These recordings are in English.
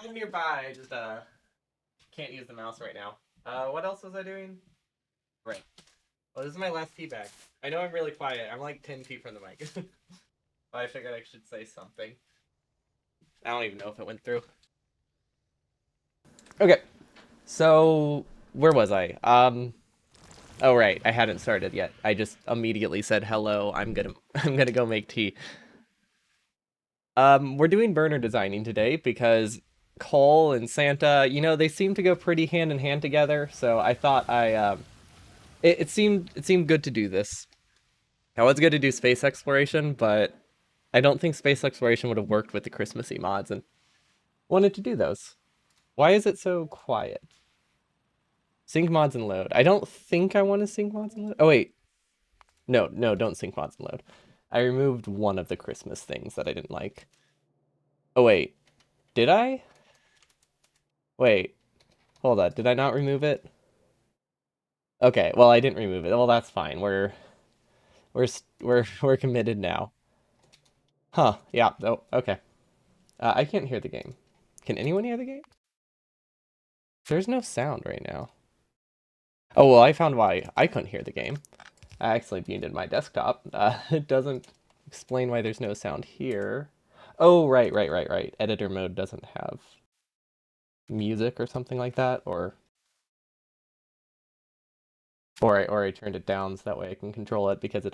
I'm nearby. I just can't use the mouse right now. What else was I doing? Right. Well, this is my last tea bag. I know I'm really quiet. I'm like 10 feet from the mic. But I figured I should say something. I don't even know if it went through. Okay. So where was I? Oh right, I hadn't started yet. I just immediately said hello. I'm gonna go make tea. We're doing burner designing today because Cole and Santa, they seem to go pretty hand in hand together. So I thought it seemed good to do this. I was going to do space exploration, but I don't think space exploration would have worked with the Christmassy mods, and wanted to do those. Why is it so quiet? Sync mods and load. I don't think I want to sync mods and load. Oh wait, no, no, don't sync mods and load. I removed one of the Christmas things that I didn't like. Oh wait, did I? Wait, hold on. Did I not remove it? Okay, well I didn't remove it. Well, that's fine. We're committed now. Huh? Yeah. Oh, okay. I can't hear the game. Can anyone hear the game? There's no sound right now. Oh well, I found why I couldn't hear the game. I actually muted my desktop. It doesn't explain why there's no sound here. Oh, right, right, right, right. Editor mode doesn't have music or something like that, or I turned it down so that way I can control it because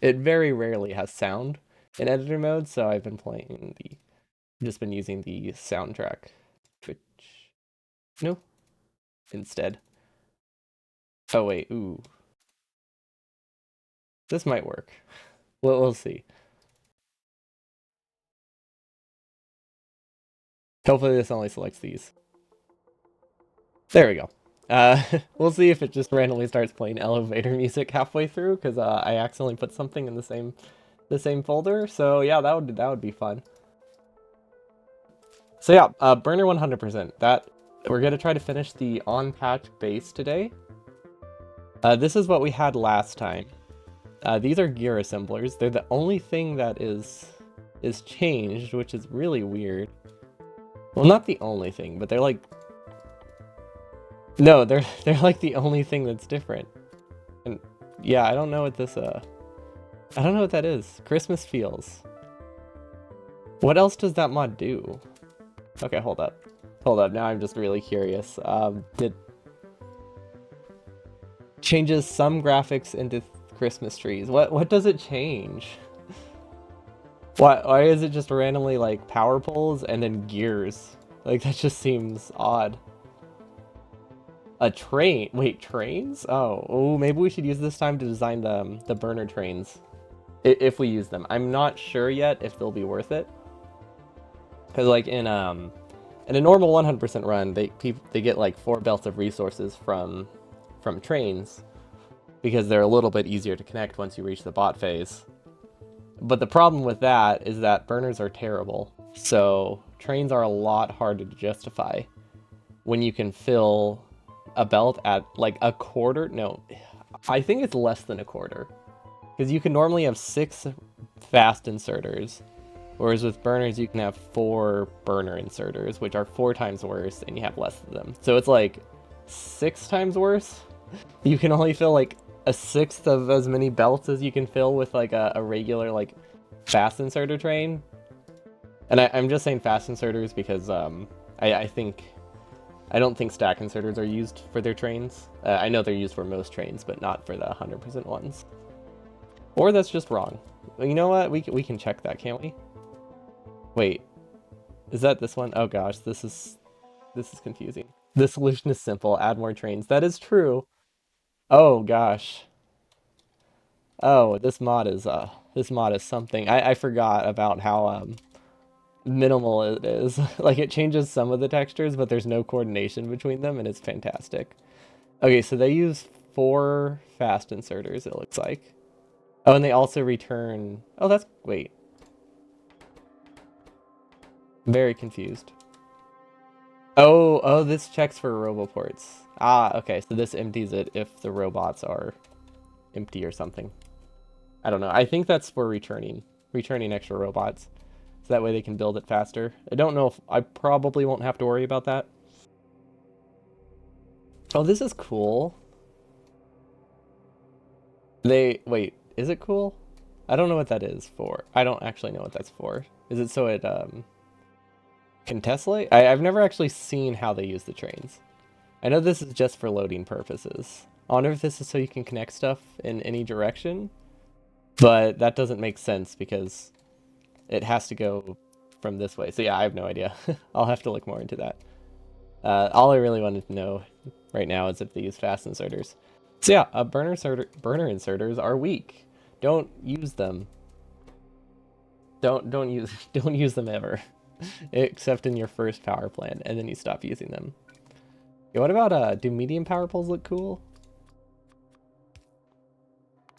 it very rarely has sound in editor mode. So I've been playing the just been using the soundtrack. Twitch. No, instead. Oh wait, ooh, this might work. We'll see. Hopefully this only selects these. There we go. We'll see if it just randomly starts playing elevator music halfway through because I accidentally put something in the same folder. So yeah, that would be fun. So yeah, burner 100%. That we're gonna try to finish the on patch base today. This is what we had last time. These are gear assemblers. They're the only thing that is changed, which is really weird. Well, not the only thing, but they're like no, they're like the only thing that's different. And yeah, I don't know what this I don't know what that is. Christmas feels. What else does that mod do? Okay, hold up. Hold up. Now I'm just really curious. Did changes some graphics into Christmas trees. What does it change? Why is it just randomly like power poles and then gears? Like that just seems odd. A train? Wait, trains? Oh, maybe we should use this time to design the burner trains. If we use them. I'm not sure yet if they'll be worth it. Cuz like in a normal 100% run, they get like 4 belts of resources from trains because they're a little bit easier to connect once you reach the bot phase. But the problem with that is that burners are terrible. So trains are a lot harder to justify when you can fill a belt at like a quarter. No, I think it's less than a quarter. Because you can normally have 6 fast inserters, whereas with burners you can have 4 burner inserters, which are 4 times worse, and you have less of them. So it's like 6 times worse. You can only fill like a sixth of as many belts as you can fill with like a regular like fast inserter train. And I'm just saying fast inserters because I think I don't think stack inserters are used for their trains. I know they're used for most trains, but not for the 100% ones. Or that's just wrong. Well, you know what? We can check that, can't we? Wait, is that this one? Oh gosh, this is confusing. The solution is simple: add more trains. That is true. Oh gosh. Oh, this mod is something. I forgot about how minimal it is. Like it changes some of the textures, but there's no coordination between them, and it's fantastic. Okay, so they use 4 fast inserters, it looks like. Oh, and they also return. Oh, that's wait. Very confused. Oh, this checks for roboports. Ah, okay, so this empties it if the robots are empty or something. I don't know. I think that's for returning extra robots. So that way they can build it faster. I don't know if I probably won't have to worry about that. Oh, this is cool. Wait, is it cool? I don't know what that is for. I don't actually know what that's for. Is it so it can tessellate? I've never actually seen how they use the trains. I know this is just for loading purposes. I wonder if this is so you can connect stuff in any direction, but that doesn't make sense because it has to go from this way. So yeah, I have no idea. I'll have to look more into that. All I really wanted to know right now is if they use fast inserters. So yeah, burner inserters are weak. Don't use them. Don't use don't use them ever, except in your first power plant, and then you stop using them. Yeah, what about do medium power poles look cool?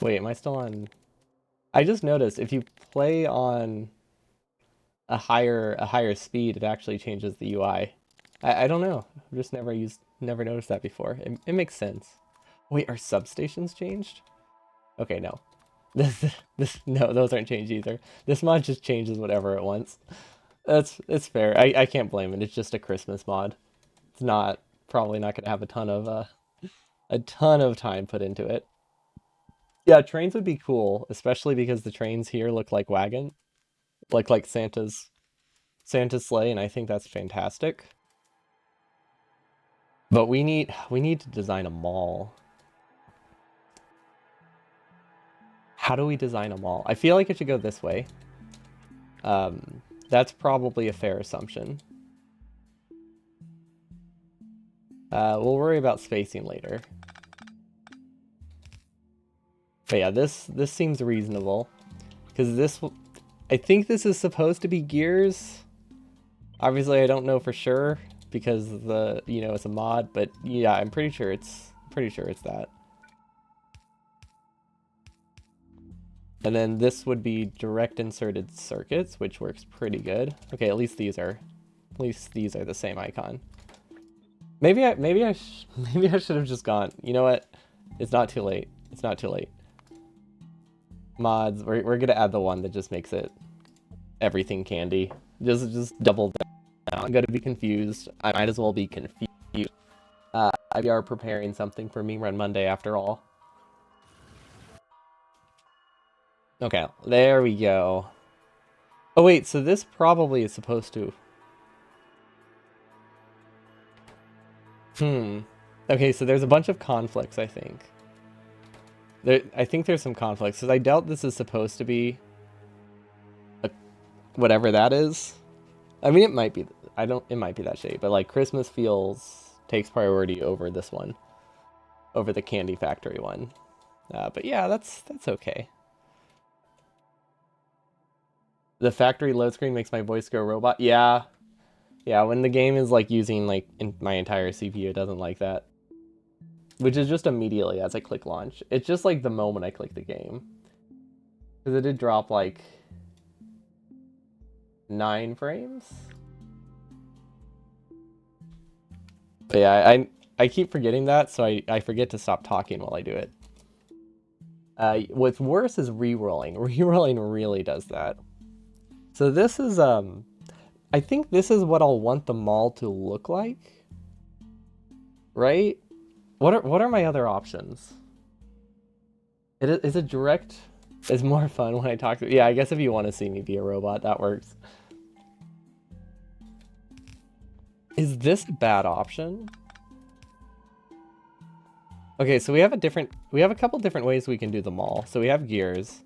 Wait, am I still on? I just noticed if you play on a higher speed, it actually changes the UI. I don't know. I've just never noticed that before. It makes sense. Wait, are substations changed? Okay, no. This no, those aren't changed either. This mod just changes whatever it wants. It's fair. I can't blame it. It's just a Christmas mod. It's not probably not gonna have a ton of time put into it. Yeah, trains would be cool, especially because the trains here look like wagon, like Santa's sleigh, and I think that's fantastic. But we need to design a mall. How do we design a mall? I feel like it should go this way. That's probably a fair assumption. We'll worry about spacing later. But yeah, this seems reasonable. Because I think this is supposed to be gears. Obviously, I don't know for sure because it's a mod, but yeah, I'm pretty sure it's that. And then this would be direct inserted circuits, which works pretty good. Okay, at least these are the same icon. Maybe I maybe I should have just gone. You know what? It's not too late. It's not too late. Mods, we're gonna add the one that just makes it everything candy. Just double down. I'm gonna be confused. I might as well be confused. We are preparing something for Meme Run Monday after all. Okay, there we go. Oh wait, so this probably is supposed to... Okay, so there's a bunch of conflicts, I think. I think there's some conflicts, because I doubt this is supposed to be... whatever that is. I mean, it might be... it might be that shape, but like Christmas takes priority over this one. Over the Candy Factory one. But yeah, that's okay. The factory load screen makes my voice go robot. Yeah. Yeah, when the game is like using like my entire CPU, it doesn't like that. Which is just immediately as I click launch. It's just like the moment I click the game. Because it did drop like 9 frames. But yeah, I keep forgetting that, so I forget to stop talking while I do it. What's worse is re-rolling. Re-rolling really does that. So this is I think this is what I'll want the mall to look like. Right? What are my other options? Is it direct? It's more fun when I talk to... Yeah, I guess if you want to see me be a robot, that works. Is this a bad option? Okay, so we have a couple different ways we can do the mall. So we have gears.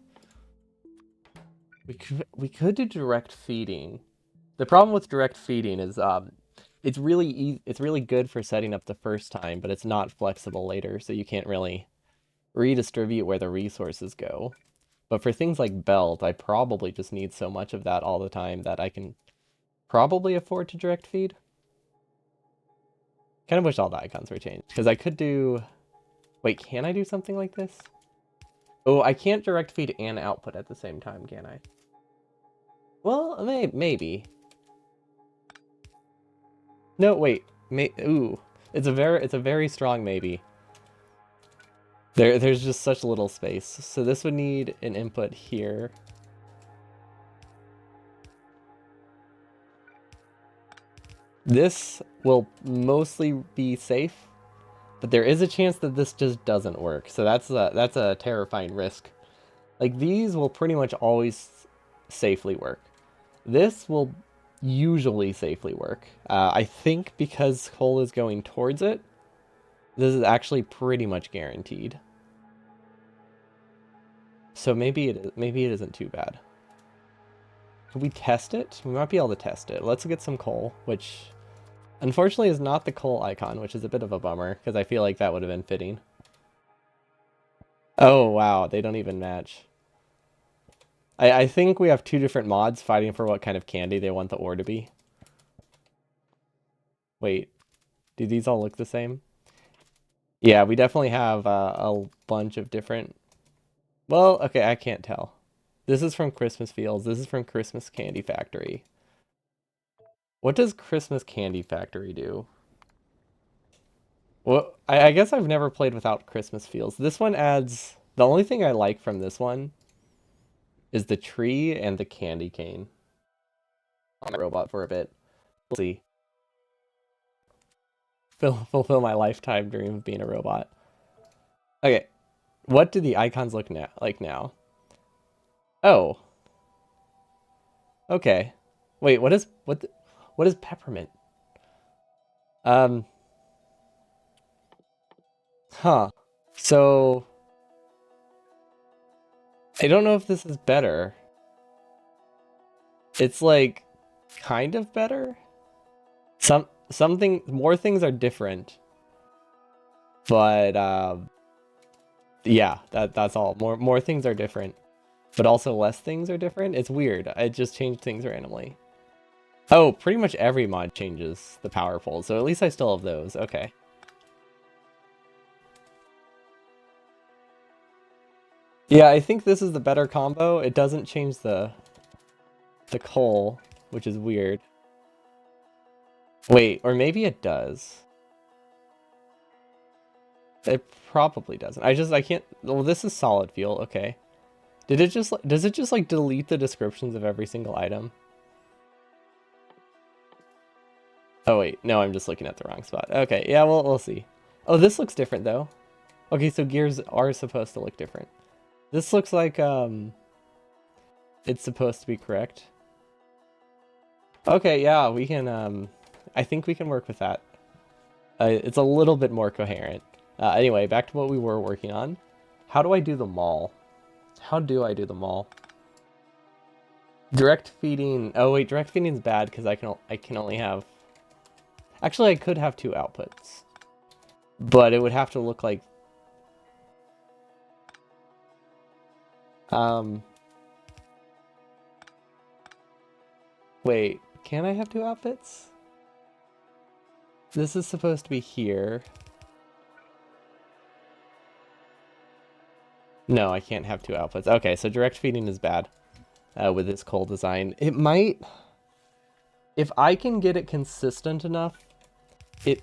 We could do direct feeding. The problem with direct feeding is it's really good for setting up the first time, but it's not flexible later, so you can't really redistribute where the resources go. But for things like belt, I probably just need so much of that all the time that I can probably afford to direct feed. Kind of wish all the icons were changed, because I could do... Wait, can I do something like this? Oh, I can't direct feed and output at the same time, can I? Well, maybe. No, wait. Ooh, it's a very strong maybe. There's just such little space. So this would need an input here. This will mostly be safe, but there is a chance that this just doesn't work. So that's a terrifying risk. Like these will pretty much always safely work. This will usually safely work. I think because coal is going towards it, this is actually pretty much guaranteed. So maybe it isn't too bad. Can we test it? We might be able to test it. Let's get some coal, which unfortunately is not the coal icon, which is a bit of a bummer because I feel like that would have been fitting. Oh wow, they don't even match. I think we have two different mods fighting for what kind of candy they want the ore to be. Wait, do these all look the same? Yeah, we definitely have a bunch of different... Well, okay, I can't tell. This is from Christmas Fields. This is from Christmas Candy Factory. What does Christmas Candy Factory do? Well, I guess I've never played without Christmas Fields. This one adds... The only thing I like from this one is the tree and the candy cane. On my robot for a bit. We'll see. Fulfill my lifetime dream of being a robot. Okay, what do the icons look like now? Oh, okay. Wait, what is peppermint? Um, huh. So I don't know if this is better. It's like kind of better. Something more things are different, but yeah, that's all. More things are different, but also less things are different. It's weird. I just changed things randomly. Oh, pretty much every mod changes the power poles, so at least I still have those. Okay. Yeah, I think this is the better combo. It doesn't change the coal, which is weird. Wait, or maybe it does. It probably doesn't. I can't. Well, this is solid fuel. Okay. Does it just like delete the descriptions of every single item? Oh wait, no, I'm just looking at the wrong spot. Okay, yeah, we'll see. Oh, this looks different though. Okay, so gears are supposed to look different. This looks like it's supposed to be correct. Okay, yeah, we can I think we can work with that. It's a little bit more coherent. Anyway, back to what we were working on. How do I do the mall? How do I do the mall? Direct feeding. Oh wait, direct feeding is bad because I can only have. Actually, I could have two outputs, but it would have to look like. Um. Wait, can I have two outputs? This is supposed to be here. No, I can't have two outputs. Okay, so direct feeding is bad with this coal design. It might, if I can get it consistent enough, it,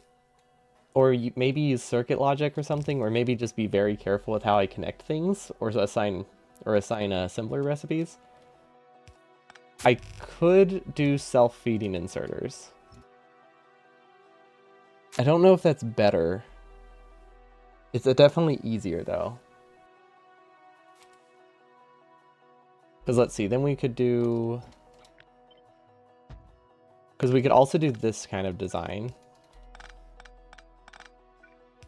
or maybe use circuit logic or something, or maybe just be very careful with how I connect things, or assign assembler recipes. I could do self-feeding inserters. I don't know if that's better. It's definitely easier though. Because let's see, then we could do... Because we could also do this kind of design.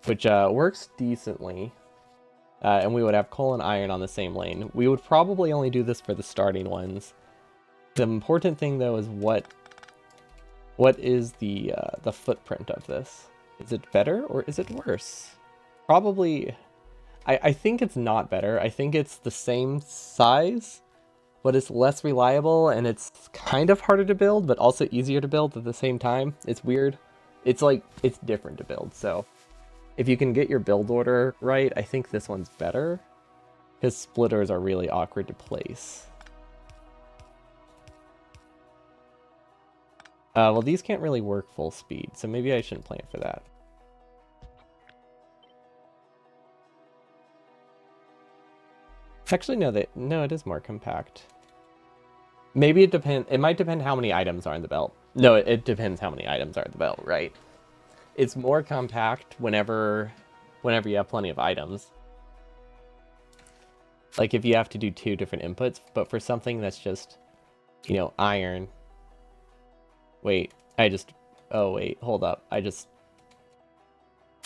Which works decently. And we would have coal and iron on the same lane. We would probably only do this for the starting ones. The important thing though is what is the footprint of this? Is it better or is it worse? Probably... I think it's not better. I think it's the same size, but it's less reliable and it's kind of harder to build, but also easier to build at the same time. It's weird. It's like, it's different to build. So if you can get your build order right, I think this one's better because splitters are really awkward to place. Well, these can't really work full speed, so maybe I shouldn't plan for that. Actually, no, it is more compact. Maybe it might depend how many items are in the belt. No, it depends how many items are at the belt, right? It's more compact whenever you have plenty of items. Like if you have to do two different inputs, but for something that's just, iron. Wait, oh wait, hold up.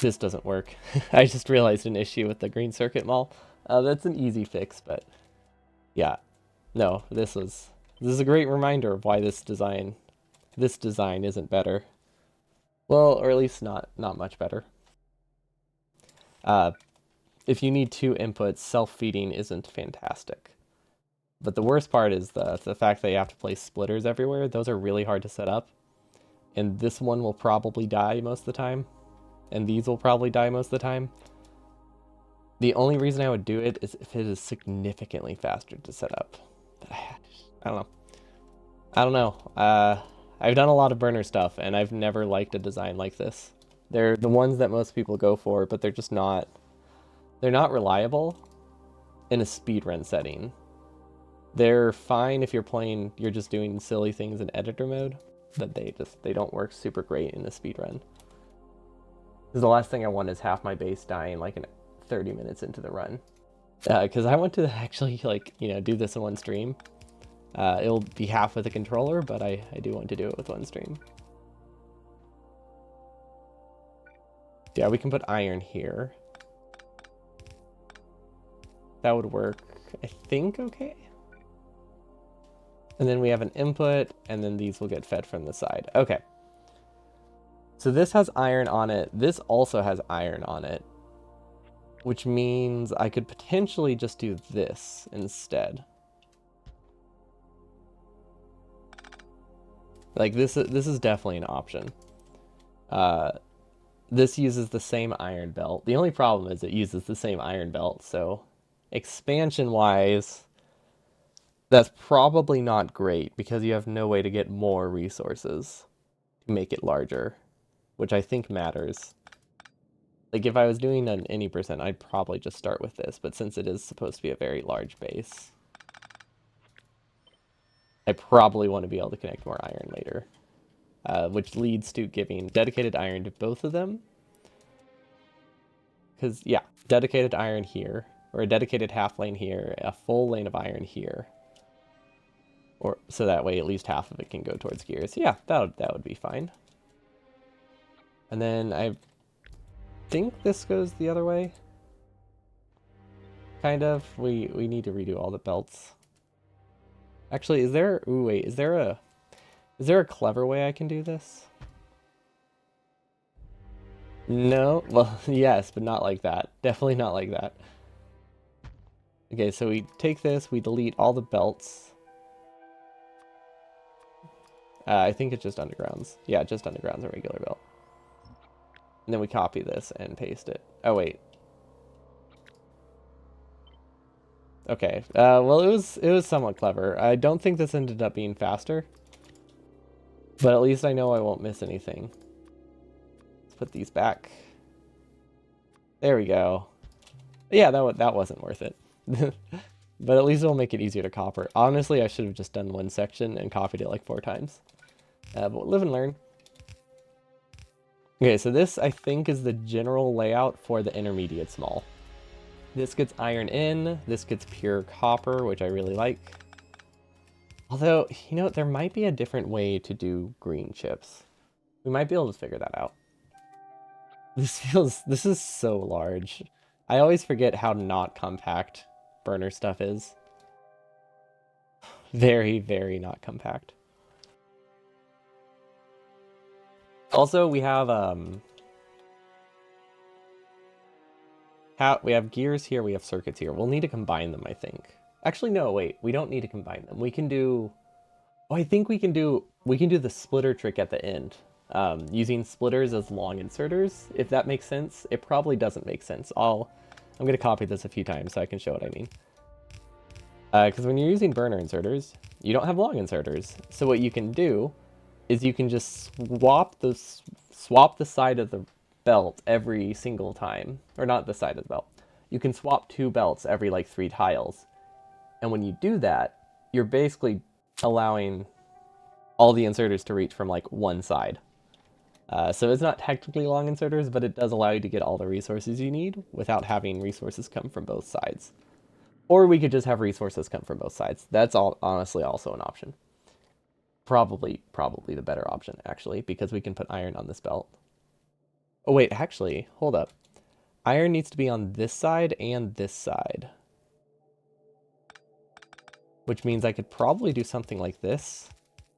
This doesn't work. I just realized an issue with the green circuit mall. That's an easy fix, but yeah. No, this is a great reminder of why this design isn't better. Well, or at least not much better. Uh, if you need two inputs, self-feeding isn't fantastic. But the worst part is the fact that you have to place splitters everywhere. Those are really hard to set up. And this one will probably die most of the time. And these will probably die most of the time. The only reason I would do it is if it is significantly faster to set up. But I don't know. I don't know. I've done a lot of burner stuff, and I've never liked a design like this. They're the ones that most people go for, but they're just not. They're not reliable in a speedrun setting. They're fine if you're just doing silly things in editor mode, but they don't work super great in a speedrun. Because the last thing I want is half my base dying like in 30 minutes into the run. Because I want to actually do this in one stream. It'll be half with a controller, but I do want to do it with one stream. Yeah, we can put iron here. That would work, I think, okay. And then we have an input, and then these will get fed from the side. Okay. So this has iron on it. This also has iron on it, which means I could potentially just do this instead. Like this is definitely an option. This uses the same iron belt. The only problem is it uses the same iron belt, so expansion-wise, that's probably not great because you have no way to get more resources to make it larger, which I think matters. Like if I was doing an any percent, I'd probably just start with this, but since it is supposed to be a very large base, I probably want to be able to connect more iron later, which leads to giving dedicated iron to both of them. Because, yeah, dedicated iron here, or a dedicated half lane here, a full lane of iron here. Or so that way at least half of it can go towards gears. Yeah, that would be fine. And then I think this goes the other way. Kind of. We need to redo all the belts. Actually, is there a clever way I can do this? No? Well, yes, but not like that. Definitely not like that. Okay, so we take this, we delete all the belts. I think it's just undergrounds. Yeah, just undergrounds a regular belt. And then we copy this and paste it. Oh, wait. Okay. Well, it was somewhat clever. I don't think this ended up being faster. But at least I know I won't miss anything. Let's put these back. There we go. Yeah, that wasn't worth it. But at least it'll make it easier to copy. Honestly, I should have just done one section and copied it like 4 times. But we'll live and learn. Okay, so this, I think, is the general layout for the intermediate small. This gets iron in, this gets pure copper, which I really like. Although, there might be a different way to do green chips. We might be able to figure that out. This is so large. I always forget how not compact burner stuff is. Very, very not compact. Also, we have we have gears here, we have circuits here. We'll need to combine them, I think. Actually, no, wait, we don't need to combine them. We can do... Oh, I think we can do the splitter trick at the end. Using splitters as long inserters, if that makes sense. It probably doesn't make sense. I'm going to copy this a few times so I can show what I mean. Because when you're using burner inserters, you don't have long inserters. So what you can do is you can just swap the side of the belt every single time. Or not the side of the belt. You can swap 2 belts every like 3 tiles. And when you do that, you're basically allowing... all the inserters to reach from like one side. So it's not technically long inserters, but it does allow you to get all the resources you need without having resources come from both sides. Or we could just have resources come from both sides. That's all honestly also an option. Probably the better option, actually, because we can put iron on this belt. Oh, wait, actually, hold up. Iron needs to be on this side and this side. Which means I could probably do something like this.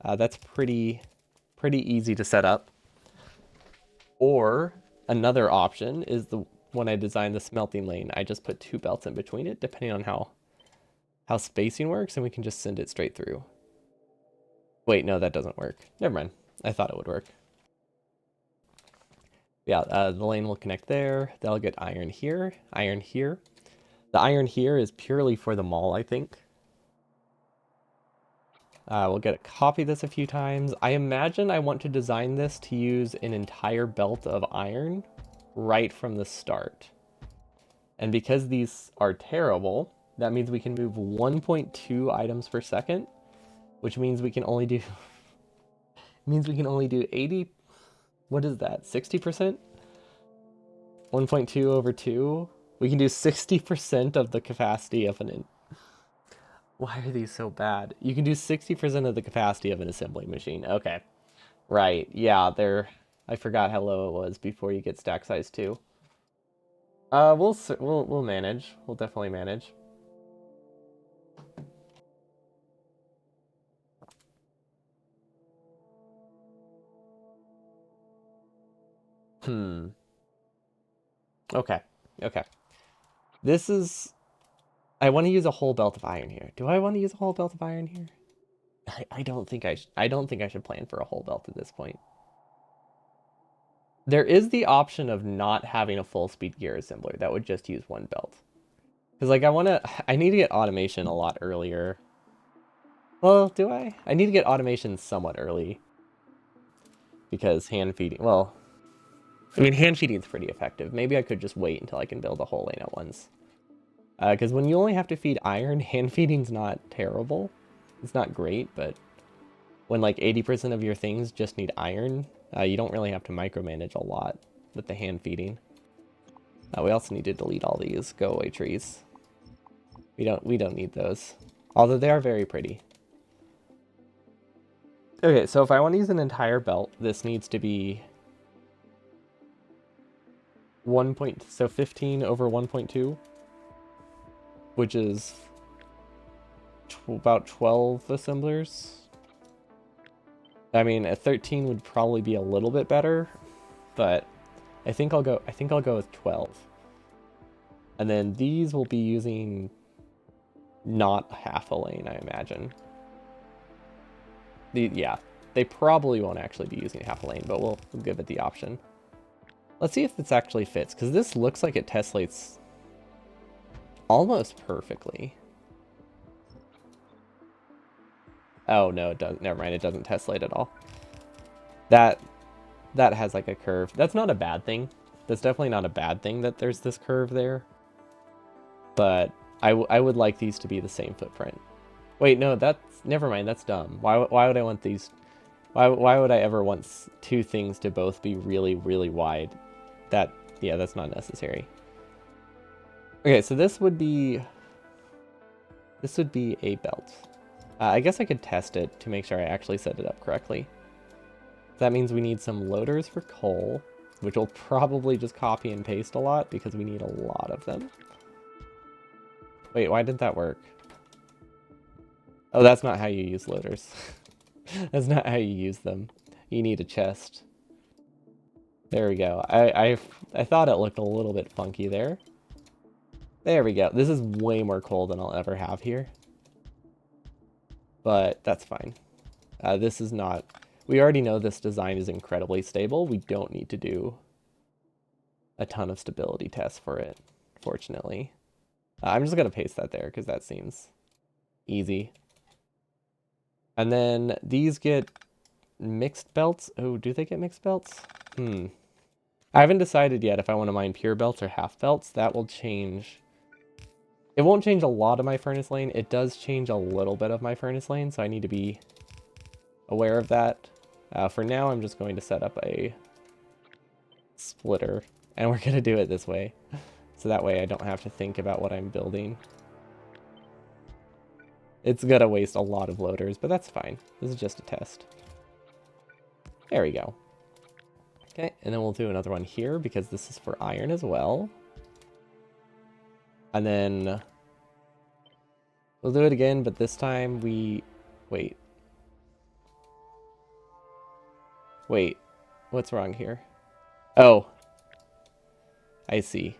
That's pretty easy to set up. Or another option is when I designed the smelting lane, I just put 2 belts in between it, depending on how spacing works, and we can just send it straight through. Wait, no, that doesn't work. Never mind. I thought it would work. Yeah, the lane will connect there. That'll get iron here, iron here. The iron here is purely for the mall, I think. We'll get to copy this a few times. I imagine I want to design this to use an entire belt of iron right from the start. And because these are terrible, that means we can move 1.2 items per second, which means we can only do 80. What is that? 60%? 1.2 over 2. We can do 60% of the capacity of an. Why are these so bad? You can do 60% of the capacity of an assembly machine. Okay. Right. Yeah, I forgot how low it was before you get stack size 2. We'll manage. We'll definitely manage. Okay. Okay. This is. I want to use a whole belt of iron here. Do I want to use a whole belt of iron here? I don't think I don't think I should plan for a whole belt at this point. There is the option of not having a full speed gear assembler that would just use 1 belt. Because like I need to get automation a lot earlier. Well, do I? I need to get automation somewhat early. Because hand feeding, well, I mean, hand feeding is pretty effective. Maybe I could just wait until I can build a whole lane at once. Because when you only have to feed iron, hand feeding's not terrible. It's not great, but when like 80% of your things just need iron, you don't really have to micromanage a lot with the hand feeding. We also need to delete all these go away trees. We don't need those. Although they are very pretty. Okay, so if I want to use an entire belt, this needs to be 15 over 1.2, which is about 12 assemblers. I mean, a 13 would probably be a little bit better, but I think I'll go with 12. And then these will be using not half a lane, I imagine. Yeah, they probably won't actually be using half a lane, but we'll give it the option. Let's see if this actually fits, because this looks like it tesslates almost perfectly. Oh no, it doesn't. Never mind, it doesn't tessellate at all. That has like a curve. That's not a bad thing. That's definitely not a bad thing that there's this curve there. But I would like these to be the same footprint. Wait, no, never mind. That's dumb. Why would I want these? Why would I ever want 2 things to both be really wide? Yeah, that's not necessary. Okay, so this would be a belt. I guess I could test it to make sure I actually set it up correctly. That means we need some loaders for coal, which will probably just copy and paste a lot because we need a lot of them. Wait, why didn't that work? Oh, that's not how you use loaders. That's not how you use them. You need a chest. There we go. I thought it looked a little bit funky there. There we go. This is way more coal than I'll ever have here. But that's fine. This is not... We already know this design is incredibly stable. We don't need to do a ton of stability tests for it, fortunately. I'm just going to paste that there because that seems easy. And then these get mixed belts. Oh, do they get mixed belts? I haven't decided yet if I want to mine pure belts or half belts. That will change. It won't change a lot of my furnace lane. It does change a little bit of my furnace lane, so I need to be aware of that. For now, I'm just going to set up a splitter, and we're going to do it this way. So that way I don't have to think about what I'm building. It's going to waste a lot of loaders, but that's fine. This is just a test. There we go. Okay, and then we'll do another one here because this is for iron as well. And then we'll do it again, but this time we... Wait. Wait. What's wrong here? Oh. I see.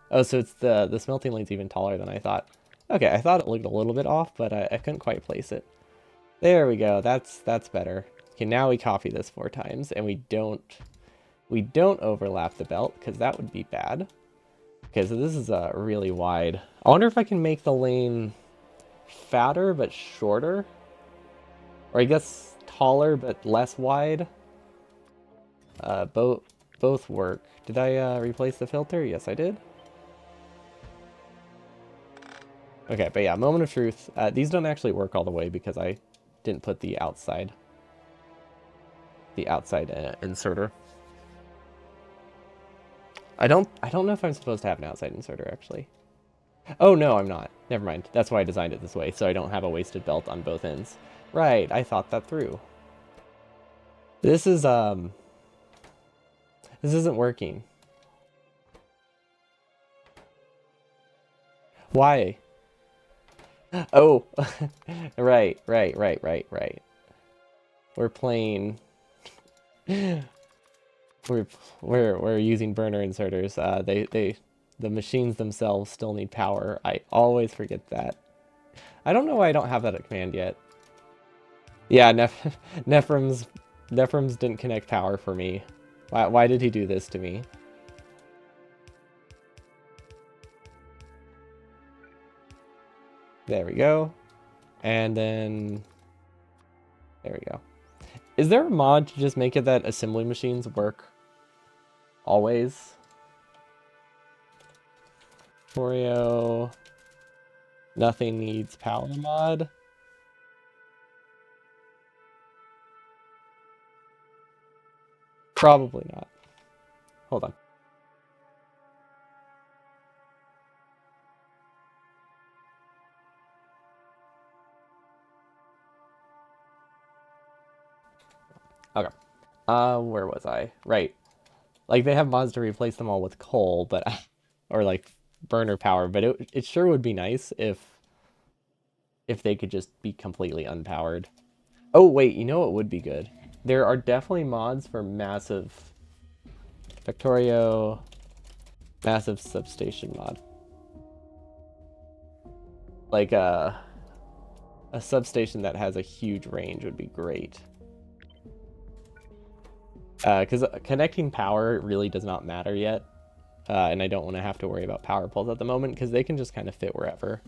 Oh, so it's the smelting lane's even taller than I thought. Okay, I thought it looked a little bit off, but I couldn't quite place it. There we go. That's better. Okay, now we copy this 4 times, and we don't overlap the belt, because that would be bad. Okay, so this is really wide. I wonder if I can make the lane fatter but shorter, or I guess taller but less wide. Both work. Did I replace the filter? Yes, I did. Okay, but yeah, moment of truth. These don't actually work all the way because I didn't put the outside inserter. I don't know if I'm supposed to have an outside inserter actually. Oh no, I'm not. Never mind. That's why I designed it this way, so I don't have a wasted belt on both ends. Right, I thought that through. This isn't working. Why? Oh, right. We're playing. We're using burner inserters. The machines themselves still need power. I always forget that. I don't know why I don't have that at command yet. Yeah, Nephrim's didn't connect power for me. Why did he do this to me? There we go. And then there we go. Is there a mod to just make it that assembly machines work always? Oreo. Nothing needs power mod. Probably not. Hold on. Okay. Where was I? Right. Like, they have mods to replace them all with coal, but... or, like, burner power, but it sure would be nice if they could just be completely unpowered. Oh, wait, you know what would be good? There are definitely mods for massive... Factorio... Massive substation mod. Like, a substation that has a huge range would be great. Because connecting power really does not matter yet. And I don't want to have to worry about power poles at the moment, because they can just kind of fit wherever.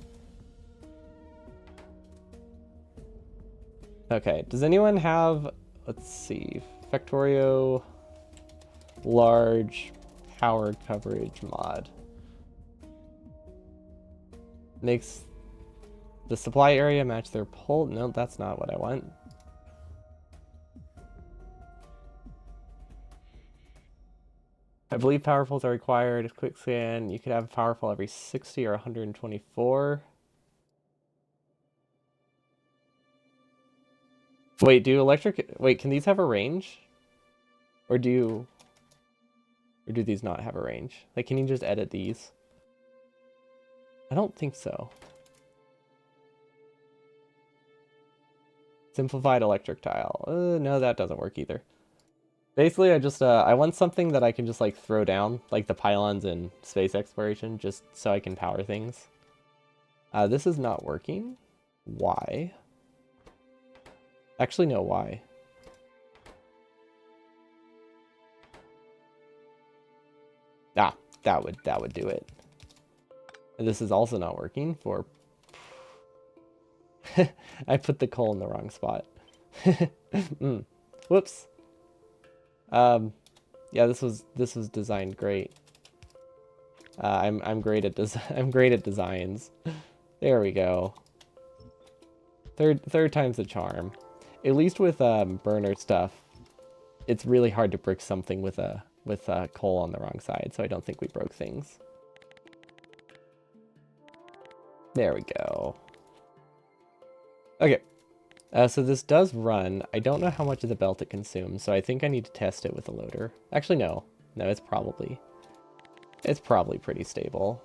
Okay, does anyone have... Let's see. Factorio... Large power coverage mod. Makes the supply area match their pole. No, that's not what I want. I believe power poles are required. Quick scan. You could have a power pole every 60 or 124. Wait, wait, can these have a range? Or do these not have a range? Like, can you just edit these? I don't think so. Simplified electric tile. No, that doesn't work either. Basically, I want something that I can just, like, throw down, like the pylons in space exploration, just so I can power things. This is not working. Why? Actually, no, why? Ah, that would do it. And this is also not working for... I put the coal in the wrong spot. Whoops. Yeah, this was designed great. I'm great at I'm great at designs. There we go. Third time's the charm. At least with burner stuff, it's really hard to brick something with coal on the wrong side, so I don't think we broke things. There we go. Okay. So this does run. I don't know how much of the belt it consumes, so I think I need to test it with a loader. Actually, no. No, it's probably pretty stable.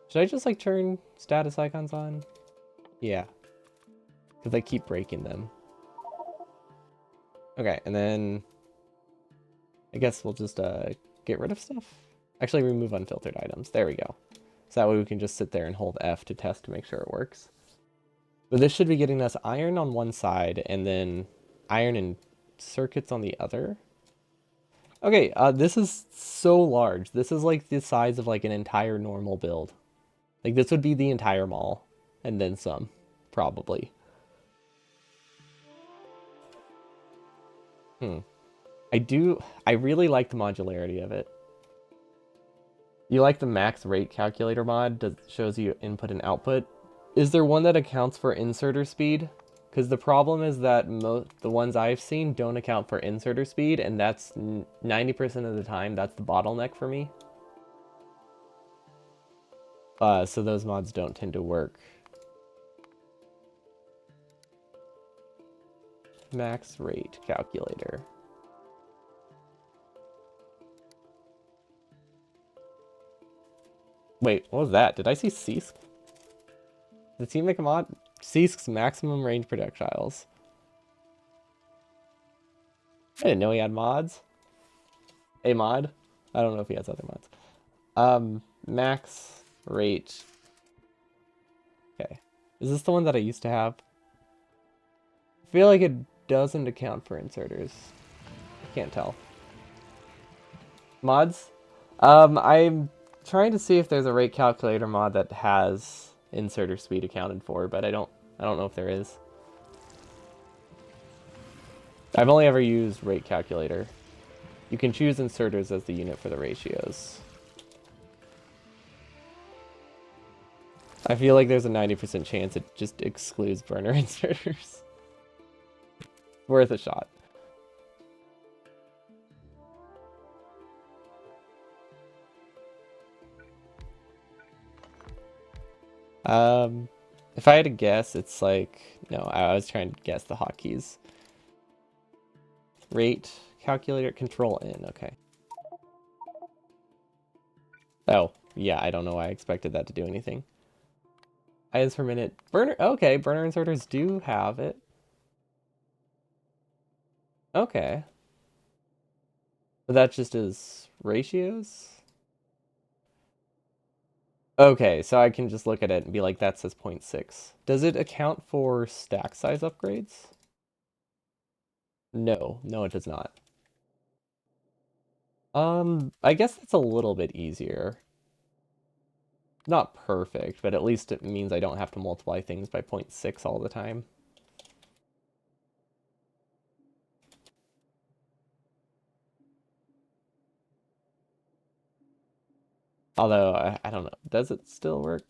Should I just like turn status icons on? Yeah. Because I keep breaking them. Okay, and then I guess we'll just get rid of stuff. Actually, remove unfiltered items. There we go. So that way we can just sit there and hold F to test to make sure it works. But this should be getting us iron on one side and then iron and circuits on the other. Okay, this is so large. This is like the size of like an entire normal build. Like this would be the entire mall and then some, probably. I really like the modularity of it. You like the max rate calculator mod that shows you input and output? Is there one that accounts for inserter speed? Because the problem is that the ones I've seen don't account for inserter speed, and that's 90% of the time, that's the bottleneck for me. So those mods don't tend to work. Max rate calculator. Wait, what was that? Did I see Cease? Did he make a mod? Cease's maximum range projectiles. I didn't know he had mods. A mod? I don't know if he has other mods. Max rate. Okay. Is this the one that I used to have? I feel like it doesn't account for inserters. I can't tell. Mods? I'm trying to see if there's a rate calculator mod that has inserter speed accounted for, but I don't know if there is. I've only ever used rate calculator. You can choose inserters as the unit for the ratios. I feel like there's a 90% chance it just excludes burner inserters. Worth a shot. If I had to guess, it's like, no, I was trying to guess the hotkeys. Rate, calculator, control N, okay. Oh, yeah, I don't know why I expected that to do anything. Items per minute, burner, okay, burner inserters do have it. Okay. But that just is ratios? Okay, so I can just look at it and be like, that says 0.6. Does it account for stack size upgrades? No, no, it does not. I guess that's a little bit easier. Not perfect, but at least it means I don't have to multiply things by 0.6 all the time. Although, I don't know. Does it still work?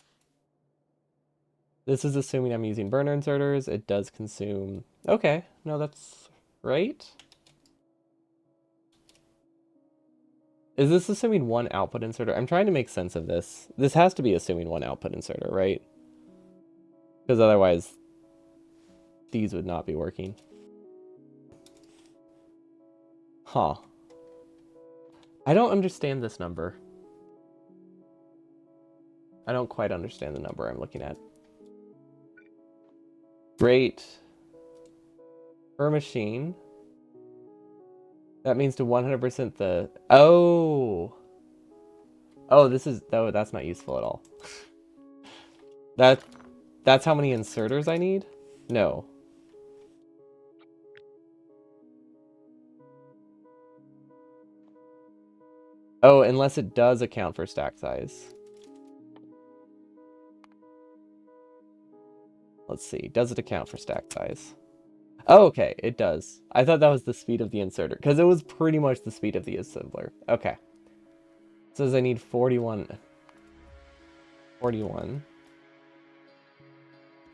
This is assuming I'm using burner inserters. It does consume... Okay, no, that's right. Is this assuming one output inserter? I'm trying to make sense of this. This has to be assuming one output inserter, right? Because otherwise, these would not be working. Huh. I don't understand this number. I don't quite understand the number I'm looking at. Rate per machine. That means to 100% the... Oh! Oh, this is... Oh, that's not useful at all. That's how many inserters I need? No. Oh, unless it does account for stack size. Let's see. Does it account for stack size? Oh, okay. It does. I thought that was the speed of the inserter, because it was pretty much the speed of the assembler. Okay. It says I need 41. 41.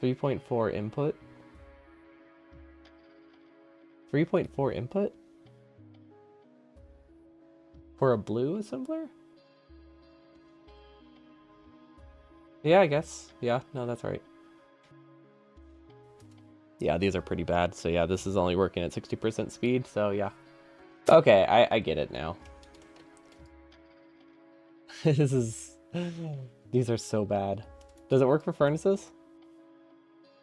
3.4 input? 3.4 input? For a blue assembler? Yeah, I guess. Yeah, no, that's right. Yeah, these are pretty bad. So yeah, this is only working at 60% speed, so yeah. Okay, I get it now. This is... These are so bad. Does it work for furnaces?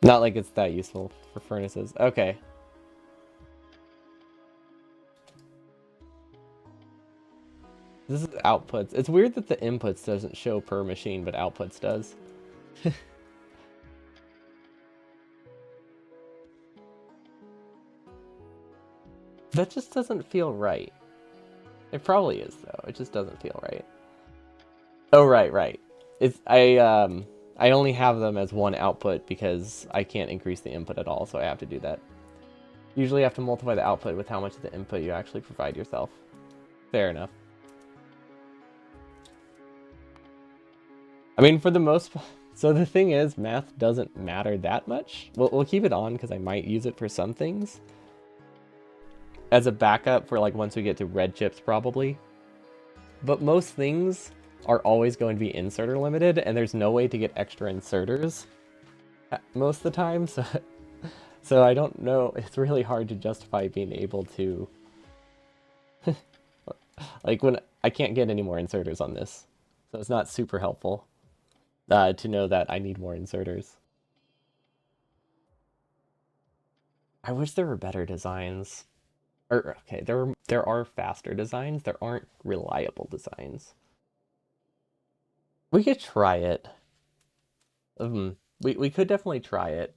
Not like it's that useful for furnaces. Okay. This is outputs. It's weird that the inputs doesn't show per machine, but outputs does. That just doesn't feel right. It probably is though. It just doesn't feel right. Oh right. It's I only have them as one output because I can't increase the input at all, so I have to do that. Usually you have to multiply the output with how much of the input you actually provide yourself. Fair enough. I mean, for the most... So the thing is, math doesn't matter that much. We'll keep it on because I might use it for some things. As a backup for like once we get to red chips probably. But most things are always going to be inserter limited, and there's no way to get extra inserters most of the time, so I don't know. It's really hard to justify being able to... like when I can't get any more inserters on this, so it's not super helpful to know that I need more inserters. I wish there were better designs. Or okay, there are faster designs. There aren't reliable designs. We could try it. We could definitely try it.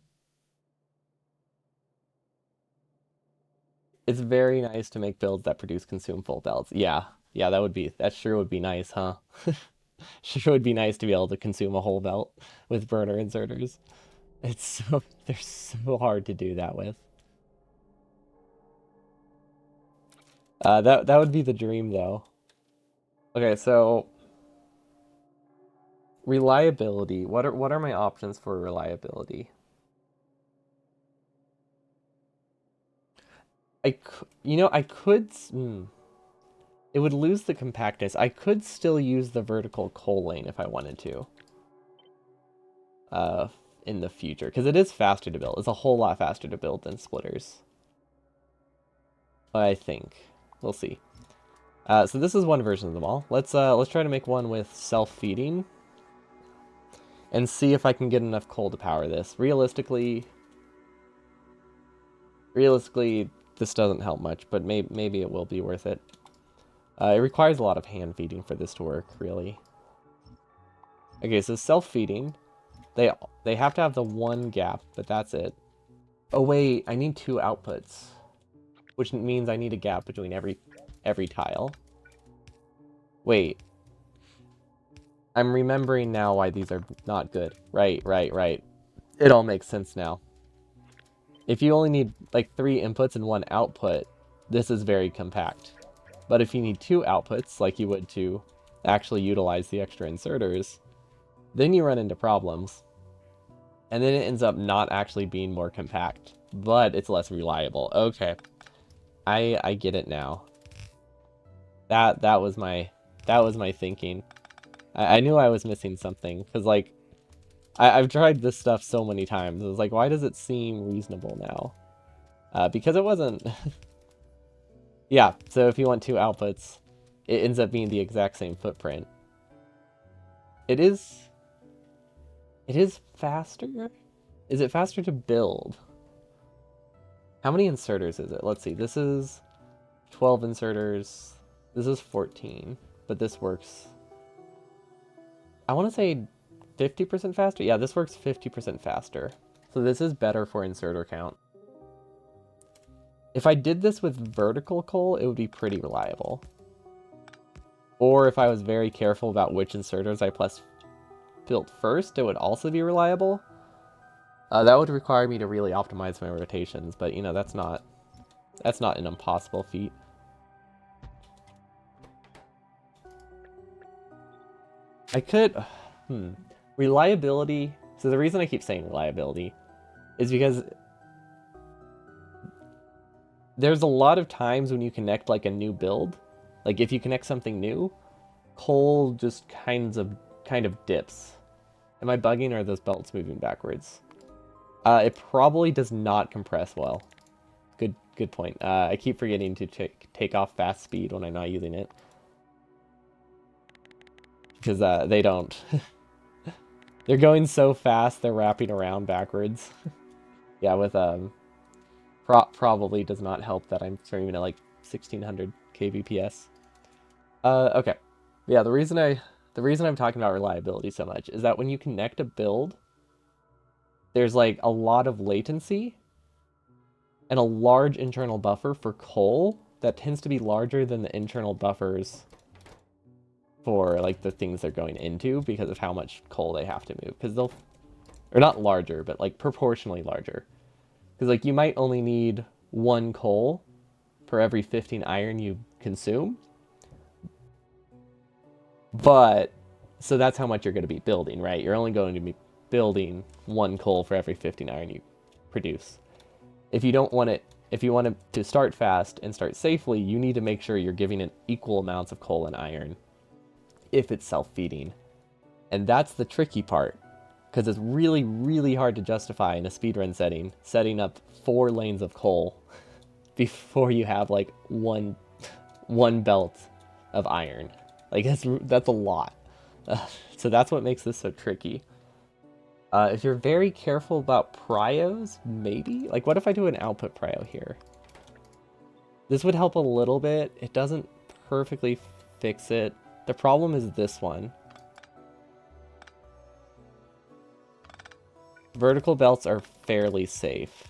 It's very nice to make builds that produce consume full belts. Yeah, that sure would be nice, huh? Sure would be nice to be able to consume a whole belt with burner inserters. They're so hard to do that with. That would be the dream though. Okay, so reliability. What are my options for reliability? I could. It would lose the compactness. I could still use the vertical coal lane if I wanted to. Uh, in the future, because it is faster to build. It's a whole lot faster to build than splitters. I think. We'll see. So this is one version of them all. Let's try to make one with self-feeding. And see if I can get enough coal to power this. Realistically, this doesn't help much, but maybe it will be worth it. It requires a lot of hand feeding for this to work, really. Okay, so self-feeding. They have to have the one gap, but that's it. Oh wait, I need 2 outputs, which means I need a gap between every tile. Wait. I'm remembering now why these are not good. Right. It all makes sense now. If you only need like 3 inputs and 1 output, this is very compact. But if you need 2 outputs, like you would to actually utilize the extra inserters, then you run into problems. And then it ends up not actually being more compact, but it's less reliable. Okay. I get it now. That was my thinking. I knew I was missing something, because like I've tried this stuff so many times. I was like, why does it seem reasonable now? Because it wasn't. Yeah, so if you want 2 outputs, it ends up being the exact same footprint. It is faster? Is it faster to build? How many inserters is it? Let's see. This is 12 inserters. This is 14, but this works. I want to say 50% faster? Yeah, this works 50% faster. So this is better for inserter count. If I did this with vertical coal, it would be pretty reliable. Or if I was very careful about which inserters I built first, it would also be reliable. That would require me to really optimize my rotations, but you know, that's not an impossible feat. I could... Reliability... So the reason I keep saying reliability is because there's a lot of times when you connect like a new build, like if you connect something new, coal just kind of dips. Am I bugging or are those belts moving backwards? It probably does not compress well. Good point. I keep forgetting to take off fast speed when I'm not using it. Because they don't. They're going so fast, they're wrapping around backwards. Yeah, with probably does not help that I'm streaming at like 1600 kbps. Okay. Yeah, the reason I'm talking about reliability so much is that when you connect a build, there's like a lot of latency and a large internal buffer for coal that tends to be larger than the internal buffers for like the things they're going into because of how much coal they have to move. Because they'll, or not larger, but like proportionally larger. Because like you might only need 1 coal per every 15 iron you consume. But, so that's how much you're going to be building, right? You're only going to be building 1 coal for every 15 iron you produce. If you want it to start fast and start safely, you need to make sure you're giving it equal amounts of coal and iron if it's self-feeding. And that's the tricky part, because it's really, really hard to justify in a speedrun setting up 4 lanes of coal before you have like one belt of iron. Like that's a lot. So that's what makes this so tricky. If you're very careful about pryos, maybe? Like what if I do an output prio here? This would help a little bit. It doesn't perfectly fix it. The problem is this one. Vertical belts are fairly safe.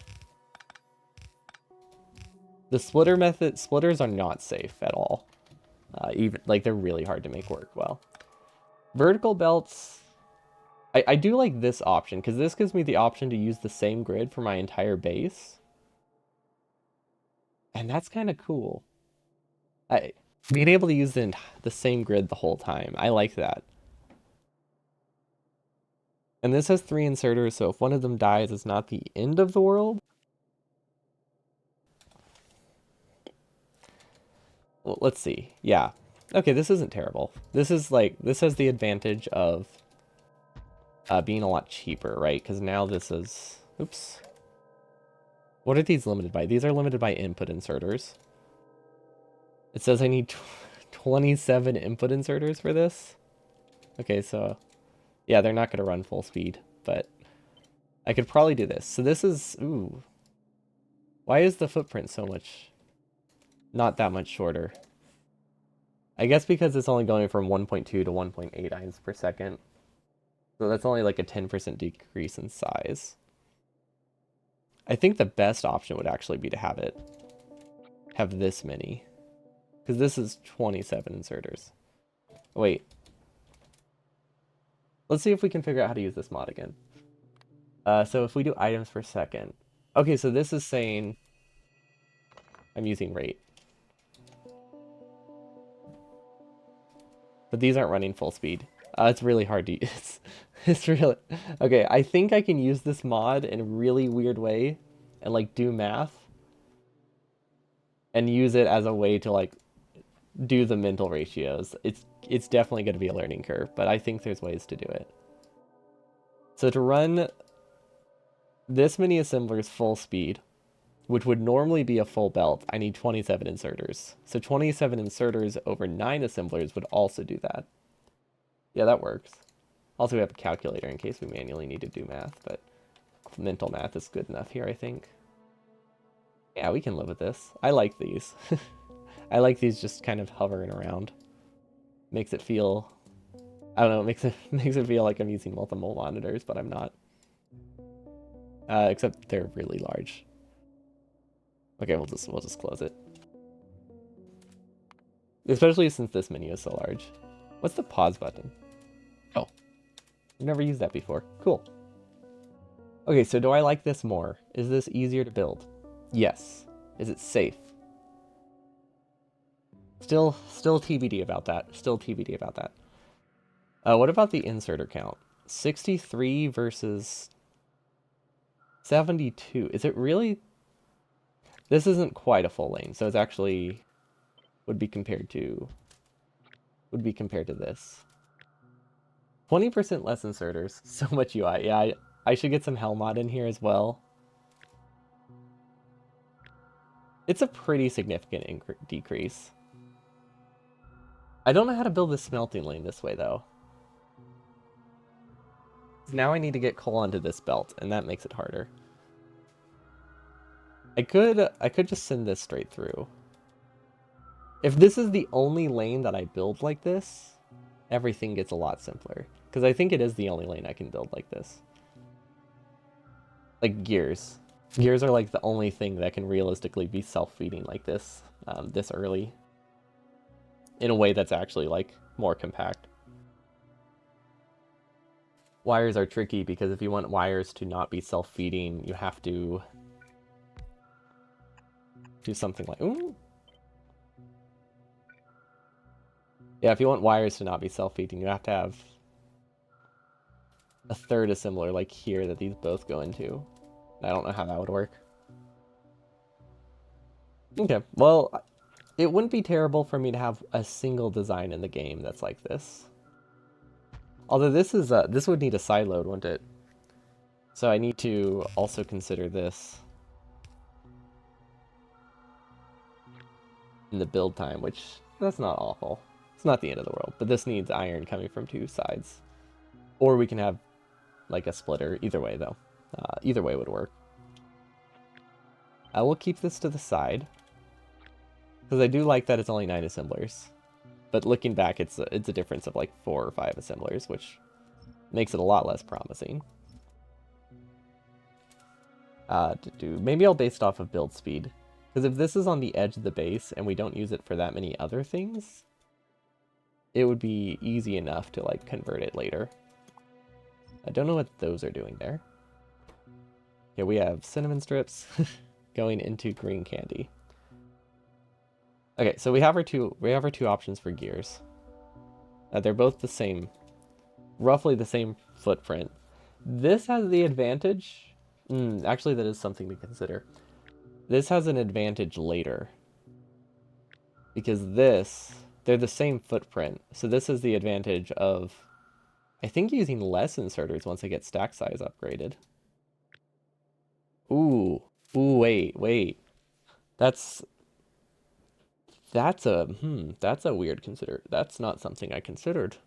The splitters are not safe at all. Even like they're really hard to make work well. Vertical belts, I do like this option because this gives me the option to use the same grid for my entire base. And that's kind of cool. Being able to use the same grid the whole time, I like that. And this has 3 inserters, so if one of them dies, it's not the end of the world. Well, let's see. Yeah. Okay, this isn't terrible. This has the advantage of being a lot cheaper, right? Because now this is... Oops. What are these limited by? These are limited by input inserters. It says I need 27 input inserters for this. Okay, so... Yeah, they're not going to run full speed, but... I could probably do this. So this is... Ooh. Why is the footprint so much... Not that much shorter? I guess because it's only going from 1.2 to 1.8 irons per second. So that's only like a 10% decrease in size. I think the best option would actually be to have this many. Because this is 27 inserters. Wait. Let's see if we can figure out how to use this mod again. So if we do items per second. Okay, so this is saying I'm using rate. But these aren't running full speed. It's really hard to use. It's really... Okay, I think I can use this mod in a really weird way and like do math and use it as a way to like do the mental ratios. It's definitely going to be a learning curve, but I think there's ways to do it. So to run this many assemblers full speed, which would normally be a full belt, I need 27 inserters. So 27 inserters over 9 assemblers would also do that. Yeah, that works. Also, we have a calculator in case we manually need to do math, but mental math is good enough here, I think. Yeah, we can live with this. I like these. I like these just kind of hovering around. Makes it feel... I don't know, it makes it feel like I'm using multiple monitors, but I'm not. Except they're really large. Okay, we'll just close it. Especially since this menu is so large. What's the pause button? Oh. I've never used that before. Cool. Okay, so do I like this more? Is this easier to build? Yes. Is it safe? Still TBD about that. Still TBD about that. What about the inserter count? 63 versus 72. Is it really? This isn't quite a full lane, so it's actually would be compared to this. 20% less inserters. So much UI. Yeah, I should get some hell mod in here as well. It's a pretty significant decrease. I don't know how to build a smelting lane this way, though. Now I need to get coal onto this belt, and that makes it harder. I could just send this straight through. If this is the only lane that I build like this, everything gets a lot simpler. Because I think it is the only lane I can build like this. Like gears. Gears are like the only thing that can realistically be self-feeding like this, this early. In a way that's actually like more compact. Wires are tricky because if you want wires to not be self-feeding, you have to do something like... Ooh. Yeah, if you want wires to not be self-feeding, you have to have a third assembler like here that these both go into. I don't know how that would work. Okay, well, it wouldn't be terrible for me to have a single design in the game that's like this. Although this would need a side load, wouldn't it? So I need to also consider this in the build time, which that's not awful. It's not the end of the world, but this needs iron coming from two sides. Or we can have like a splitter. Either way, though. Either way would work. I will keep this to the side because I do like that it's only 9 assemblers. But looking back, it's a difference of like 4 or 5 assemblers, which makes it a lot less promising. Maybe I'll base it off of build speed. Because if this is on the edge of the base and we don't use it for that many other things, it would be easy enough to like convert it later. I don't know what those are doing there. Yeah, we have cinnamon strips going into green candy. Okay, so we have our two options for gears. They're both the same, roughly the same footprint. This has the advantage. Actually, that is something to consider. This has an advantage later. Because they're the same footprint. So this is the advantage of, I think, using less inserters once I get stack size upgraded. Ooh, wait. That's a weird that's not something I considered.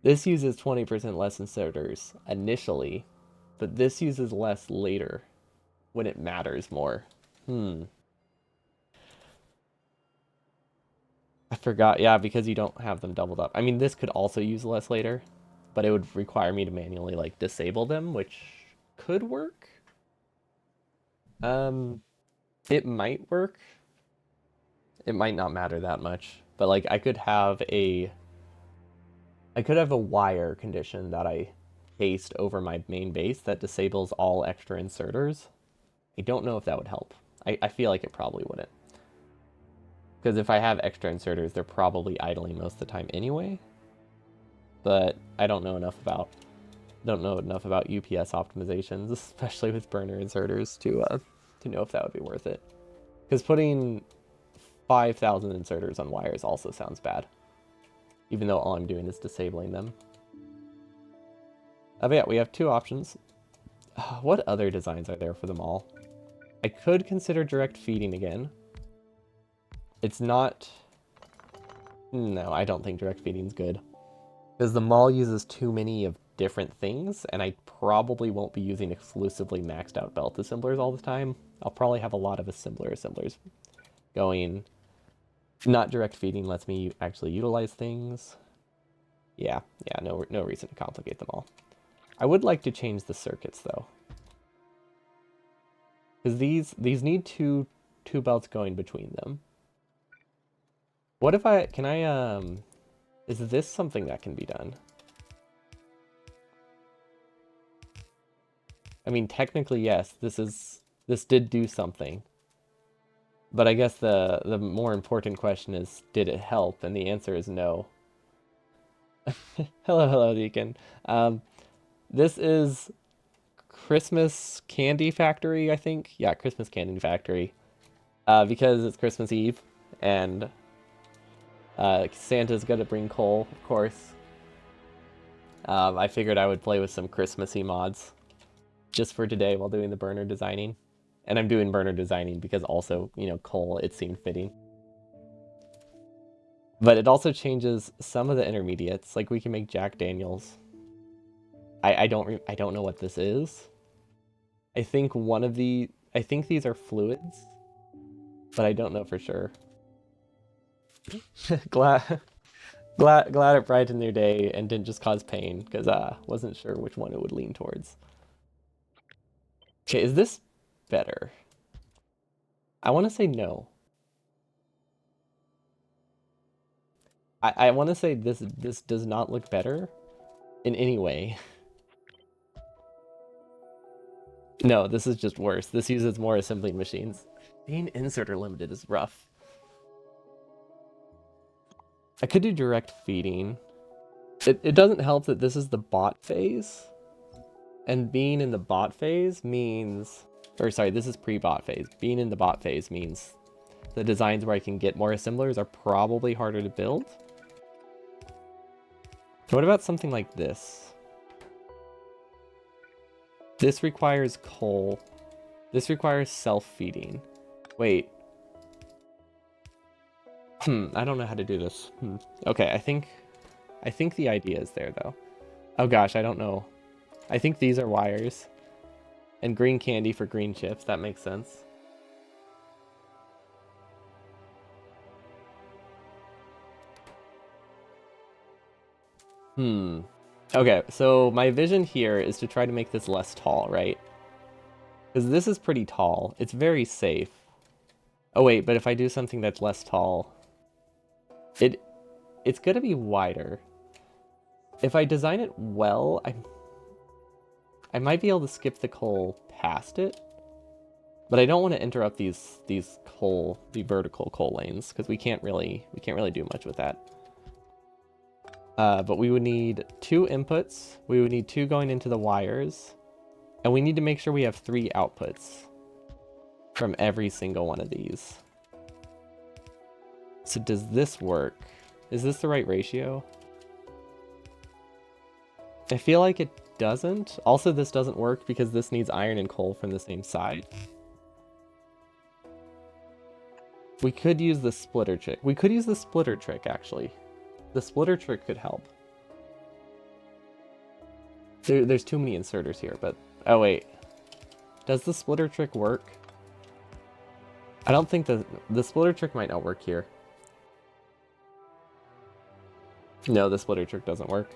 This uses 20% less inserters initially, but this uses less later when it matters more. I forgot. Yeah, because you don't have them doubled up. I mean, this could also use less later, but it would require me to manually like disable them, which could work. It might work. It might not matter that much, but like I could have a wire condition that I paste over my main base that disables all extra inserters. I don't know if that would help. I feel like it probably wouldn't. Because if I have extra inserters, they're probably idling most of the time anyway. But I don't know enough about UPS optimizations, especially with burner inserters, to know if that would be worth it. Because putting 5,000 inserters on wires also sounds bad, even though all I'm doing is disabling them. But yeah, we have two options. What other designs are there for them all? I could consider direct feeding again. It's not... No, I don't think direct feeding is good. Because the mall uses too many of different things, and I probably won't be using exclusively maxed out belt assemblers all the time. I'll probably have a lot of assemblers going. Not direct feeding lets me actually utilize things. Yeah, no reason to complicate them all. I would like to change the circuits though. Because these need two belts going between them. What if is this something that can be done? I mean, technically, yes, this did do something. But I guess the more important question is, did it help? And the answer is no. Hello, Deacon. Um, this is Christmas Candy Factory, I think. Yeah, Christmas Candy Factory. Because it's Christmas Eve, and Santa's gonna bring coal, of course. I figured I would play with some Christmassy mods just for today while doing the burner designing. And I'm doing burner designing because also, coal, it seemed fitting. But it also changes some of the intermediates. Like we can make Jack Daniels. I don't know what this is. I think these are fluids, but I don't know for sure. glad glad it brightened your day and didn't just cause pain because wasn't sure which one it would lean towards. Okay, is this better? I want to say no. I want to say this does not look better in any way. No, this is just worse. This uses more assembling machines. Being inserter limited is rough. I could do direct feeding. It doesn't help that this is the bot phase. And being in the bot phase means, or sorry, this is pre-bot phase. Being in the bot phase means the designs where I can get more assemblers are probably harder to build. What about something like this? This requires coal. This requires self-feeding. Wait. I don't know how to do this. Okay, I think the idea is there though. Oh gosh, I don't know. I think these are wires. And green candy for green chips, that makes sense. Okay, so my vision here is to try to make this less tall, right? Because this is pretty tall. It's very safe. Oh wait, but if I do something that's less tall, it's gonna be wider. If I design it well, I might be able to skip the coal past it. But I don't want to interrupt the vertical coal lanes, because we can't really do much with that. But we would need 2 inputs. We would need 2 going into the wires. And we need to make sure we have 3 outputs from every single one of these. So does this work? Is this the right ratio? I feel like it doesn't. Also, this doesn't work because this needs iron and coal from the same side. We could use the splitter trick. We could use the splitter trick, actually. The splitter trick could help. There's too many inserters here, but... Oh, wait. Does the splitter trick work? I don't think the splitter trick might not work here. No, the splitter trick doesn't work.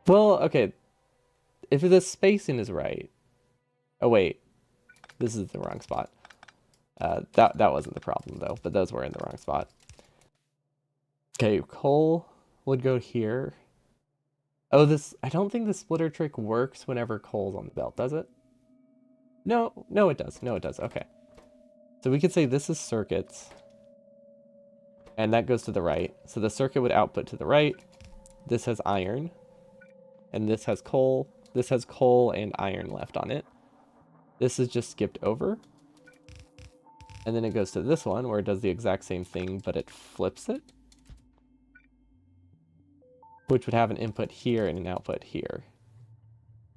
Well, okay. If the spacing is right... Oh, wait. This is the wrong spot. That wasn't the problem, though, but those were in the wrong spot. Okay, coal would go here. Oh, I don't think the splitter trick works whenever coal's on the belt, does it? No, it does. No, it does. Okay. So we could say this is circuits. And that goes to the right. So the circuit would output to the right. This has iron. And this has coal. This has coal and iron left on it. This is just skipped over. And then it goes to this one where it does the exact same thing, but it flips it. Which would have an input here and an output here.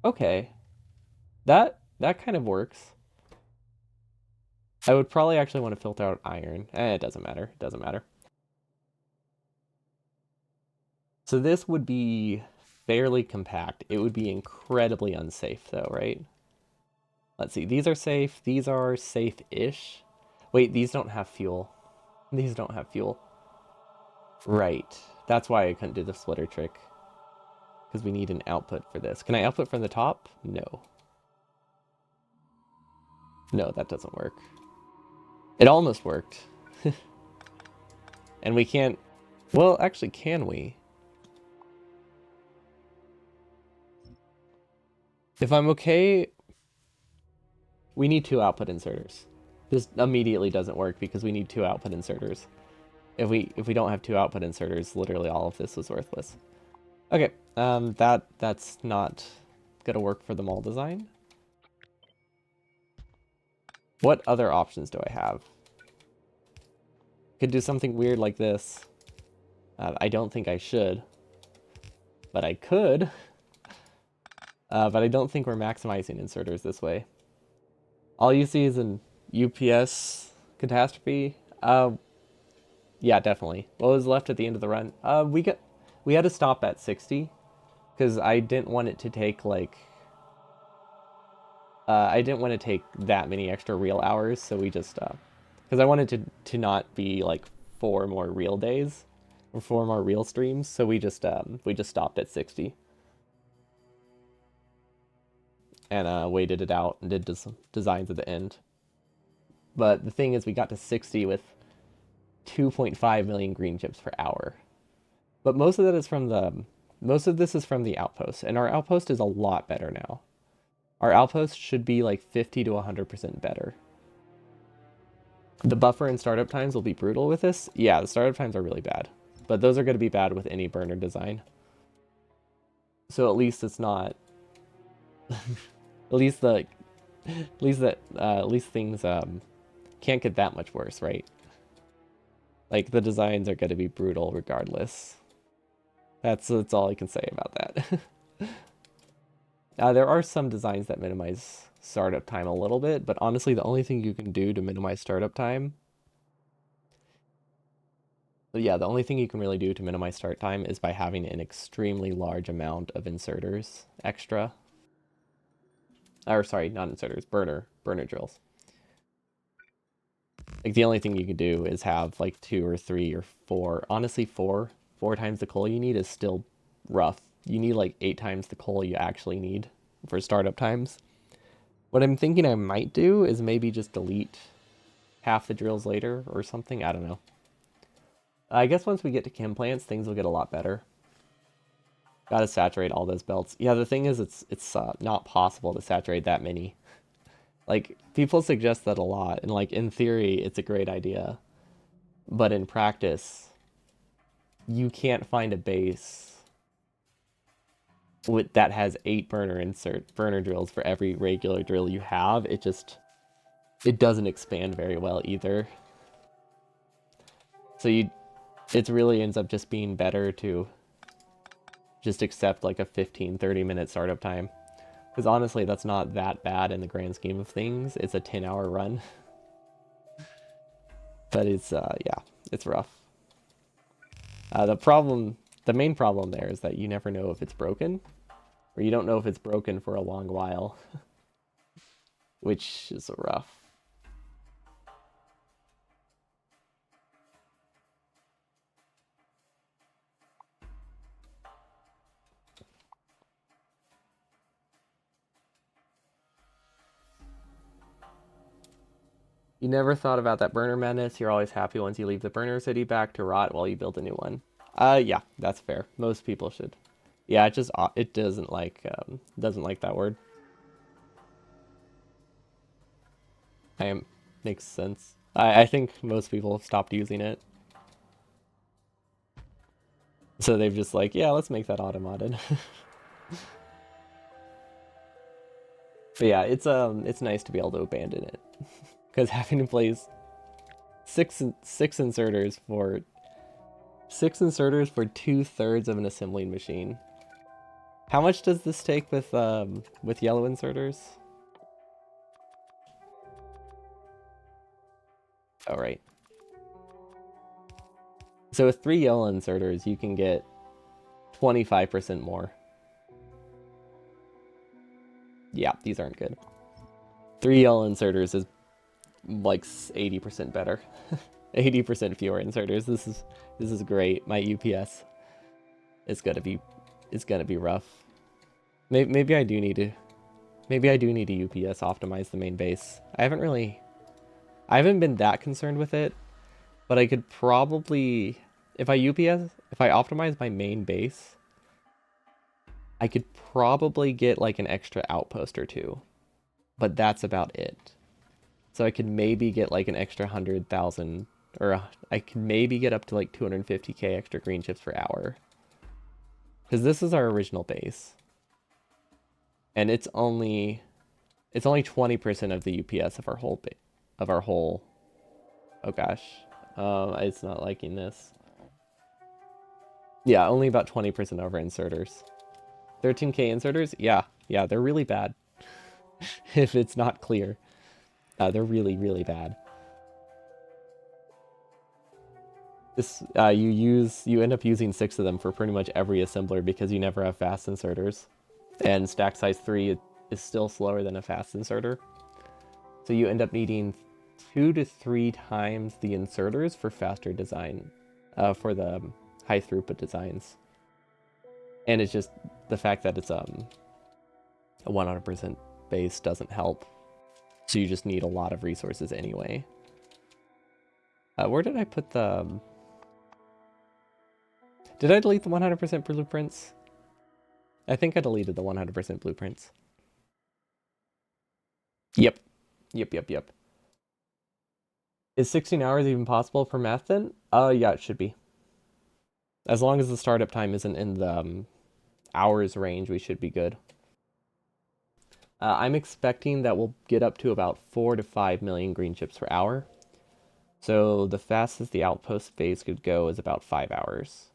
Okay. That kind of works. I would probably actually want to filter out iron. It doesn't matter. It doesn't matter. So this would be fairly compact. It would be incredibly unsafe though, right? Let's see. These are safe. These are safe-ish. Wait, these don't have fuel. These don't have fuel. Right. That's why I couldn't do the splitter trick. Because we need an output for this. Can I output from the top? No. No, that doesn't work. It almost worked. And we can't... Well, actually, can we? If I'm okay... We need 2 output inserters. This immediately doesn't work because we need 2 output inserters. If we don't have two output inserters, literally all of this was worthless. Okay, that's not gonna work for the mall design. What other options do I have? Could do something weird like this. I don't think I should, but I could. But I don't think we're maximizing inserters this way. All you see is an UPS catastrophe. Yeah, definitely. What was left at the end of the run? We had to stop at 60 because I didn't want it to take like I didn't want to take that many extra real hours, so we just because I wanted to not be like 4 more real days or 4 more real streams, so we just stopped at 60 and waited it out and did some designs at the end. But the thing is, we got to 60 with 2.5 million green chips per hour. But most of this is from the outpost, and our outpost is a lot better now. Our outpost should be like 50 to 100% better. The buffer and startup times will be brutal with this. Yeah, the startup times are really bad, but those are going to be bad with any burner design. So at least it's not. at least things can't get that much worse, right? Like the designs are going to be brutal regardless. That's all I can say about that. There are some designs that minimize startup time a little bit, but honestly, the only thing you can do to minimize startup time, the only thing you can really do to minimize start time is by having an extremely large amount of inserters extra. Or sorry, not inserters, burner drills. Like the only thing you can do is have like 2 or 3 or 4. Honestly, 4 times the coal you need is still rough. You need like 8 times the coal you actually need for startup times. What I'm thinking I might do is maybe just delete half the drills later or something. I don't know. I guess once we get to chem plants, things will get a lot better. Gotta saturate all those belts. Yeah, the thing is, it's not possible to saturate that many. Like, people suggest that a lot, and like in theory, it's a great idea. But in practice, you can't find a base that has 8 burner drills for every regular drill you have. It doesn't expand very well either. So it really ends up just being better to just accept like a 15-30 minute startup time. Because honestly, that's not that bad in the grand scheme of things. It's a 10-hour run. But it's, yeah, it's rough. The main problem there is that you never know if it's broken, or you don't know if it's broken for a long while, which is rough. You never thought about that burner madness. You're always happy once you leave the burner city back to rot while you build a new one. Yeah, that's fair. Most people should. Yeah, it doesn't like that word. Makes sense. I think most people have stopped using it. So they've just like, yeah, let's make that automodded. But yeah, it's nice to be able to abandon it. Because having to place six inserters for 2/3 of an assembling machine. How much does this take with yellow inserters? Oh, right. So with 3 yellow inserters, you can get 25% more. Yeah, these aren't good. 3 yellow inserters is like 80% better. 80% fewer inserters. This is great. My UPS is gonna be rough. Maybe I do need to UPS optimize the main base. I haven't been that concerned with it, but I could probably, if I optimize my main base, I could probably get like an extra outpost or 2, but that's about it. So I could maybe get like an extra 100,000 or I can maybe get up to like 250k extra green chips per hour. Because this is our original base. And it's only 20% of the UPS of our whole. Oh gosh, it's not liking this. Yeah, only about 20% of our inserters. 13k inserters? Yeah, they're really bad. If it's not clear, they're really, really bad. This you end up using 6 of them for pretty much every assembler because you never have fast inserters, and stack size 3 is still slower than a fast inserter. So you end up needing 2 to 3 times the inserters for faster design, for the high throughput designs. And it's just the fact that it's a 100% base doesn't help. So you just need a lot of resources anyway. Where did I put the... Did I delete the 100% blueprints? I think I deleted the 100% blueprints. Yep. Is 16 hours even possible for math then? Yeah, it should be. As long as the startup time isn't in the hours range, we should be good. I'm expecting that we'll get up to about 4 to 5 million green chips per hour. So the fastest the outpost phase could go is about 5 hours.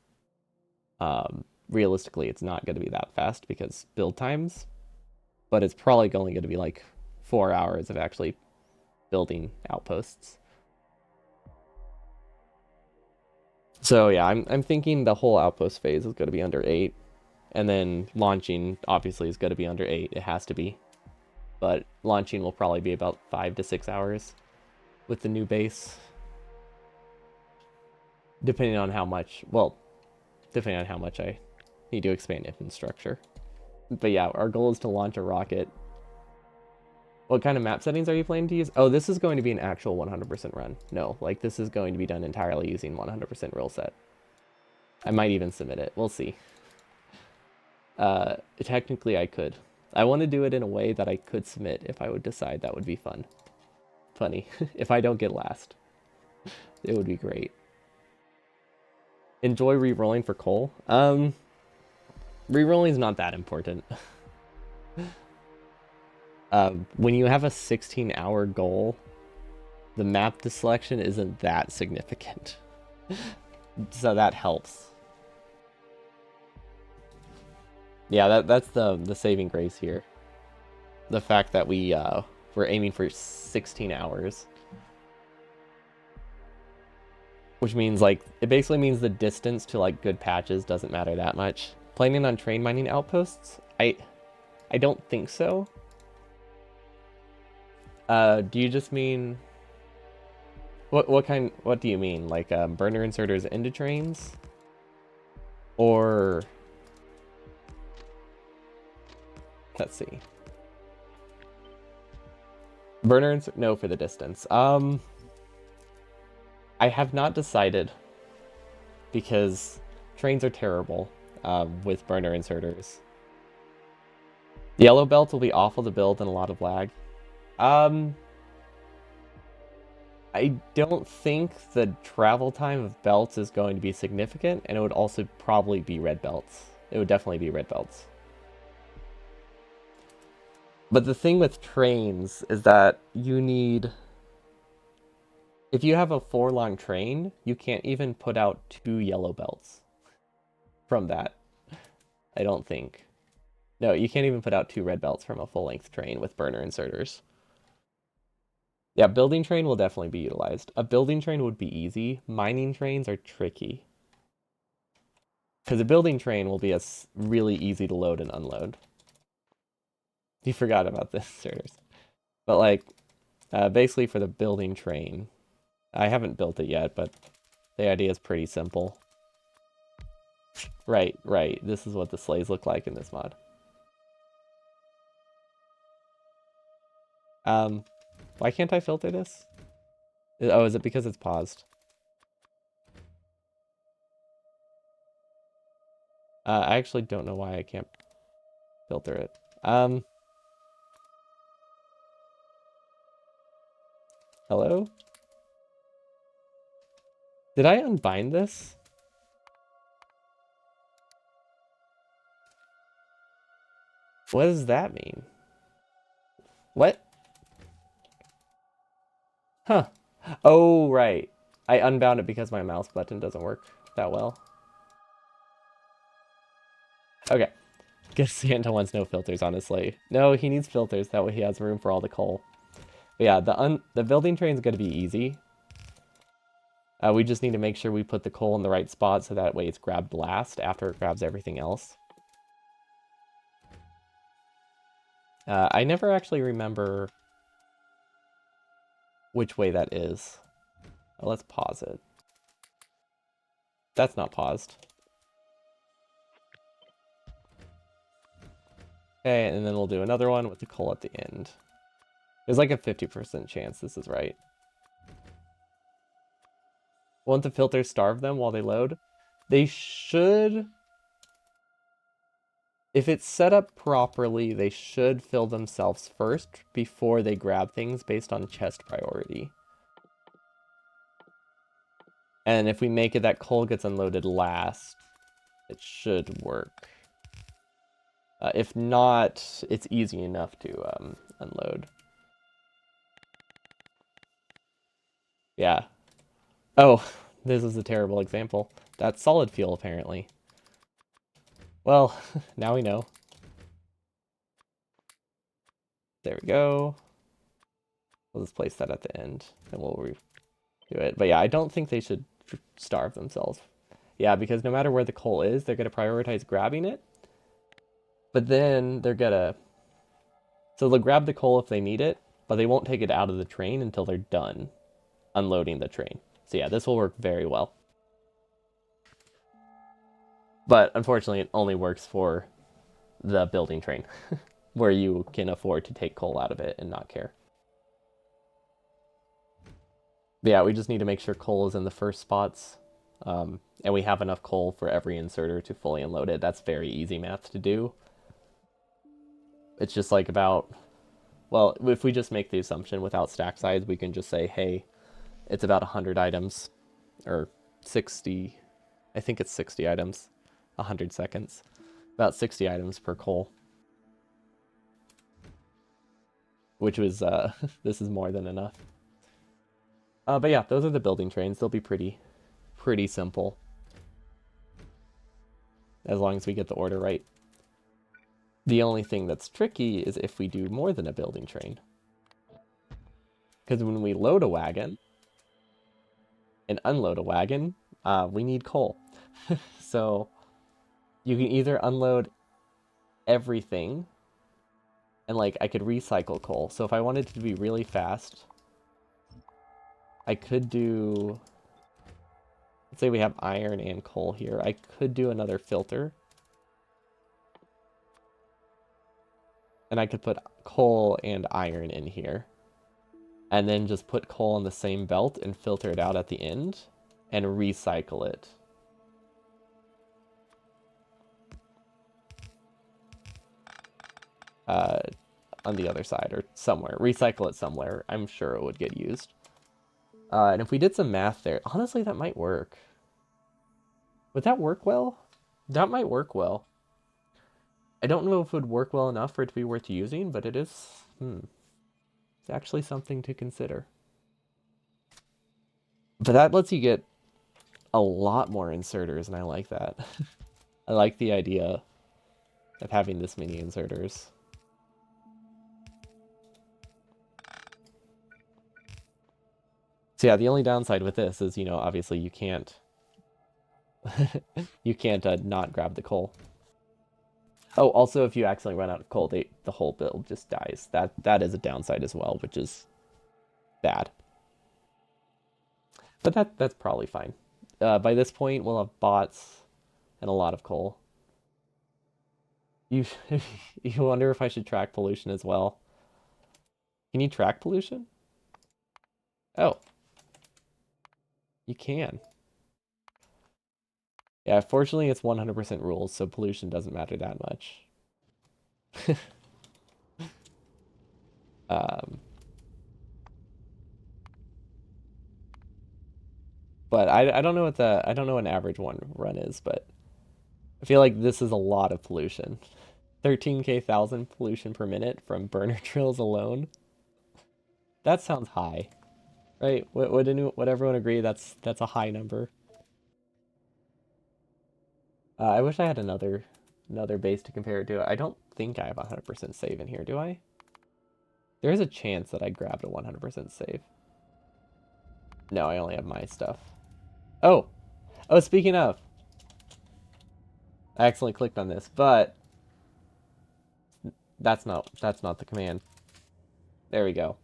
Realistically, it's not going to be that fast because build times, but it's probably only going to be like 4 hours of actually building outposts. So yeah, I'm thinking the whole outpost phase is going to be under 8, and then launching obviously is going to be under 8. It has to be, but launching will probably be about 5 to 6 hours with the new base, depending on how much. Well, depending on how much I need to expand infrastructure. But yeah, our goal is to launch a rocket. What kind of map settings are you planning to use? Oh, this is going to be an actual 100% run. No, like this is going to be done entirely using 100% rule set. I might even submit it. We'll see. Technically I could. I want to do it in a way that I could submit if I would decide that would be fun. Funny. If I don't get last. It would be great. Enjoy re-rolling for coal? Re-rolling is not that important. When you have a 16-hour goal, the map selection isn't that significant. So that helps. Yeah, that's the saving grace here. The fact that we're aiming for 16 hours. Which means, like, it basically means the distance to, like, good patches doesn't matter that much. Planning on train mining outposts? I don't think so. Do you just mean... What do you mean? Like, burner inserters into trains? Or... Let's see. Burner insert... No, for the distance. I have not decided. Because trains are terrible with burner inserters. Yellow belts will be awful to build and a lot of lag. I don't think the travel time of belts is going to be significant, and it would also probably be red belts. It would definitely be red belts. But the thing with trains is that you need... If you have a 4-long train, you can't even put out 2 yellow belts from that. I don't think. No, you can't even put out 2 red belts from a full-length train with burner inserters. Yeah, building train will definitely be utilized. A building train would be easy. Mining trains are tricky. Because a building train will be really easy to load and unload. You forgot about the inserters. But like, basically for the building train, I haven't built it yet, but the idea is pretty simple. Right. This is what the sleighs look like in this mod. Why can't I filter this? Oh, is it because it's paused? I actually don't know why I can't filter it. Hello? Did I unbind this? What does that mean? What? Huh. Oh, right. I unbound it because my mouse button doesn't work that well. Okay. Guess Santa wants no filters, honestly. No, he needs filters. That way he has room for all the coal. But yeah, the building train's going to be easy. We just need to make sure we put the coal in the right spot so that way it's grabbed last after it grabs everything else. I never actually remember which way that is. Let's pause it. That's not paused. Okay, and then we'll do another one with the coal at the end. There's like a 50% chance this is right. Won't the filters starve them while they load? They should. If it's set up properly, they should fill themselves first before they grab things based on chest priority. And if we make it that coal gets unloaded last, it should work. If not, it's easy enough to unload. Yeah. Oh, this is a terrible example. That's solid fuel, apparently. Well, now we know. There we go. We'll just place that at the end, and we'll redo it. But yeah, I don't think they should starve themselves. Yeah, because no matter where the coal is, they're going to prioritize grabbing it. But then they're going to... So they'll grab the coal if they need it, but they won't take it out of the train until they're done unloading the train. So yeah, this will work very well. But unfortunately, it only works for the building train, where you can afford to take coal out of it and not care. But yeah, we just need to make sure coal is in the first spots. And we have enough coal for every inserter to fully unload it. That's very easy math to do. It's just like about, well, if we just make the assumption without stack size, we can just say, hey, it's about 100 items, or 60, I think it's 60 items, 100 seconds. About 60 items per coal. Which was, this is more than enough. But yeah, those are the building trains. They'll be pretty simple. As long as we get the order right. The only thing that's tricky is if we do more than a building train. Because when we load a wagon and unload a wagon, we need coal. So you can either unload everything, and like I could recycle coal. So if I wanted to be really fast, I could do, let's say we have iron and coal here. I could do another filter. And I could put coal and iron in here. And then just put coal on the same belt and filter it out at the end and recycle it. On the other side or somewhere. Recycle it somewhere. I'm sure it would get used. And if we did some math there, honestly, that might work. Would that work well? That might work well. I don't know if it would work well enough for it to be worth using, but it is, it's actually something to consider. But that lets you get a lot more inserters, and I like that. I like the idea of having this many inserters. So yeah, the only downside with this is, you know, obviously you can't you can't not grab the coal. Oh, also if you accidentally run out of coal, the whole build just dies. That is a downside as well, which is bad. But that's probably fine. By this point, we'll have bots and a lot of coal. You you wonder if I should track pollution as well. Can you track pollution? Oh, you can. Yeah, fortunately it's 100% rules, so pollution doesn't matter that much. um, But I don't know what I don't know what an average one run is, but I feel like this is a lot of pollution. 13K thousand pollution per minute from burner drills alone. That sounds high, right? Would everyone agree that's a high number? I wish I had another base to compare it to. I don't think I have 100% save in here, do I? There is a chance that I grabbed a 100% save. No, I only have my stuff. Oh, oh, speaking of, I accidentally clicked on this, but that's not the command. There we go.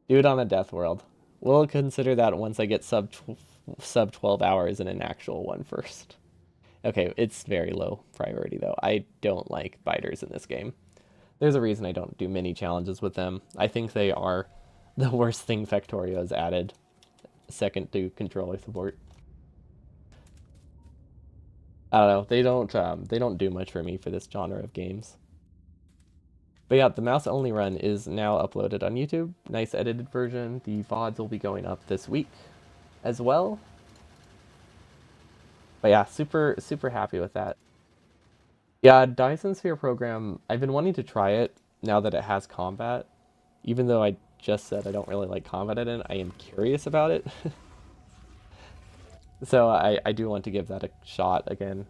Do it on a death world. We'll consider that once I get sub 12 hours in an actual one first. Okay, it's very low priority though. I don't like biters in this game. There's a reason I don't do mini challenges with them. I think they are the worst thing Factorio has added, second to controller support. I don't know. They don't do much for me for this genre of games. But yeah, the mouse only run is now uploaded on YouTube. Nice edited version. The VODs will be going up this week as well. But yeah, super happy with that. Yeah, Dyson Sphere program, I've been wanting to try it now that it has combat. Even though I just said I don't really like combat in it, I am curious about it. So I do want to give that a shot again.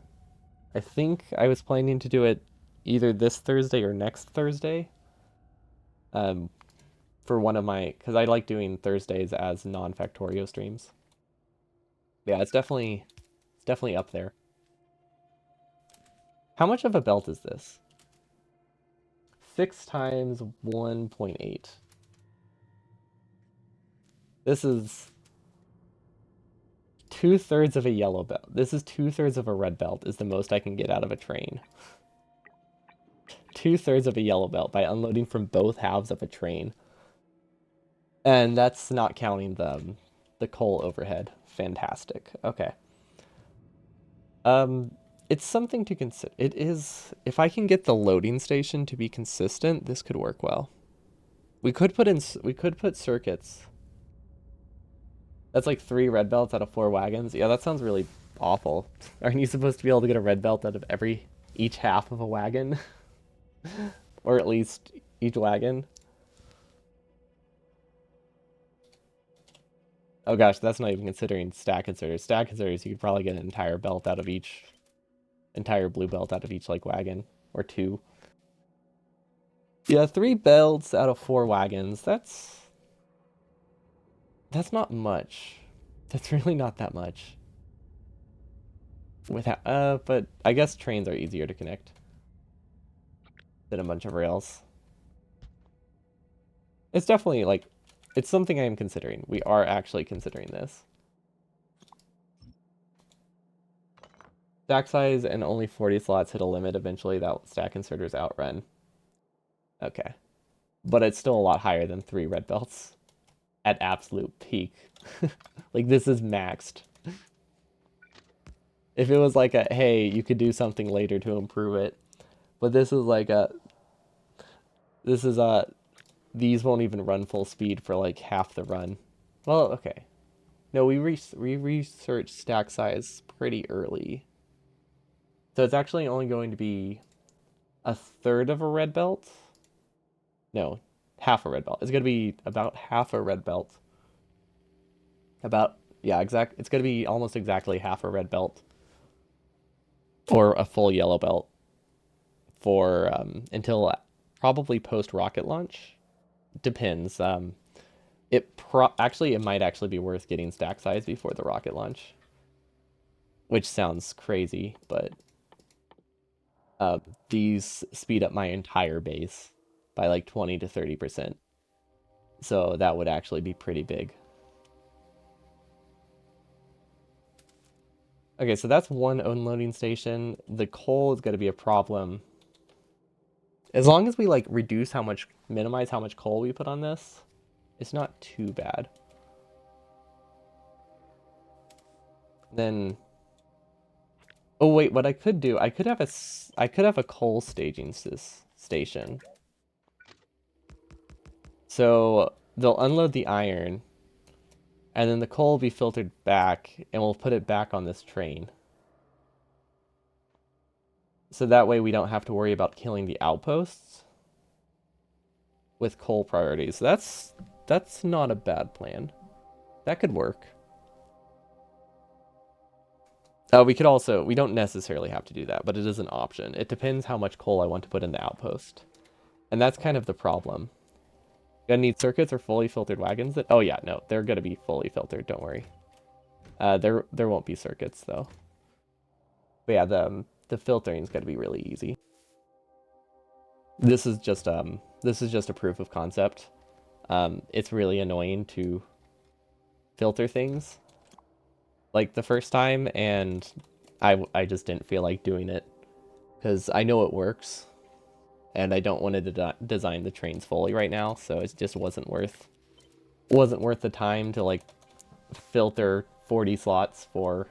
I think I was planning to do it either this Thursday or next Thursday. Um, for one of my, because I like doing Thursdays as non-Factorio streams. Yeah, it's definitely up there. How much of a belt is this? 6 times 1.8. This is 2/3 of a yellow belt. This is 2/3 of a red belt is the most I can get out of a train. 2/3 of a yellow belt by unloading from both halves of a train. And that's not counting the coal overhead. Fantastic. Okay. Um, it's something to consider. It is, if I can get the loading station to be consistent, this could work well. We could put circuits. That's like 3 red belts out of 4 wagons. Yeah, that sounds really awful. Aren't you supposed to be able to get a red belt out of each half of a wagon? Or at least each wagon? Oh gosh, that's not even considering stack inserters. Stack inserters, you could probably get an entire blue belt out of each like wagon or 2. Yeah, 3 belts out of 4 wagons. That's not much. That's really not that much. But I guess trains are easier to connect than a bunch of rails. It's definitely like it's something I am considering. We are actually considering this. Stack size and only 40 slots hit a limit. Eventually, that stack inserters outrun. Okay. But it's still a lot higher than 3 red belts at absolute peak. Like, this is maxed. If it was like a, hey, you could do something later to improve it. But this is like a, these won't even run full speed for like half the run. Well, okay. No, we researched stack size pretty early. So it's actually only going to be a third of a red belt. No, half a red belt. It's going to be about half a red belt. Yeah, exact. It's going to be almost exactly half a red belt. Or a full yellow belt. For until probably post rocket launch. Depends. Actually, it might actually be worth getting stack size before the rocket launch. Which sounds crazy, but these speed up my entire base by like 20 to 30%. So that would actually be pretty big. Okay, so that's one unloading station. The coal is going to be a problem. As long as we like minimize how much coal we put on this, it's not too bad. Then, oh wait, what I could do, I could have a coal staging station. So they'll unload the iron, And then the coal will be filtered back, and we'll put it back on this train. So that way we don't have to worry about killing the outposts with coal priorities. So that's not a bad plan. That could work. We could also, we don't necessarily have to do that, but it is an option. It depends how much coal I want to put in the outpost. And that's kind of the problem. Gonna need circuits or fully filtered wagons that, oh yeah, no, they're gonna be fully filtered, don't worry. There won't be circuits though. But yeah, the filtering is gonna be really easy. This is just a proof of concept. It's really annoying to filter things like the first time, and I just didn't feel like doing it because I know it works, and I don't want to design the trains fully right now, so it just wasn't worth the time to like filter 40 slots for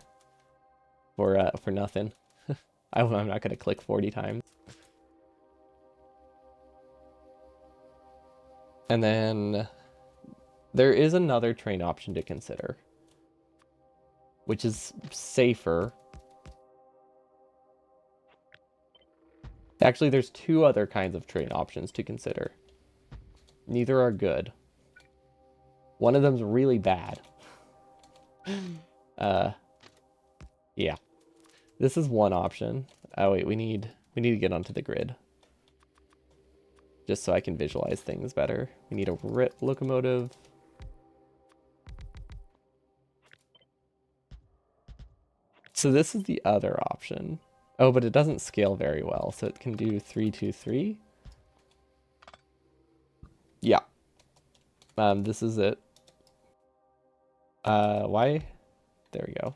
nothing. I'm not gonna click 40 times. And then there is another train option to consider, which is safer. Actually, there's two other kinds of train options to consider. Neither are good. One of them's really bad. Yeah. This is one option. Oh wait, we need to get onto the grid. Just so I can visualize things better. We need a locomotive. So this is the other option. Oh, but it doesn't scale very well, so it can do 3, 2, 3. Yeah. This is it. Why? There we go.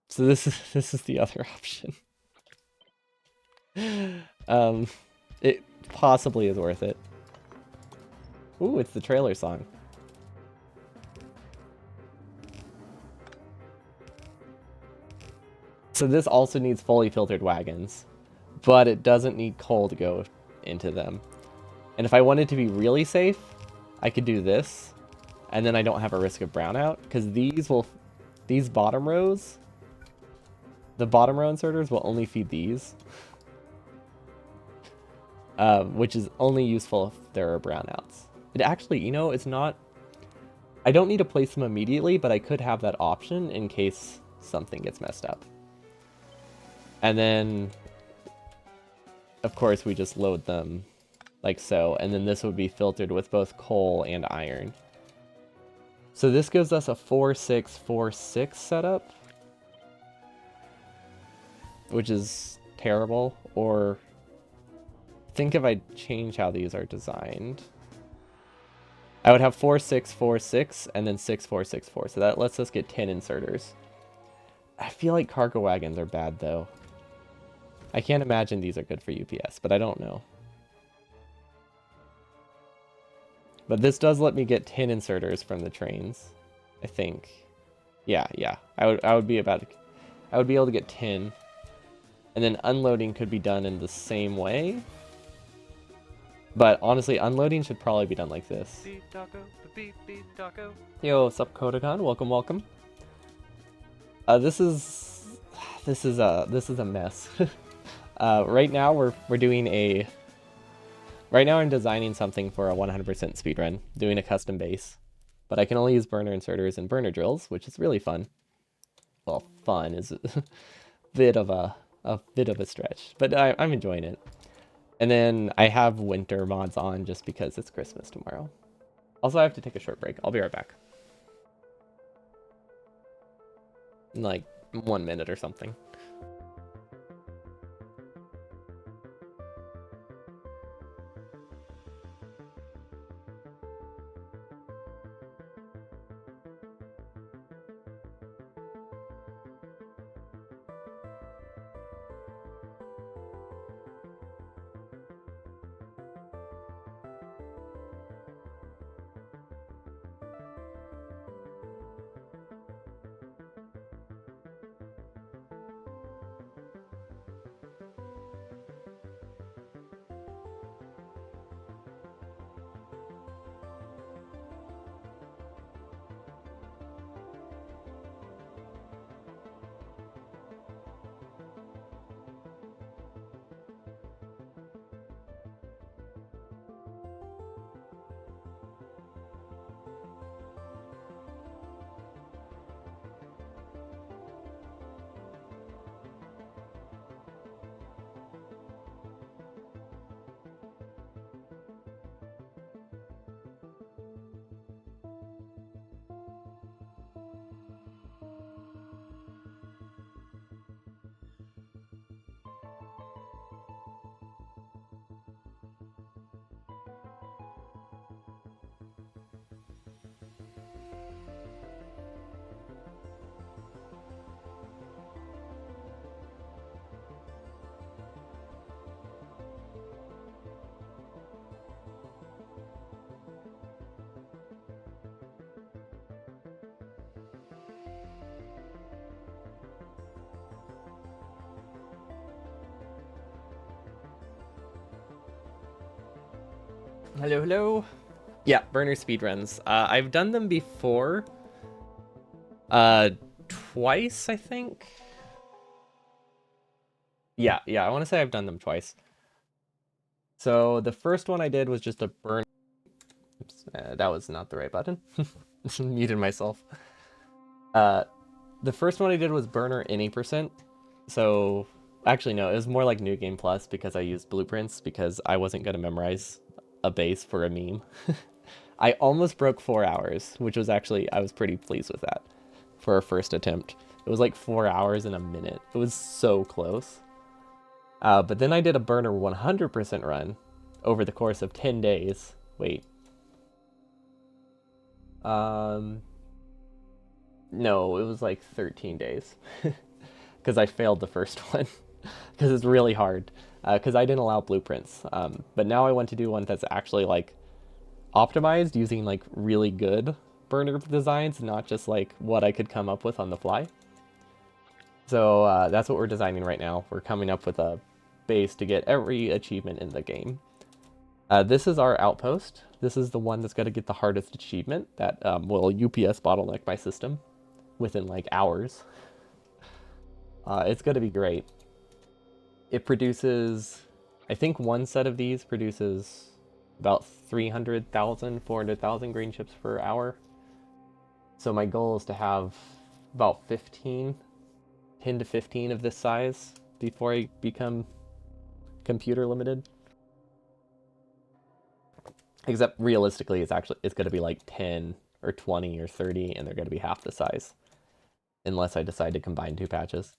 So this is the other option. It possibly is worth it. Ooh, it's the trailer song. So this also needs fully filtered wagons, but it doesn't need coal to go into them. And if I wanted to be really safe, I could do this, and then I don't have a risk of brownout, because these bottom rows, the bottom row inserters will only feed these, which is only useful if there are brownouts. It actually, you know, it's not, I don't need to place them immediately, but I could have that option in case something gets messed up. And then, of course, we just load them like so, and then this would be filtered with both coal and iron. So this gives us a 4-6-4-6 setup, which is terrible. Or think if I change how these are designed. I would have 4-6-4-6 and then 6-4-6-4. So that lets us get 10 inserters. I feel like cargo wagons are bad though. I can't imagine these are good for UPS, but I don't know. But this does let me get 10 inserters from the trains, I think. Yeah. I would be able to get 10. And then unloading could be done in the same way. But honestly, unloading should probably be done like this. Beep taco, beep beep taco. Yo, what's up, Kodakan? Welcome. This is a mess. Right now I'm designing something for a 100% speedrun, doing a custom base. But I can only use burner inserters and burner drills, which is really fun. Well, fun is a bit of a stretch, but I'm enjoying it. And then I have winter mods on just because it's Christmas tomorrow. Also, I have to take a short break. I'll be right back. In like 1 minute or something. Hello, hello. Yeah, burner speedruns. I've done them before. Uh, twice, I think. Yeah, I want to say I've done them twice. So the first one I did was just a burn. Oops, that was not the right button. Muted myself. Uh, the first one I did was burner any percent. So actually, no, it was more like New Game Plus because I used blueprints because I wasn't gonna memorize a base for a meme. I almost broke 4 hours, which was actually I was pretty pleased with that for a first attempt. It was like 4 hours in a minute. It was so close. But then I did a burner 100% run over the course of 10 days. Wait. Um, no, it was like 13 days because I failed the first one because it's really hard because I didn't allow blueprints. But now I want to do one that's actually like optimized using like really good burner designs, not just like what I could come up with on the fly. So that's what we're designing right now. We're coming up with a base to get every achievement in the game. This is our outpost. This is the one that's going to get the hardest achievement that will UPS bottleneck my system within like hours. It's going to be great. It produces, I think one set of these produces about 300,000, 400,000 green chips per hour. So my goal is to have about 15, 10 to 15 of this size before I become computer limited. Except realistically, it's going to be like 10 or 20 or 30, and they're going to be half the size, unless I decide to combine two patches.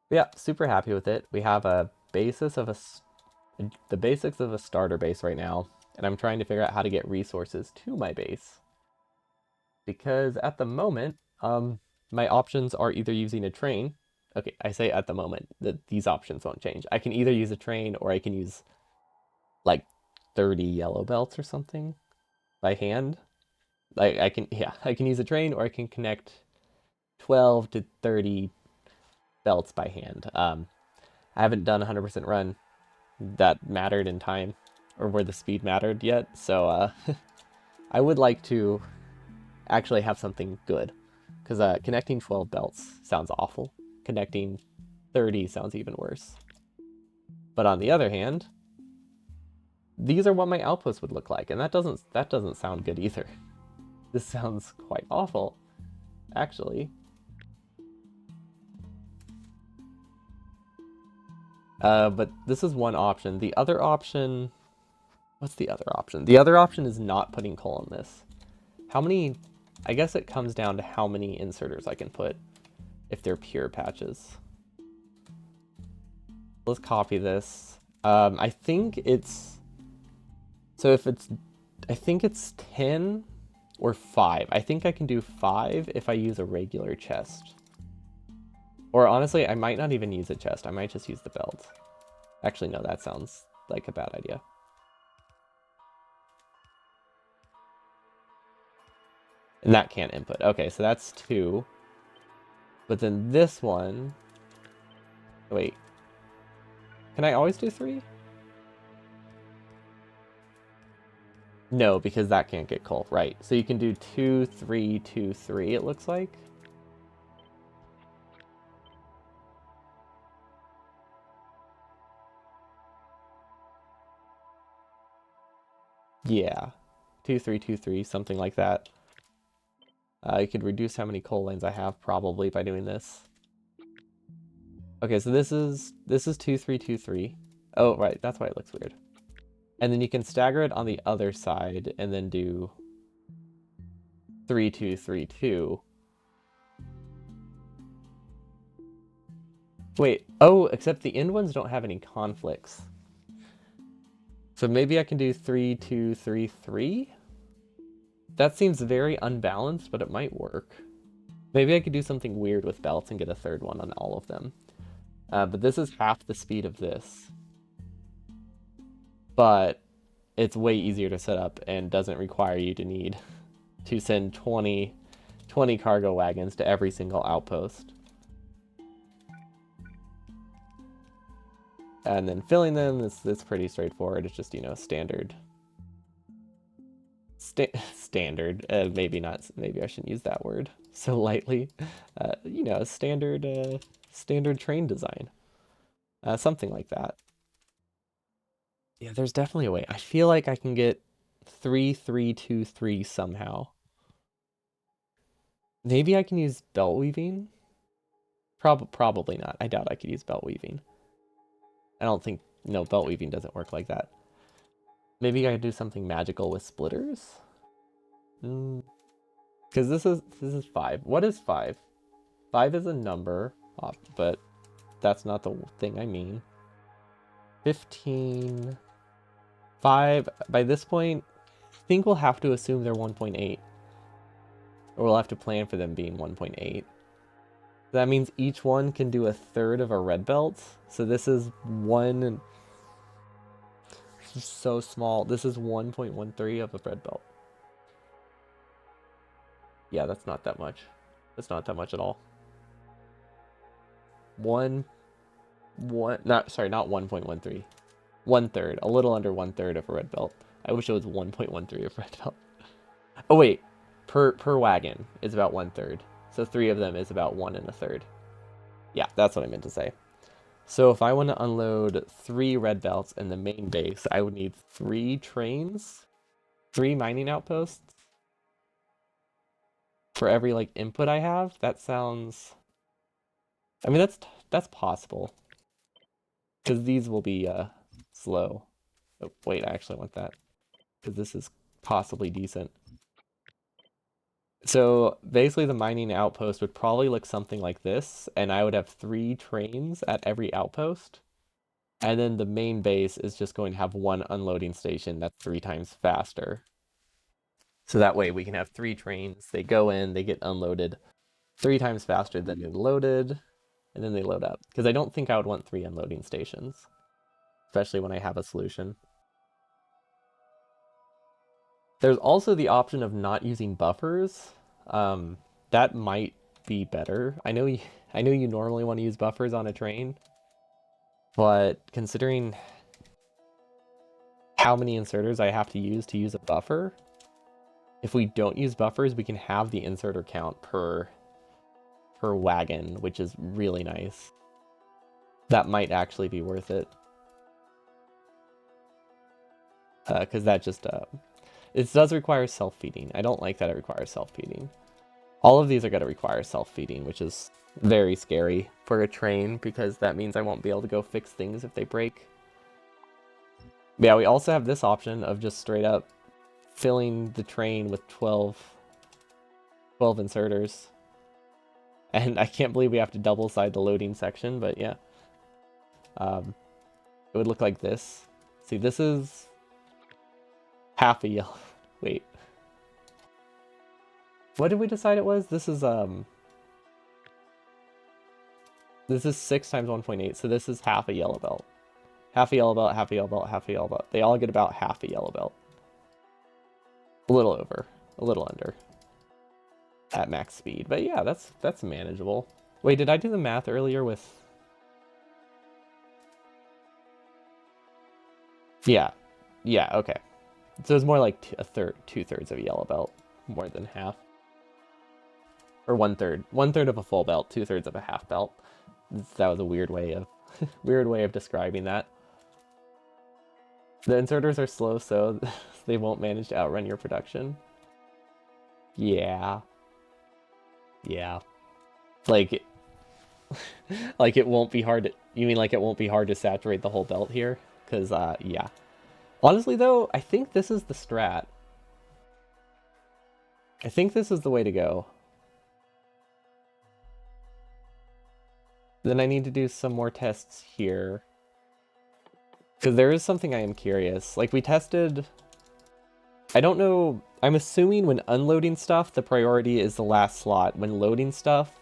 But yeah, super happy with it. We have the basics of a starter base right now, and I'm trying to figure out how to get resources to my base. Because at the moment, my options are either using a train. Okay, I say at the moment that these options won't change. I can either use a train or I can use like 30 yellow belts or something by hand. Like I can use a train or I can connect 12 to 30 belts by hand. I haven't done a 100% run that mattered in time or where the speed mattered yet, so I would like to actually have something good because connecting 12 belts sounds awful. Connecting 30 sounds even worse. But on the other hand, these are what my outposts would look like, and that doesn't sound good either. This sounds quite awful, actually. But this is one option. The other option, what's the other option? The other option is not putting coal in this. How many? I guess it comes down to how many inserters I can put if they're pure patches. Let's copy this. I think it's so if it's, I think it's 10 or 5. I think I can do 5 if I use a regular chest. Or honestly, I might not even use a chest. I might just use the belt. Actually, no, that sounds like a bad idea. And that can't input. Okay, so that's 2. But then this one... Wait. Can I always do 3? No, because that can't get coal. Right. So you can do 2, 3, 2, 3, it looks like. Yeah. 2, 3, 2, 3, something like that. You could reduce how many coal lanes I have probably by doing this. Okay, so this is 2, 3, 2, 3. Oh, right, that's why it looks weird. And then you can stagger it on the other side and then do 3, 2, 3, 2. Wait, oh, except the end ones don't have any conflicts. So maybe I can do 3, 2, 3, 3? That seems very unbalanced, but it might work. Maybe I could do something weird with belts and get a third one on all of them. But this is half the speed of this. But it's way easier to set up and doesn't require you to need to send 20 cargo wagons to every single outpost. And then filling them is pretty straightforward. It's just, standard Standard. Maybe not. Maybe I shouldn't use that word so lightly. You know, standard train design. Something like that. Yeah, there's definitely a way. I feel like I can get 3-3-2-3 somehow. Maybe I can use belt weaving. Probably not. I doubt I could use belt weaving. I don't think no belt weaving doesn't work like that. Maybe I could do something magical with splitters. Because this is 5. What is 5? 5 is a number, but that's not the thing I mean. 15. 5. By this point, I think we'll have to assume they're 1.8. Or we'll have to plan for them being 1.8. That means each one can do a third of a red belt. So this is one. This is so small. This is 1.13 of a red belt. Yeah, that's not that much. That's not that much at all. Not 1.13. 1/3, a little under 1/3 of a red belt. I wish it was 1.13 of red belt. Oh wait, per wagon is about 1/3. So 3 of them is about 1 1/3. Yeah, that's what I meant to say. So if I want to unload 3 red belts in the main base, I would need 3 trains, 3 mining outposts for every like input I have. That sounds. I mean that's possible because these will be slow. Oh, wait, I actually want that because this is possibly decent. So basically the mining outpost would probably look something like this, and I would have 3 trains at every outpost. And then the main base is just going to have 1 unloading station that's 3 times faster. So that way we can have 3 trains, they go in, they get unloaded 3 times faster than they're loaded, and then they load up. Because I don't think I would want 3 unloading stations, especially when I have a solution. There's also the option of not using buffers. That might be better. I know you normally want to use buffers on a train, but considering how many inserters I have to use a buffer, if we don't use buffers, we can have the inserter count per wagon, which is really nice. That might actually be worth it. Because that just it does require self-feeding. I don't like that it requires self-feeding. All of these are going to require self-feeding, which is very scary for a train because that means I won't be able to go fix things if they break. But yeah, we also have this option of just straight up filling the train with 12 inserters. And I can't believe we have to double side the loading section, but yeah. It would look like this. See, this is half a yellow. Wait. What did we decide it was? This is 6 times 1.8, so this is half a yellow belt. Half a yellow belt, half a yellow belt, half a yellow belt. They all get about half a yellow belt. A little over, a little under at max speed. But yeah, that's manageable. Wait, did I do the math earlier with... Yeah. Yeah, okay. So it's more like 2/3 of a yellow belt, more than half. Or 1/3. 1/3 of a full belt, 2/3 of a half belt. That was a weird way of describing that. The inserters are slow, so they won't manage to outrun your production. Yeah. Yeah. Like, like it won't be hard to... You mean like it won't be hard to saturate the whole belt here? Because, yeah. Honestly, though, I think this is the strat. I think this is the way to go. Then I need to do some more tests here. Because there is something I am curious. Like, we tested... I don't know... I'm assuming when unloading stuff, the priority is the last slot. When loading stuff,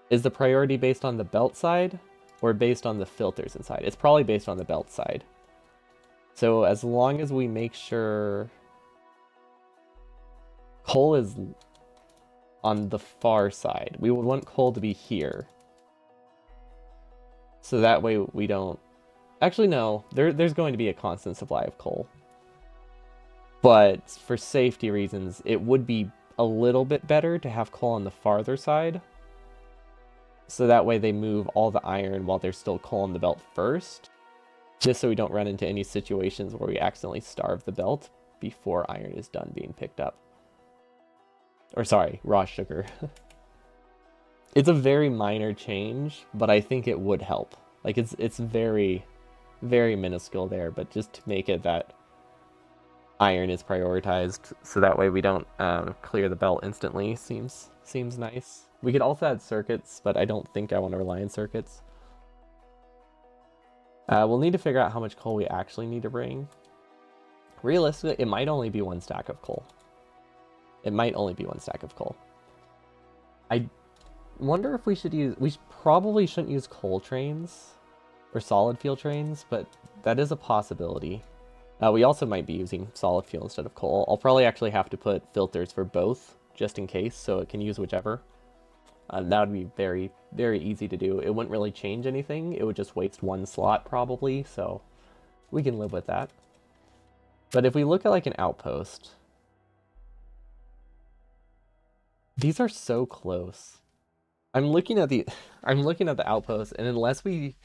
is the priority based on the belt side? Or based on the filters inside? It's probably based on the belt side. So as long as we make sure... coal is on the far side. We would want coal to be here. So that way we don't... Actually, no. There's going to be a constant supply of coal. But for safety reasons, it would be a little bit better to have coal on the farther side. So that way they move all the iron while there's still coal in the belt first. Just so we don't run into any situations where we accidentally starve the belt before iron is done being picked up. Or sorry, raw sugar. It's a very minor change, but I think it would help. Like it's very, very minuscule there, but just to make it that iron is prioritized, so that way we don't clear the belt instantly seems nice. We could also add circuits, but I don't think I want to rely on circuits. We'll need to figure out how much coal we actually need to bring. Realistically, it might only be one stack of coal. It might only be one stack of coal. I wonder if we should use... We probably shouldn't use coal trains or solid fuel trains, but that is a possibility. We also might be using solid fuel instead of coal. I'll probably actually have to put filters for both, just in case, so it can use whichever. That would be very, very easy to do. It wouldn't really change anything. It would just waste one slot, probably, so we can live with that. But if we look at, like, an outpost... These are so close. I'm looking at the outpost, and unless we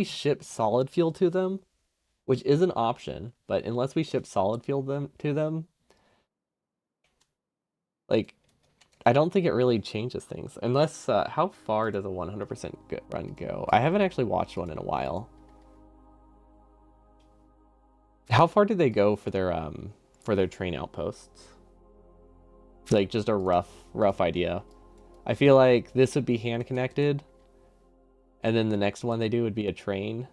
ship solid fuel to them, which is an option, but unless we ship solid fuel to them, like, I don't think it really changes things. Unless, how far does a 100% run go? I haven't actually watched one in a while. How far do they go for their train outposts? Like, just a rough idea. I feel like this would be hand connected, and then the next one they do would be a train.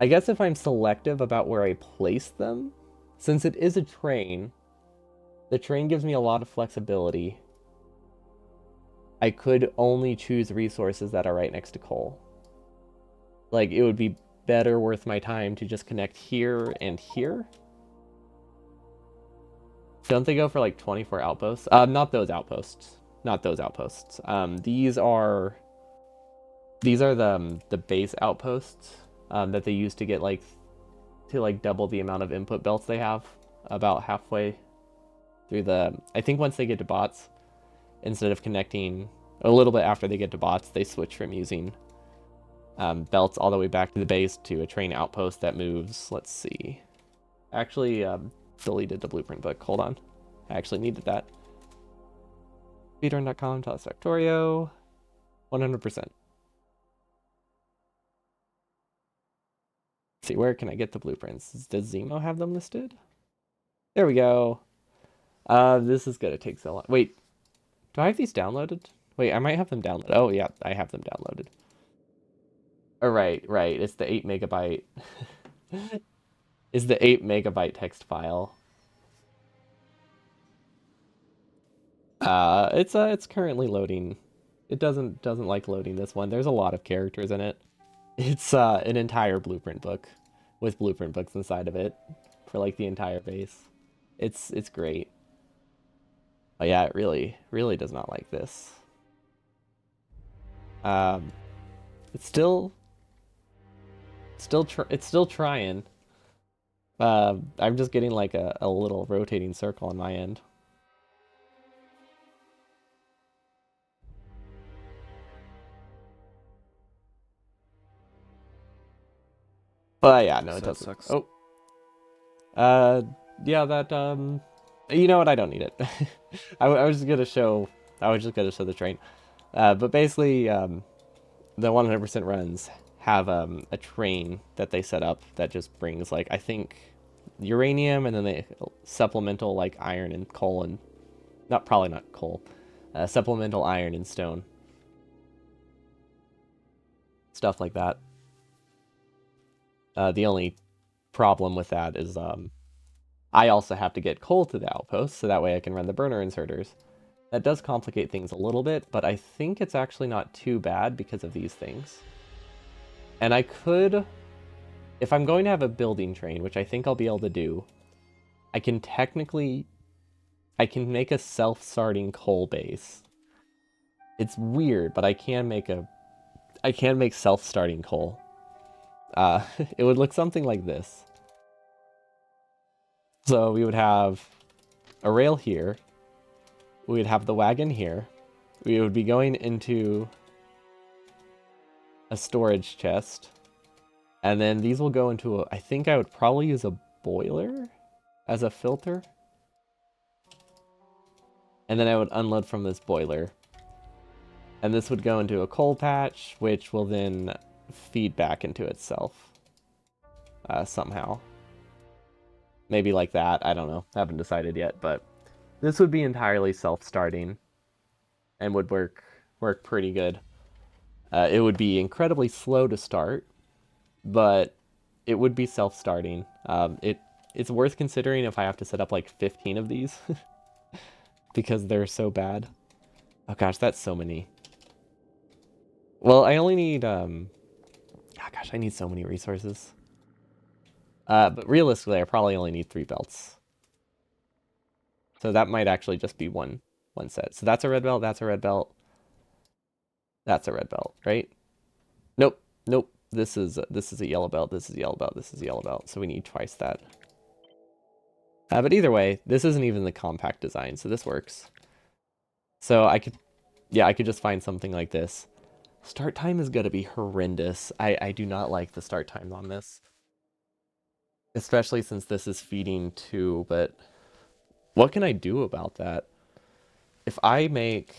I guess if I'm selective about where I place them, since it is a train, the train gives me a lot of flexibility. I could only choose resources that are right next to coal. Like, it would be better worth my time to just connect here and here. Don't they go for like 24 outposts? Not those outposts. Not those outposts. These are the base outposts that they use to get like double the amount of input belts they have about halfway through the... I think once they get to bots, instead of connecting a little bit after they get to bots, they switch from using belts all the way back to the base to a train outpost that moves. Let's see. Actually, deleted the blueprint book. Hold on. I actually needed that. Speedrun.com, Talos Factorio, 100%. See, where can I get the blueprints? Does Zemo have them listed? There we go. This is gonna take so long. Wait, do I have these downloaded? Wait, I might have them downloaded. Oh yeah, I have them downloaded. Oh, right. It's the 8 megabyte. Is the 8 megabyte text file. It's currently loading. It doesn't like loading this one. There's a lot of characters in it. It's an entire blueprint book with blueprint books inside of it for like the entire base. It's great. Oh yeah, it really does not like this. It's still trying. I'm just getting like a little rotating circle on my end. But yeah, no, it doesn't. Sucks. Oh. Yeah, that, you know what? I don't need it. I was just gonna show the train. But basically, the 100% runs have a train that they set up that just brings, like, I think uranium, and then they supplemental, like, iron and coal, and probably not coal, supplemental iron and stone, stuff like that. The only problem with that is I also have to get coal to the outpost, so that way I can run the burner inserters. That does complicate things a little bit, but I think it's actually not too bad because of these things. And I could, if I'm going to have a building train, which I think I'll be able to do, I can make a self-starting coal base. It's weird, but I can make self-starting coal. it would look something like this. So we would have a rail here. We would have the wagon here. We would be going into a storage chest. And then these will go into a, I think I would probably use a boiler as a filter. And then I would unload from this boiler. And this would go into a coal patch, which will then feed back into itself somehow. Maybe like that. I don't know. Haven't decided yet, but this would be entirely self-starting and would work pretty good. It would be incredibly slow to start, but it would be self-starting. It's worth considering if I have to set up like 15 of these because they're so bad. Oh gosh, that's so many. Well, I only need oh gosh, I need so many resources. But realistically, I probably only need 3 belts. So that might actually just be one set. So that's a red belt, that's a red belt. That's a red belt, right? Nope, nope. This is a yellow belt, this is a yellow belt, this is a yellow belt. So we need twice that. But either way, this isn't even the compact design, so this works. So I could just find something like this. Start time is going to be horrendous. I do not like the start time on this. Especially since this is feeding 2, but what can I do about that? If I make...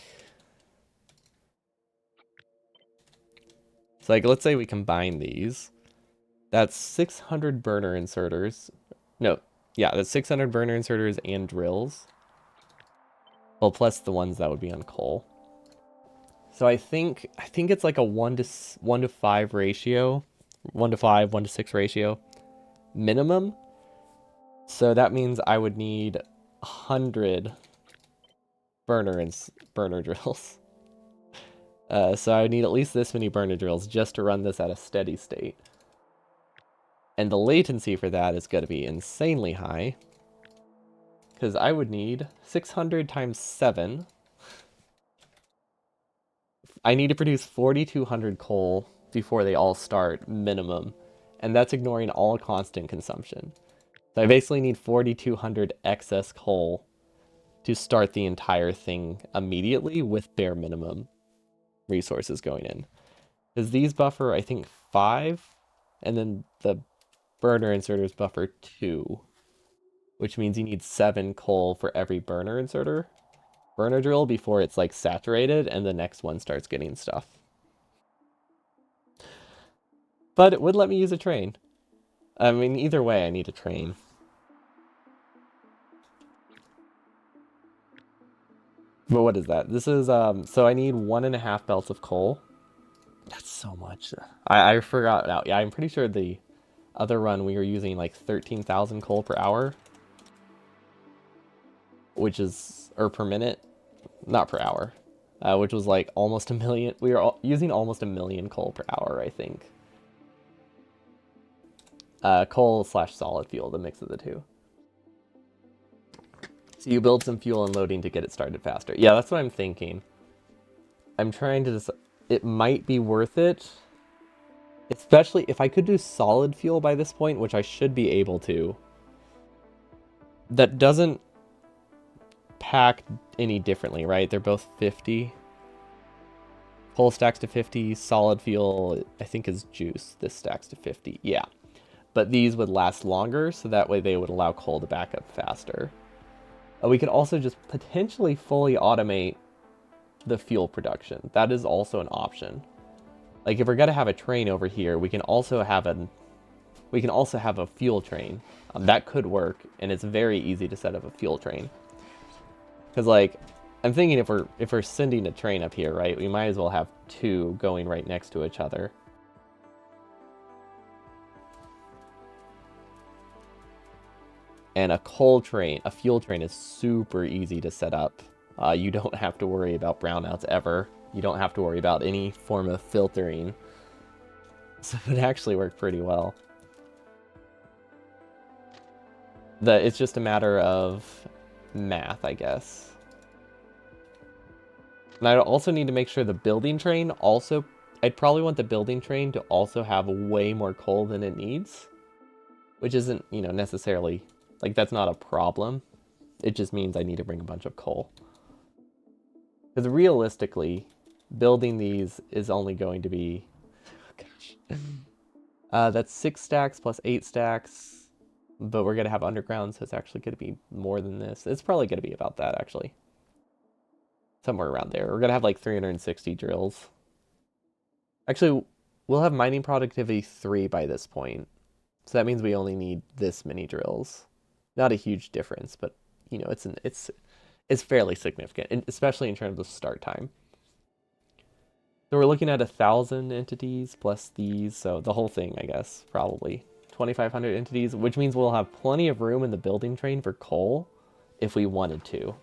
So like, let's say we combine these. That's 600 burner inserters. No, yeah, that's 600 burner inserters and drills. Well, plus the ones that would be on coal. So I think it's like a 1 to 5 ratio. 1 to 5, 1 to 6 ratio. Minimum. So that means I would need 100 burner drills. So I would need at least this many burner drills just to run this at a steady state. And the latency for that is going to be insanely high. Because I would need 600 times 7. I need to produce 4,200 coal before they all start, minimum. And that's ignoring all constant consumption. So I basically need 4,200 excess coal to start the entire thing immediately with bare minimum resources going in. Because these buffer, I think, 5, and then the burner inserters buffer 2, which means you need 7 coal for every burner drill before it's like saturated and the next one starts getting stuff. But it would let me use a train. I mean, either way, I need a train. But what is that? This is, so I need 1.5 belts of coal. That's so much. I forgot out. Yeah, I'm pretty sure the other run we were using like 13,000 coal per hour. Which is, or per minute, not per hour. Which was like almost a million. We were using almost a million coal per hour, I think. Coal / solid fuel, the mix of the two. So you build some fuel and loading to get it started faster. Yeah, that's what I'm thinking. I'm trying to decide. It might be worth it. Especially if I could do solid fuel by this point, which I should be able to. That doesn't pack any differently, right? They're both 50. Coal stacks to 50. Solid fuel, I think, is juice. This stacks to 50. Yeah. But these would last longer, so that way they would allow coal to back up faster. We could also just potentially fully automate the fuel production. That is also an option. Like if we're gonna have a train over here, we can also have a fuel train. That could work, and it's very easy to set up a fuel train. Because like, I'm thinking if we're sending a train up here, right, we might as well have 2 going right next to each other. And a fuel train is super easy to set up. You don't have to worry about brownouts ever. You don't have to worry about any form of filtering. So it actually worked pretty well. It's just a matter of math, I guess. And I also need to make sure the building train also I'd probably want the building train to also have way more coal than it needs, which isn't, necessarily, like, that's not a problem. It just means I need to bring a bunch of coal. Because realistically, building these is only going to be, gosh, that's 6 stacks plus 8 stacks, but we're going to have underground, so it's actually going to be more than this. It's probably going to be about that, actually. Somewhere around there. We're going to have like 360 drills. Actually, we'll have mining productivity 3 by this point. So that means we only need this many drills. Not a huge difference, but it's fairly significant, especially in terms of start time. So we're looking at 1,000 entities plus these, so the whole thing, I guess, probably 2,500 entities, which means we'll have plenty of room in the building train for coal if we wanted to.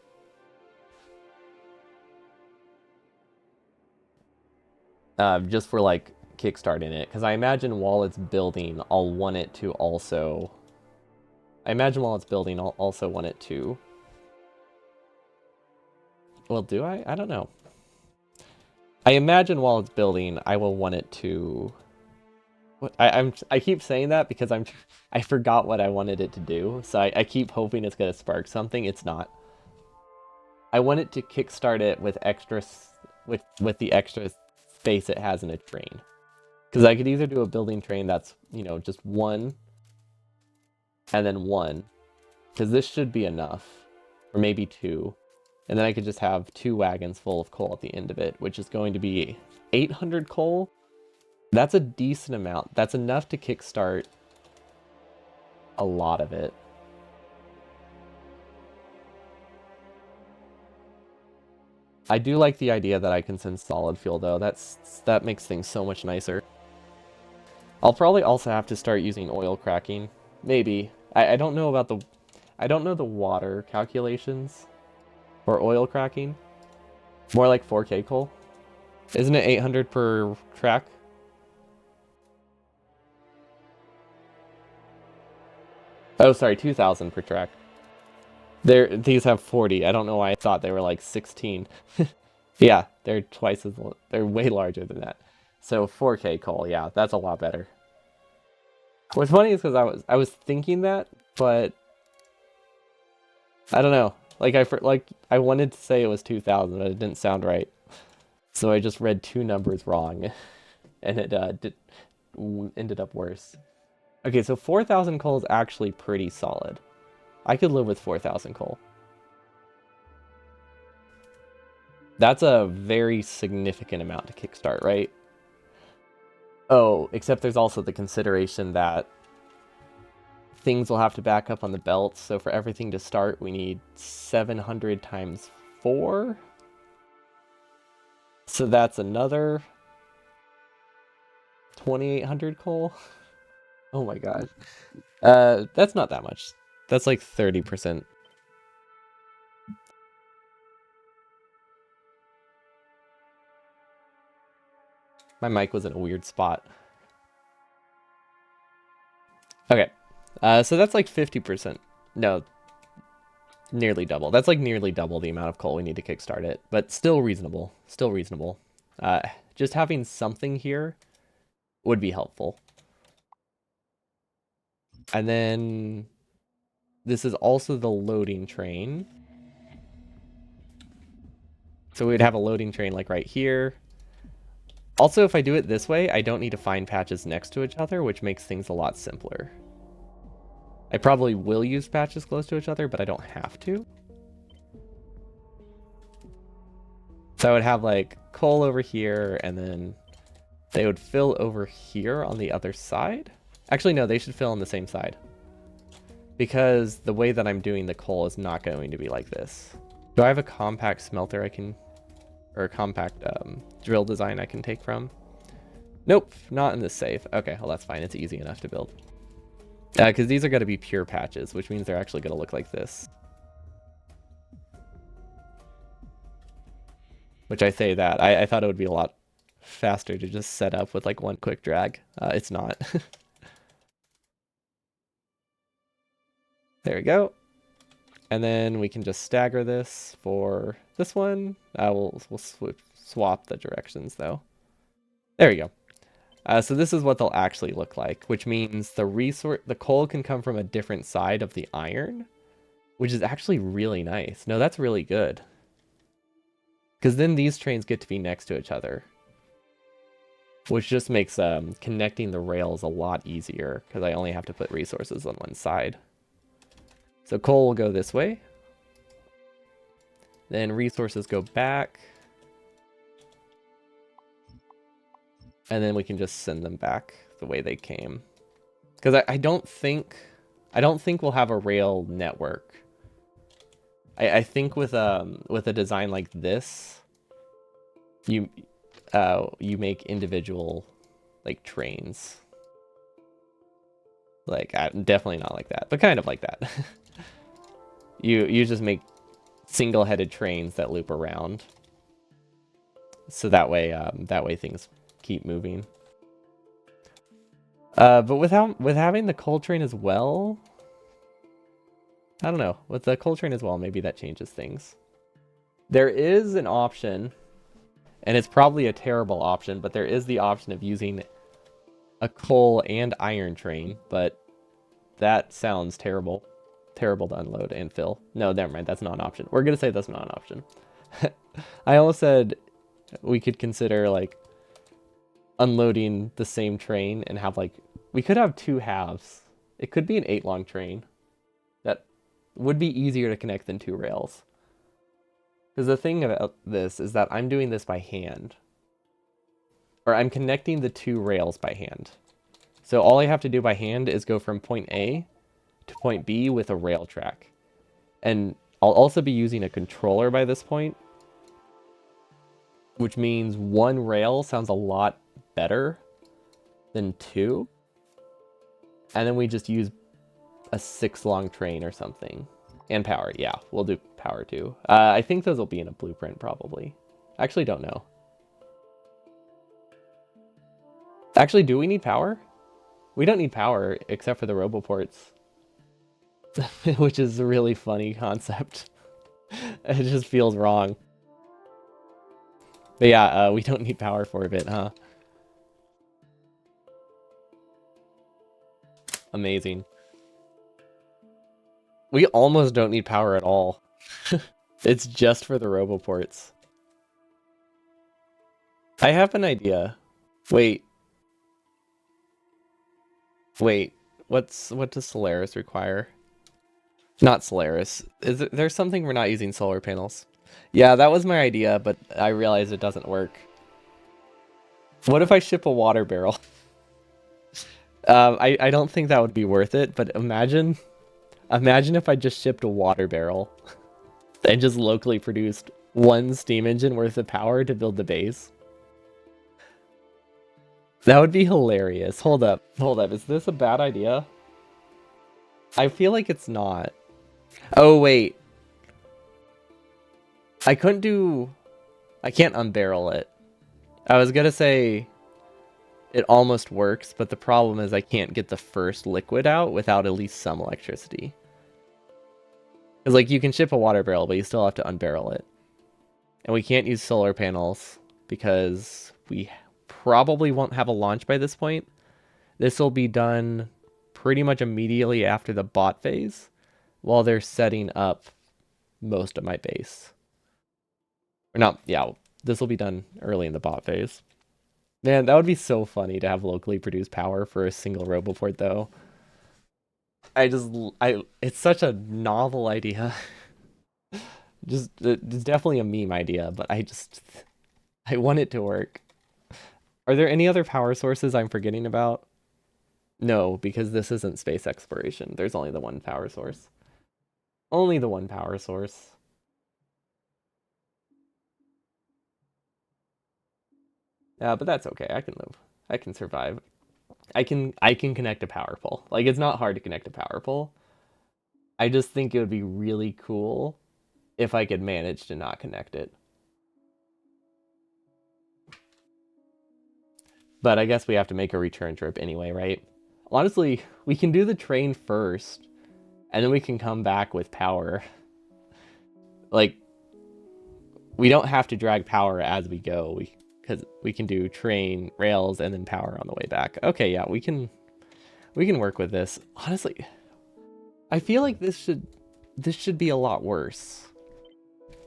Just for like kickstarting it, because I imagine while it's building, I'll want it to also. I imagine while it's building, I'll also want it to. Well, do I? I don't know. I imagine while it's building, I will want it to. I keep saying that because I forgot what I wanted it to do, so I keep hoping it's gonna spark something. It's not. I want it to kickstart it with with the extra space it has in a train. Because I could either do a building train that's, just one and then one. Because this should be enough. Or maybe two. And then I could just have 2 wagons full of coal at the end of it, which is going to be 800 coal. That's a decent amount. That's enough to kickstart a lot of it. I do like the idea that I can send solid fuel, though. That makes things so much nicer. I'll probably also have to start using oil cracking. Maybe. I don't know about I don't know the water calculations for oil cracking. More like 4K coal. Isn't it 800 per track? Oh, sorry, 2,000 per track. These have 40. I don't know why I thought they were like 16. Yeah, they're they're way larger than that. So 4K coal, yeah, that's a lot better. What's funny is because I was thinking that, but I don't know. I wanted to say it was 2,000, but it didn't sound right. So I just read 2 numbers wrong, and it ended up worse. Okay, so 4,000 coal is actually pretty solid. I could live with 4,000 coal. That's a very significant amount to kickstart, right? Oh, except there's also the consideration that things will have to back up on the belt. So for everything to start, we need 700 times 4. So that's another 2,800 coal. Oh my god. That's not that much. That's like 30%. My mic was in a weird spot. Okay. So that's like 50%. No, nearly double. That's like nearly double the amount of coal we need to kickstart it, but still reasonable. Still reasonable. Just having something here would be helpful. And then this is also the loading train. So we'd have a loading train like right here. Also, if I do it this way, I don't need to find patches next to each other, which makes things a lot simpler. I probably will use patches close to each other, but I don't have to. So I would have like coal over here, and then they would fill over here on the other side. Actually, no, they should fill on the same side. Because the way that I'm doing the coal is not going to be like this. Do I have a compact smelter I can... or a compact drill design I can take from? Nope, not in this save. Okay, well that's fine. It's easy enough to build. Because these are going to be pure patches, which means they're actually going to look like this. Which I say that. I thought it would be a lot faster to just set up with like one quick drag. It's not. There we go. And then we can just stagger this for this one. We'll swap the directions though. There we go. So this is what they'll actually look like, which means the coal can come from a different side of the iron, which is actually really nice. No, that's really good. Because then these trains get to be next to each other, which just makes connecting the rails a lot easier because I only have to put resources on one side. So coal will go this way. Then resources go back. And then we can just send them back the way they came. Because I don't think we'll have a rail network. I think with a design like this, you make individual like trains. Like definitely not like that, but kind of like that. you just make single-headed trains that loop around. So that way things keep moving. But with having the coal train as well, I don't know. With the coal train as well, maybe that changes things. There is an option, and it's probably a terrible option, but there is the option of using a coal and iron train, but that sounds terrible. Terrible to unload and fill. No, never mind. That's not an option. We're going to say that's not an option. I almost said we could consider like unloading the same train and have like, we could have two halves. It could be an 8-long train. That would be easier to connect than 2 rails. Because the thing about this is that I'm doing this by hand. Or I'm connecting the 2 rails by hand. So all I have to do by hand is go from point A to point B with a rail track. And I'll also be using a controller by this point, which means 1 rail sounds a lot better than 2. And then we just use a 6-long train or something. And power, yeah, we'll do power too. I think those will be in a blueprint probably. Actually, don't know. Actually, do we need power? We don't need power except for the roboports. Which is a really funny concept. It just feels wrong. But yeah, we don't need power for a bit, huh? Amazing. We almost don't need power at all. It's just for the roboports. I have an idea. Wait, wait. What does Solaris require? Not Solaris. There's something we're not using solar panels. Yeah, that was my idea, but I realized it doesn't work. What if I ship a water barrel? I don't think that would be worth it, but imagine if I just shipped a water barrel and just locally produced 1 steam engine worth of power to build the base. That would be hilarious. Hold up. Is this a bad idea? I feel like it's not. Oh, wait. I couldn't do... I can't unbarrel it. I was gonna say it almost works, but the problem is I can't get the first liquid out without at least some electricity. Because, like, you can ship a water barrel, but you still have to unbarrel it. And we can't use solar panels because we probably won't have a launch by this point. This will be done pretty much immediately after the bot phase while they're setting up most of my base. Or not, yeah, this will be done early in the bot phase. Man, that would be so funny to have locally produced power for a single roboport, though. It's such a novel idea. It's definitely a meme idea, but I want it to work. Are there any other power sources I'm forgetting about? No, because this isn't space exploration. There's only the one power source. Only the one power source. But that's okay. I can live. I can survive. I can connect a power pole. Like, it's not hard to connect a power pole. I just think it would be really cool if I could manage to not connect it. But I guess we have to make a return trip anyway, right? Honestly, we can do the train first, and then we can come back with power. Like, we don't have to drag power as we go, because we can do train, rails, and then power on the way back. Okay, yeah, we can work with this. Honestly, I feel like this should be a lot worse.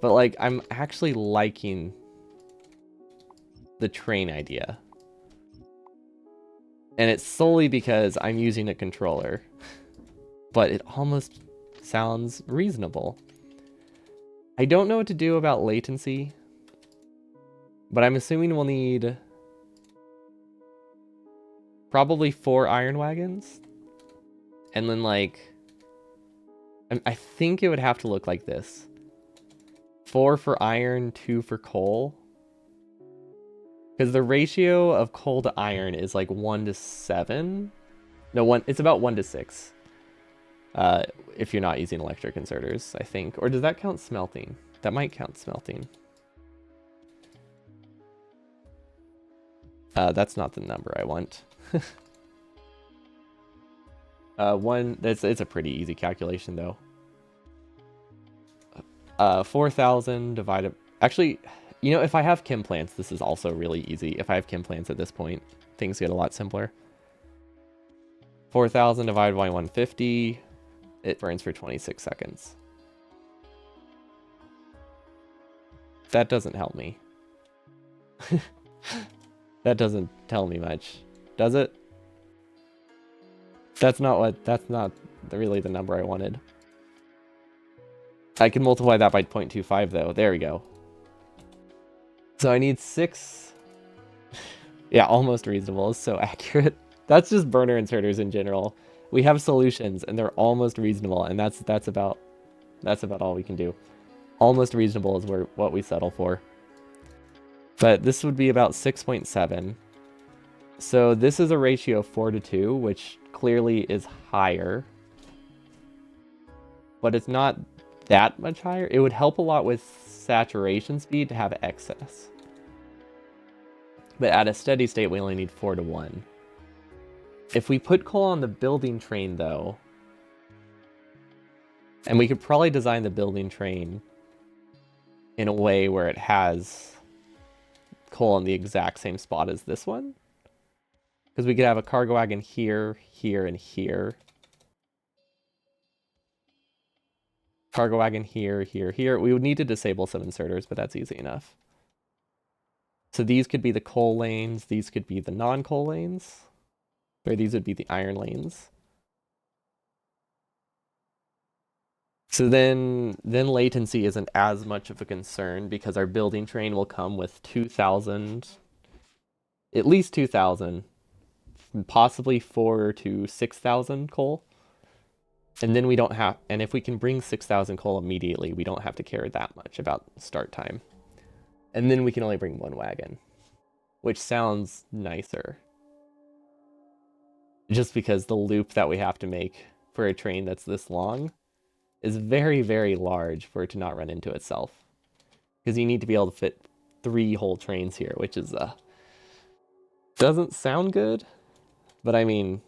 But like I'm actually liking the train idea. And it's solely because I'm using a controller. But it almost sounds reasonable. I don't know what to do about latency, but I'm assuming we'll need probably 4 iron wagons. And then like, I think it would have to look like this. 4 for iron, 2 for coal. Because the ratio of coal to iron is like 1 to 7. No, it's about 1 to 6. If you're not using electric inserters, I think. Or does that count smelting? That might count smelting. That's not the number I want. It's a pretty easy calculation though. 4,000 divided... Actually, you know, if I have chem plants, this is also really easy. If I have chem plants at this point, things get a lot simpler. 4,000 divided by 150, it burns for 26 seconds. That doesn't help me. That doesn't tell me much, does it? That's not really the number I wanted. I can multiply that by 0.25 though. There we go. So I need 6. Yeah, almost reasonable is so accurate. That's just burner inserters in general. We have solutions and they're almost reasonable, and that's about all we can do. Almost reasonable is what we settle for. But this would be about 6.7. So this is a ratio of 4 to 2, which clearly is higher. But it's not that much higher. It would help a lot with saturation speed to have excess. But at a steady state, we only need 4 to 1. If we put coal on the building train, though, and we could probably design the building train in a way where it has coal in the exact same spot as this one. Because we could have a cargo wagon here, here, and here. Cargo wagon here, here, here. We would need to disable some inserters, but that's easy enough. So these could be the coal lanes. These could be the non-coal lanes. Or these would be the iron lanes. So then latency isn't as much of a concern because our building train will come with 2,000, at least 2,000, possibly 4 to 6,000 coal. And then we don't have, and if we can bring 6,000 coal immediately, we don't have to care that much about start time. And then we can only bring 1 wagon, which sounds nicer. Just because the loop that we have to make for a train that's this long is very, very large for it to not run into itself. Because you need to be able to fit 3 whole trains here, which is, doesn't sound good, but I mean,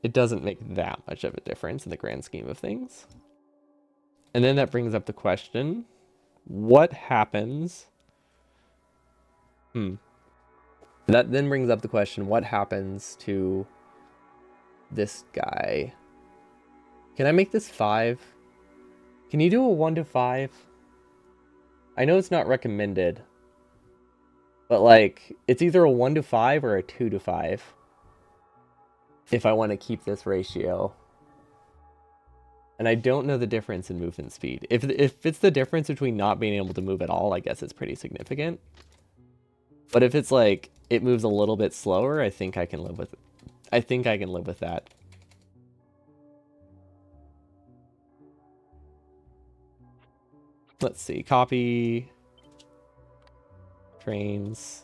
it doesn't make that much of a difference in the grand scheme of things. And then that brings up the question, what happens... That then brings up the question, what happens to this guy? Can I make this 5? Can you do a 1 to 5? I know it's not recommended, but like, it's either a 1 to 5 or a 2 to 5. If I want to keep this ratio. And I don't know the difference in movement speed. If it's the difference between not being able to move at all, I guess it's pretty significant. But if it's like, it moves a little bit slower, I think I can live with it. I think I can live with that. Let's see, copy, trains.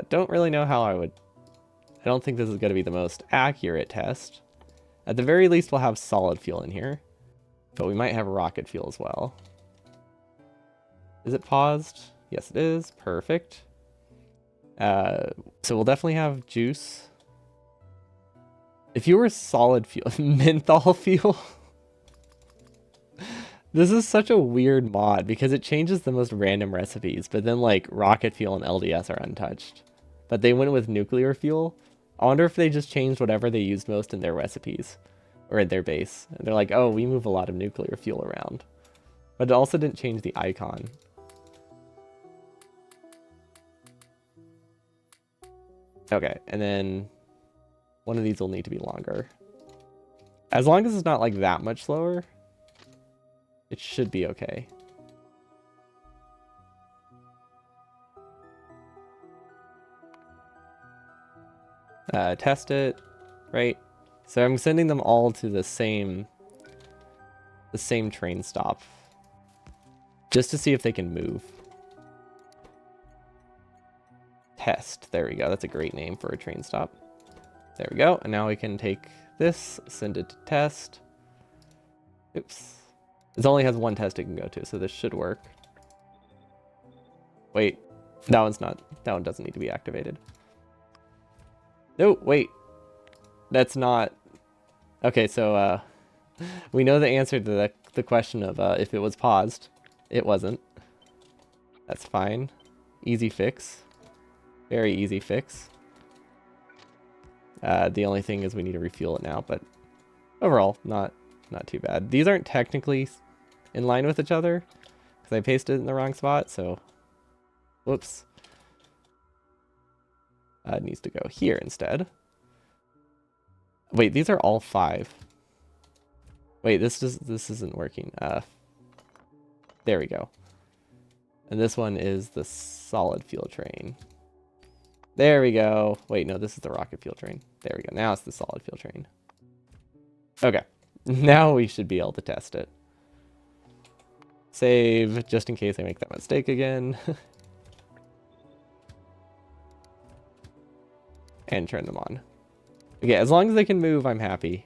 Don't really know how I don't think this is going to be the most accurate test. At the very least, we'll have solid fuel in here, but we might have rocket fuel as well. Is it paused? Yes, it is. Perfect. So we'll definitely have juice. If you were solid fuel, menthol fuel. This is such a weird mod because it changes the most random recipes, but then like rocket fuel and LDS are untouched. But they went with nuclear fuel. I wonder if they just changed whatever they used most in their recipes or in their base. And they're like, oh, we move a lot of nuclear fuel around. But it also didn't change the icon. Okay, and then one of these will need to be longer. As long as it's not like that much slower, it should be okay. Test it, right? So I'm sending them all to the same train stop, just to see if they can move. Test, there we go. That's a great name for a train stop. There we go. And now we can take this, send it to test. Oops. It only has one test it can go to, so this should work. Wait, that one doesn't need to be activated. No, wait. That's not... Okay, so we know the answer to the question of if it was paused. It wasn't. That's fine. Easy fix. Very easy fix. The only thing is we need to refuel it now, but overall, not too bad. These aren't technically in line with each other because I pasted it in the wrong spot, so whoops. It needs to go here instead. Wait, these are all 5. Wait, this isn't working. There we go. And this one is the solid fuel train. There we go. Wait, no, this is the rocket fuel train. There we go. Now it's the solid fuel train. Okay. Now we should be able to test it. Save, just in case I make that mistake again. And turn them on. Okay, as long as they can move, I'm happy.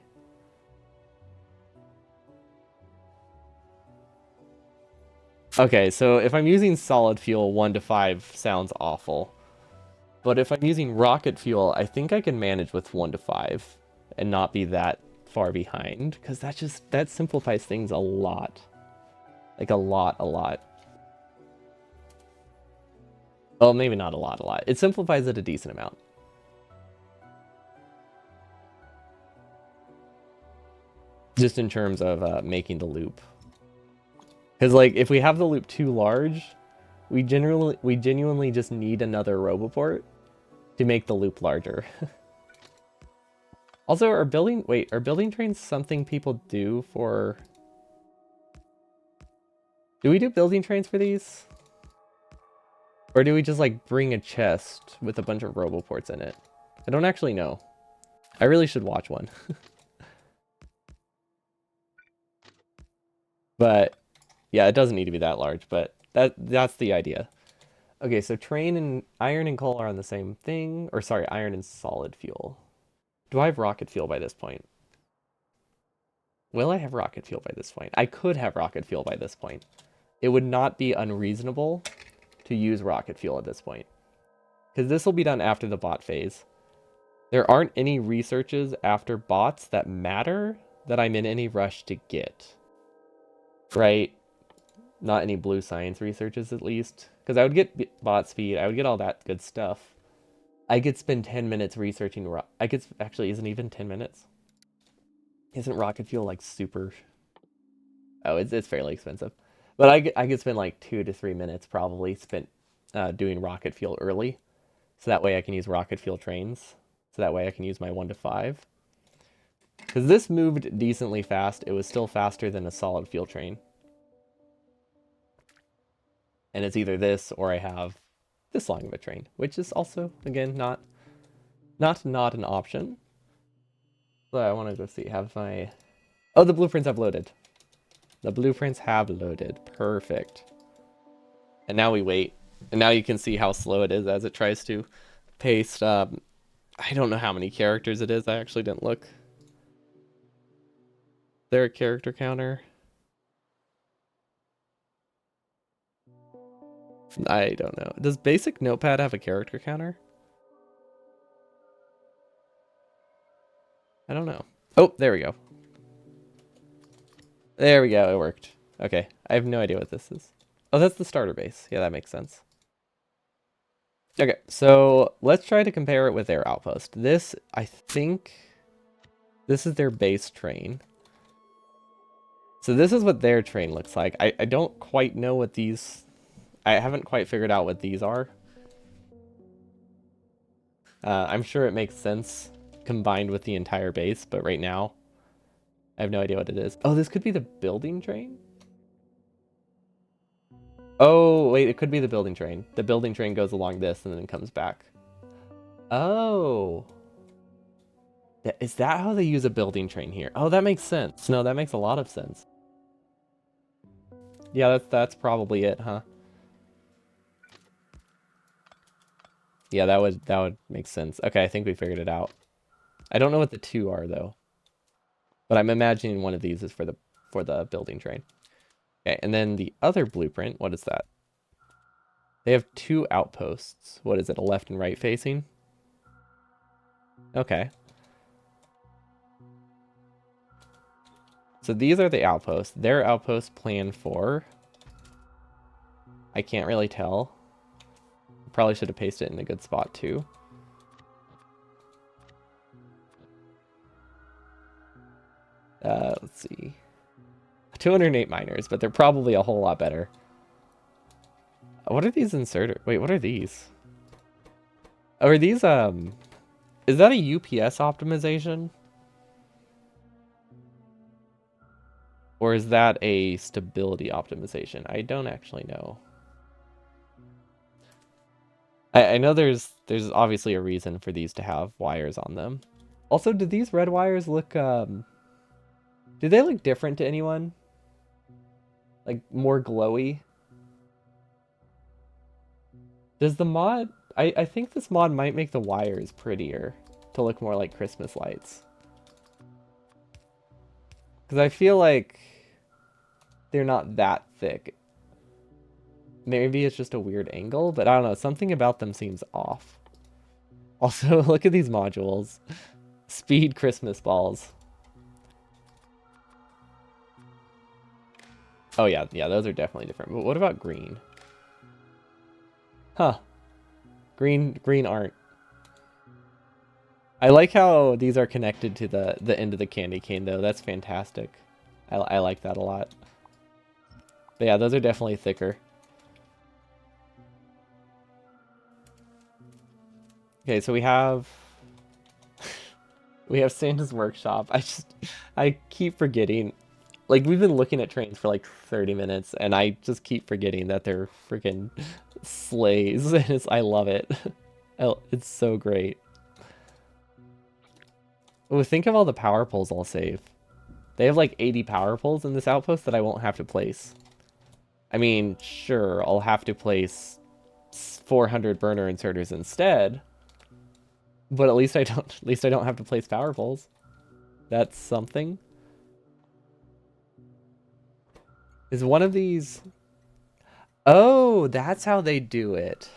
Okay, so if I'm using solid fuel, 1 to 5 sounds awful. But if I'm using rocket fuel, I think I can manage with 1 to 5 and not be that far behind, because that simplifies things a lot. Like a lot. Well, maybe not a lot. It simplifies it a decent amount. Just in terms of making the loop. Because like if we have the loop too large, we genuinely just need another Roboport to make the loop larger. Also, are building trains something people do for... Do we do building trains for these? Or do we just like bring a chest with a bunch of Roboports in it? I don't actually know. I really should watch one. But yeah, it doesn't need to be that large, but that's the idea. Okay, so train and iron and coal are on the same thing. Or sorry, iron and solid fuel. Do I have rocket fuel by this point? Will I have rocket fuel by this point? I could have rocket fuel by this point. It would not be unreasonable to use rocket fuel at this point. Because this will be done after the bot phase. There aren't any researches after bots that matter that I'm in any rush to get. Right? Not any blue science researches, at least. Because I would get bot speed. I would get all that good stuff. I could spend 10 minutes researching... Actually, isn't even 10 minutes? Isn't rocket fuel, like, super... Oh, it's fairly expensive. But I could spend, like, 2 to 3 minutes, probably, spent doing rocket fuel early. So that way I can use rocket fuel trains. So that way I can use my 1 to 5. Because this moved decently fast. It was still faster than a solid fuel train. And it's either this or I have this long of a train, which is also, again, not an option. So I want to go see, have my... Oh, the blueprints have loaded. The blueprints have loaded. Perfect. And now we wait. And now you can see how slow it is as it tries to paste. I don't know how many characters it is. I actually didn't look. Is there a character counter? I don't know. Does basic notepad have a character counter? I don't know. Oh, there we go. There we go. It worked. Okay, I have no idea what this is. Oh, that's the starter base. Yeah, that makes sense. Okay, so let's try to compare it with their outpost. This, I think, this is their base train. So this is what their train looks like. I don't quite know what these... I haven't quite figured out what these are. I'm sure it makes sense combined with the entire base, but right now, I have no idea what it is. Oh, this could be the building train? Oh, wait, it could be the building train. The building train goes along this and then comes back. Oh. Is that how they use a building train here? Oh, that makes sense. No, that makes a lot of sense. Yeah, that's probably it, huh? Yeah, that would make sense. Okay, I think we figured it out. I don't know what the two are though, but I'm imagining one of these is for the building train. Okay, and then the other blueprint, what is that? They have two outposts. What is it, a left and right facing? Okay. So these are the outposts. Their outposts plan for... I can't really tell. Probably should have pasted it in a good spot too. Let's see. 208 miners, but they're probably a whole lot better. What are these inserter? Wait, what are these? Oh, are these, is that a UPS optimization? Or is that a stability optimization? I don't actually know. I know there's obviously a reason for these to have wires on them. Also, do these red wires look, do they look different to anyone? Like, more glowy? Does the mod... I think this mod might make the wires prettier to look more like Christmas lights. Because I feel like they're not that thick. Maybe it's just a weird angle, but I don't know. Something about them seems off. Also, look at these modules. Speed Christmas balls. Oh yeah, those are definitely different. But what about green? Huh. Green aren't. I like how these are connected to the end of the candy cane though. That's fantastic. I like that a lot. But yeah, those are definitely thicker. Okay, so we have Santa's workshop. I keep forgetting. Like, we've been looking at trains for like 30 minutes, and I just keep forgetting that they're freaking sleighs. And I love it. It's so great. Oh, think of all the power poles I'll save. They have like 80 power poles in this outpost that I won't have to place. I mean, sure, I'll have to place 400 burner inserters instead, but at least I don't have to place power poles. That's something. Is one of these... Oh, that's how they do it.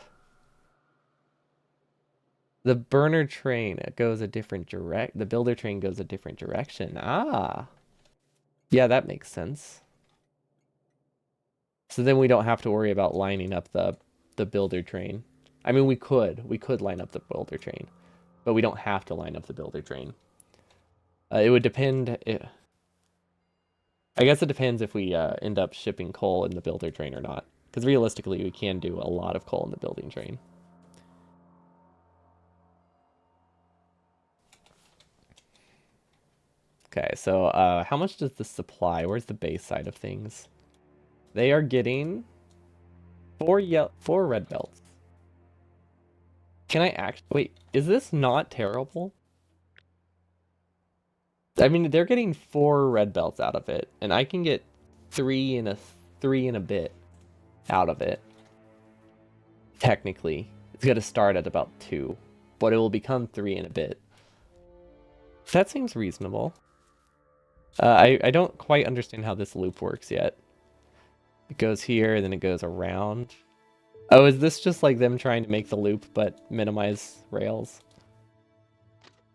The burner train goes a different the builder train goes a different direction. Ah. Yeah, that makes sense. So then we don't have to worry about lining up the builder train. I mean, we could line up the builder train, but we don't have to line up the builder train. It would depend. I guess it depends if we end up shipping coal in the builder train or not. Because realistically, we can do a lot of coal in the building train. Okay, so how much does the supply? Where's the base side of things? They are getting four red belts. Can I actually wait? Is this not terrible? I mean, they're getting 4 red belts out of it, and I can get three and a bit out of it. Technically, it's gonna start at about 2, but it will become 3 and a bit. That seems reasonable. I don't quite understand how this loop works yet. It goes here, then it goes around. Oh, is this just like them trying to make the loop but minimize rails?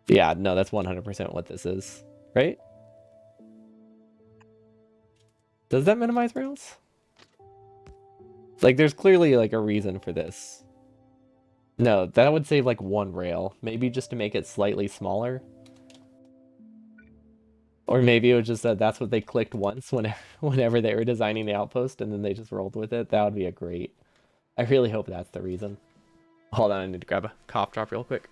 Yeah, no, that's 100% what this is, right? Does that minimize rails? Like, there's clearly like a reason for this. No, that would save like one rail. Maybe just to make it slightly smaller. Or maybe it was just that that's what they clicked once whenever they were designing the outpost and then they just rolled with it. That would be a great. I really hope that's the reason. Hold on, I need to grab a cough drop real quick.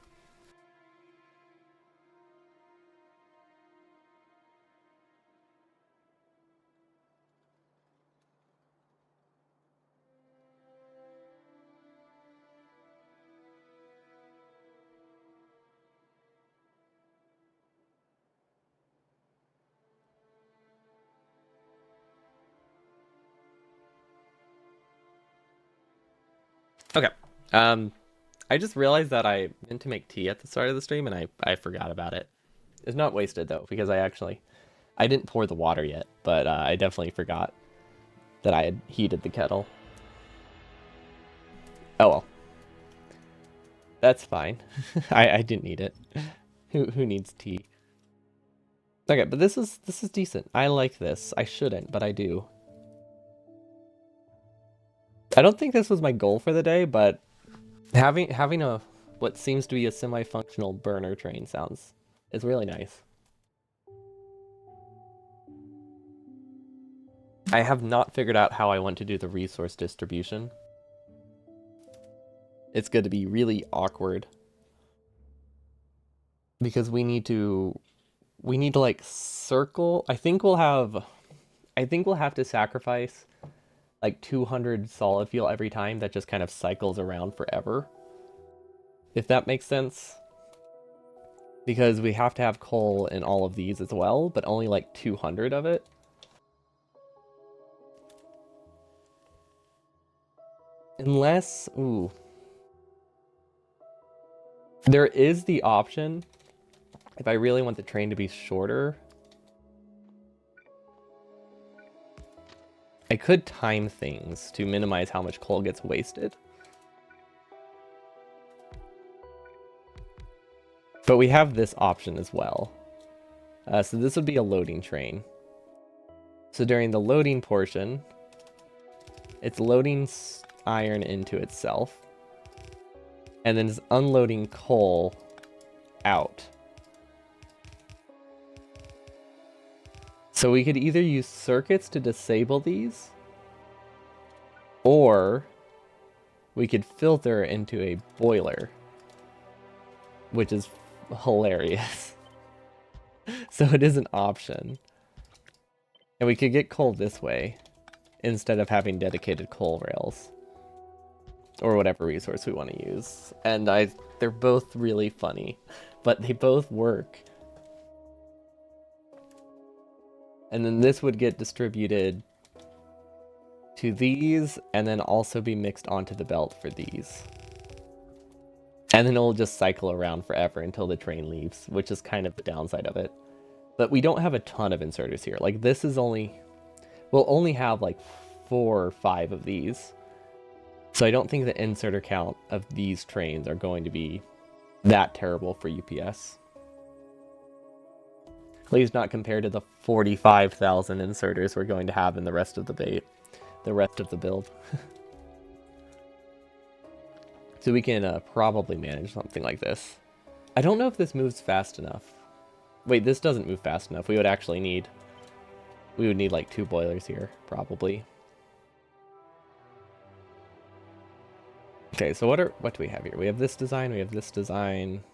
Okay. Um, I just realized that I meant to make tea at the start of the stream and I forgot about it. It's not wasted though, because I didn't pour the water yet, but I definitely forgot that I had heated the kettle. Oh well, that's fine. I didn't need it. Who needs tea? Okay, but this is decent. I like this. I shouldn't, but I do. I don't think this was my goal for the day, but having a what seems to be a semi-functional burner train sounds is really nice. I have not figured out how I want to do the resource distribution. It's going to be really awkward because we need to like circle. I think we'll have to sacrifice like 200 solid fuel every time that just kind of cycles around forever. If that makes sense. Because we have to have coal in all of these as well, but only like 200 of it. Unless, ooh. There is the option, if I really want the train to be shorter, I could time things to minimize how much coal gets wasted. But we have this option as well. So this would be a loading train. So during the loading portion, it's loading iron into itself, and then it's unloading coal out. So we could either use circuits to disable these, or we could filter into a boiler, which is hilarious. So it is an option. And we could get coal this way instead of having dedicated coal rails. Or whatever resource we want to use. And they're both really funny, but they both work. And then this would get distributed to these, and then also be mixed onto the belt for these. And then it'll just cycle around forever until the train leaves, which is kind of the downside of it. But we don't have a ton of inserters here. Like, this is we'll only have like 4 or 5 of these. So I don't think the inserter count of these trains are going to be that terrible for UPS. At least not compared to the 45,000 inserters we're going to have in the rest of the build. So we can probably manage something like this. I don't know if this moves fast enough. Wait, this doesn't move fast enough. We would need like 2 boilers here, probably. Okay, so what do we have here? We have this design, we have this design.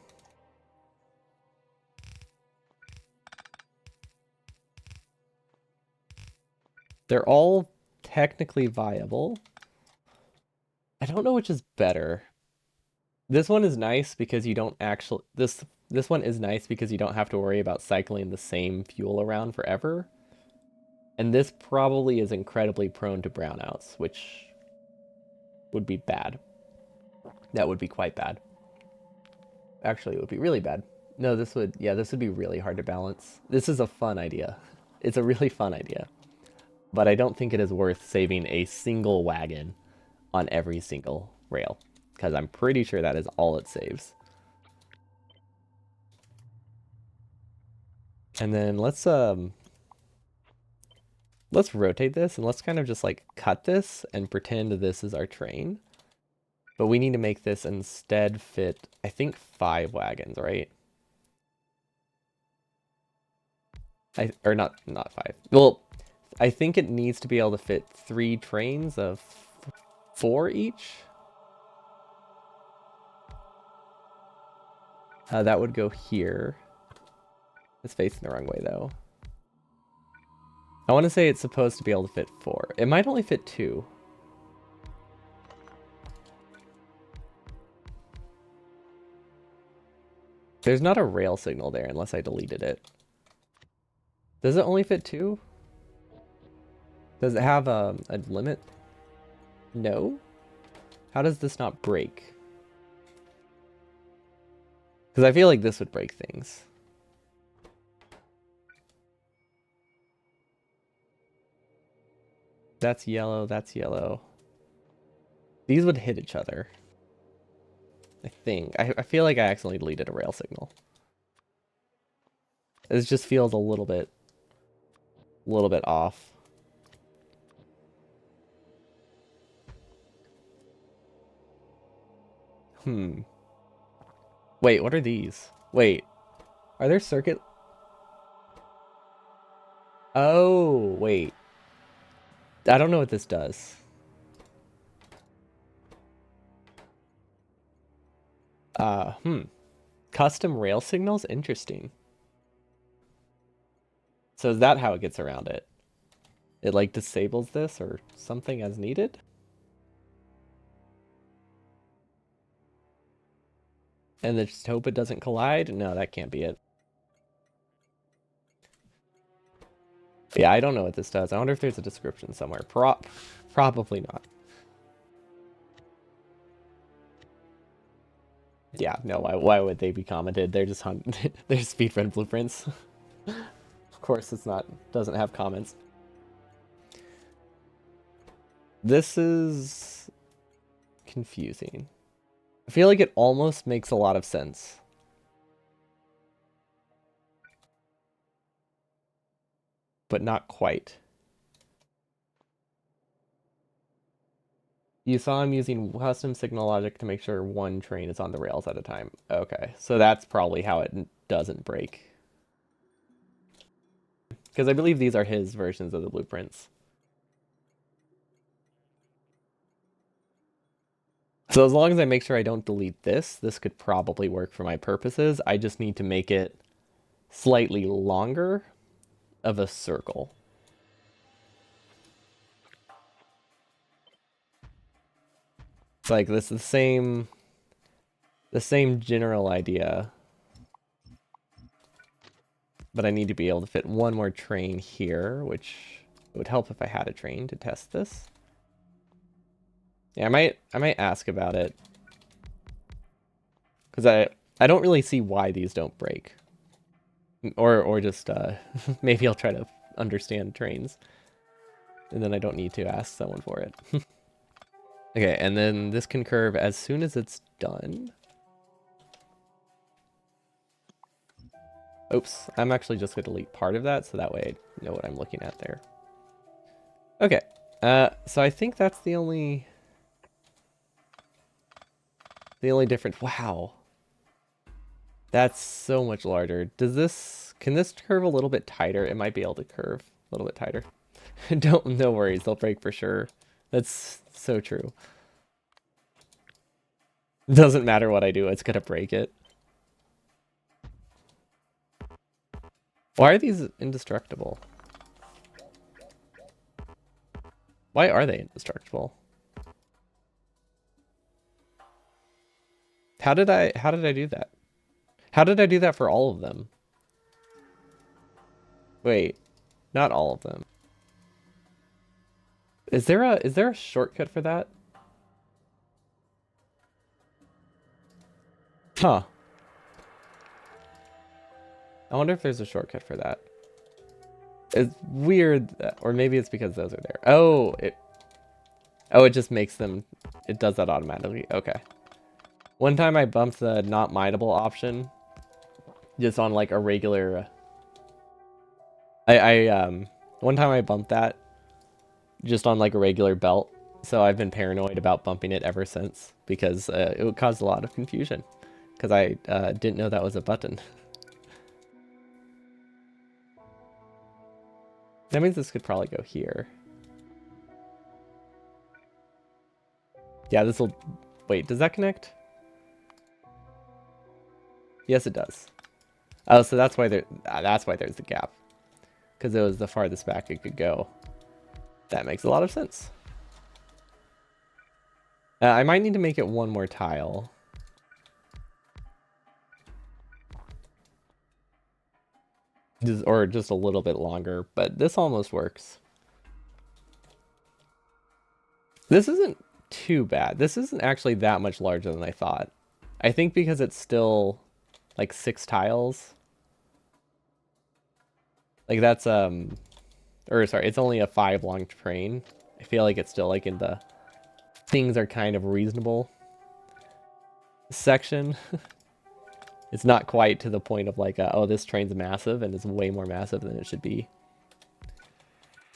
They're all technically viable. I don't know which is better. This one is nice because you don't actually this one is nice because you don't have to worry about cycling the same fuel around forever. And this probably is incredibly prone to brownouts, which would be bad. That would be quite bad. Actually, it would be really bad. No, this would be really hard to balance. This is a fun idea. It's a really fun idea. But I don't think it is worth saving a single wagon on every single rail, because I'm pretty sure that is all it saves. And then let's Let's rotate this and let's kind of just like cut this and pretend this is our train. But we need to make this instead fit, I think, 5 wagons, right? Or not 5. Well, I think it needs to be able to fit 3 trains of 4 each. That would go here. It's facing the wrong way though. I want to say it's supposed to be able to fit 4. It might only fit 2. There's not a rail signal there unless I deleted it. Does it only fit 2? Does it have a limit? No? How does this not break? Because I feel like this would break things. That's yellow, that's yellow. These would hit each other. I think. I feel like I accidentally deleted a rail signal. It just feels a little bit off. Wait, what are these? Wait, are there circuit? Oh, wait. I don't know what this does. Uh, hmm. Custom rail signals? Interesting. So is that how it gets around it? It like disables this or something as needed? And then just hope it doesn't collide? No, that can't be it. Yeah, I don't know what this does. I wonder if there's a description somewhere. Probably not. Yeah, no, why would they be commented? They're just they're speedrun blueprints. Of course it's not, doesn't have comments. This is confusing. I feel like it almost makes a lot of sense. But not quite. You saw I'm using custom signal logic to make sure one train is on the rails at a time. Okay, so that's probably how it doesn't break. Because I believe these are his versions of the blueprints. So as long as I make sure I don't delete this, this could probably work for my purposes. I just need to make it slightly longer of a circle. It's like this is the same general idea. But I need to be able to fit one more train here, which would help if I had a train to test this. Yeah, I might ask about it. Because I don't really see why these don't break. Or just maybe I'll try to understand trains. And then I don't need to ask someone for it. Okay, and then this can curve as soon as it's done. Oops, I'm actually just going to delete part of that so that way I know what I'm looking at there. Okay, so I think that's the only difference. Wow. That's so much larger. Can this curve a little bit tighter? It might be able to curve a little bit tighter. No worries, they'll break for sure. That's so true. Doesn't matter what I do, it's gonna break it. Why are these indestructible? Why are they indestructible? How did I do that? How did I do that for all of them? Wait, not all of them. Is there a shortcut for that? Huh. I wonder if there's a shortcut for that. It's weird, or maybe it's because those are there. Oh, it just makes them, it does that automatically. Okay. One time I bumped the not mineable option just on like a regular, I One time I bumped that just on like a regular belt, so I've been paranoid about bumping it ever since because it would cause a lot of confusion because I didn't know that was a button. That means this could probably go here. Yeah, this will... Wait, does that connect? Yes, it does. Oh, so that's why there's the gap. Because it was the farthest back it could go. That makes a lot of sense. I might need to make it one more tile. Or just a little bit longer, but this almost works. This isn't too bad. This isn't actually that much larger than I thought. I think because it's still like 6 tiles. Like that's or sorry, it's only a 5 long train. I feel like it's still like in the things are kind of reasonable section. It's not quite to the point of like, oh, this train's massive and it's way more massive than it should be.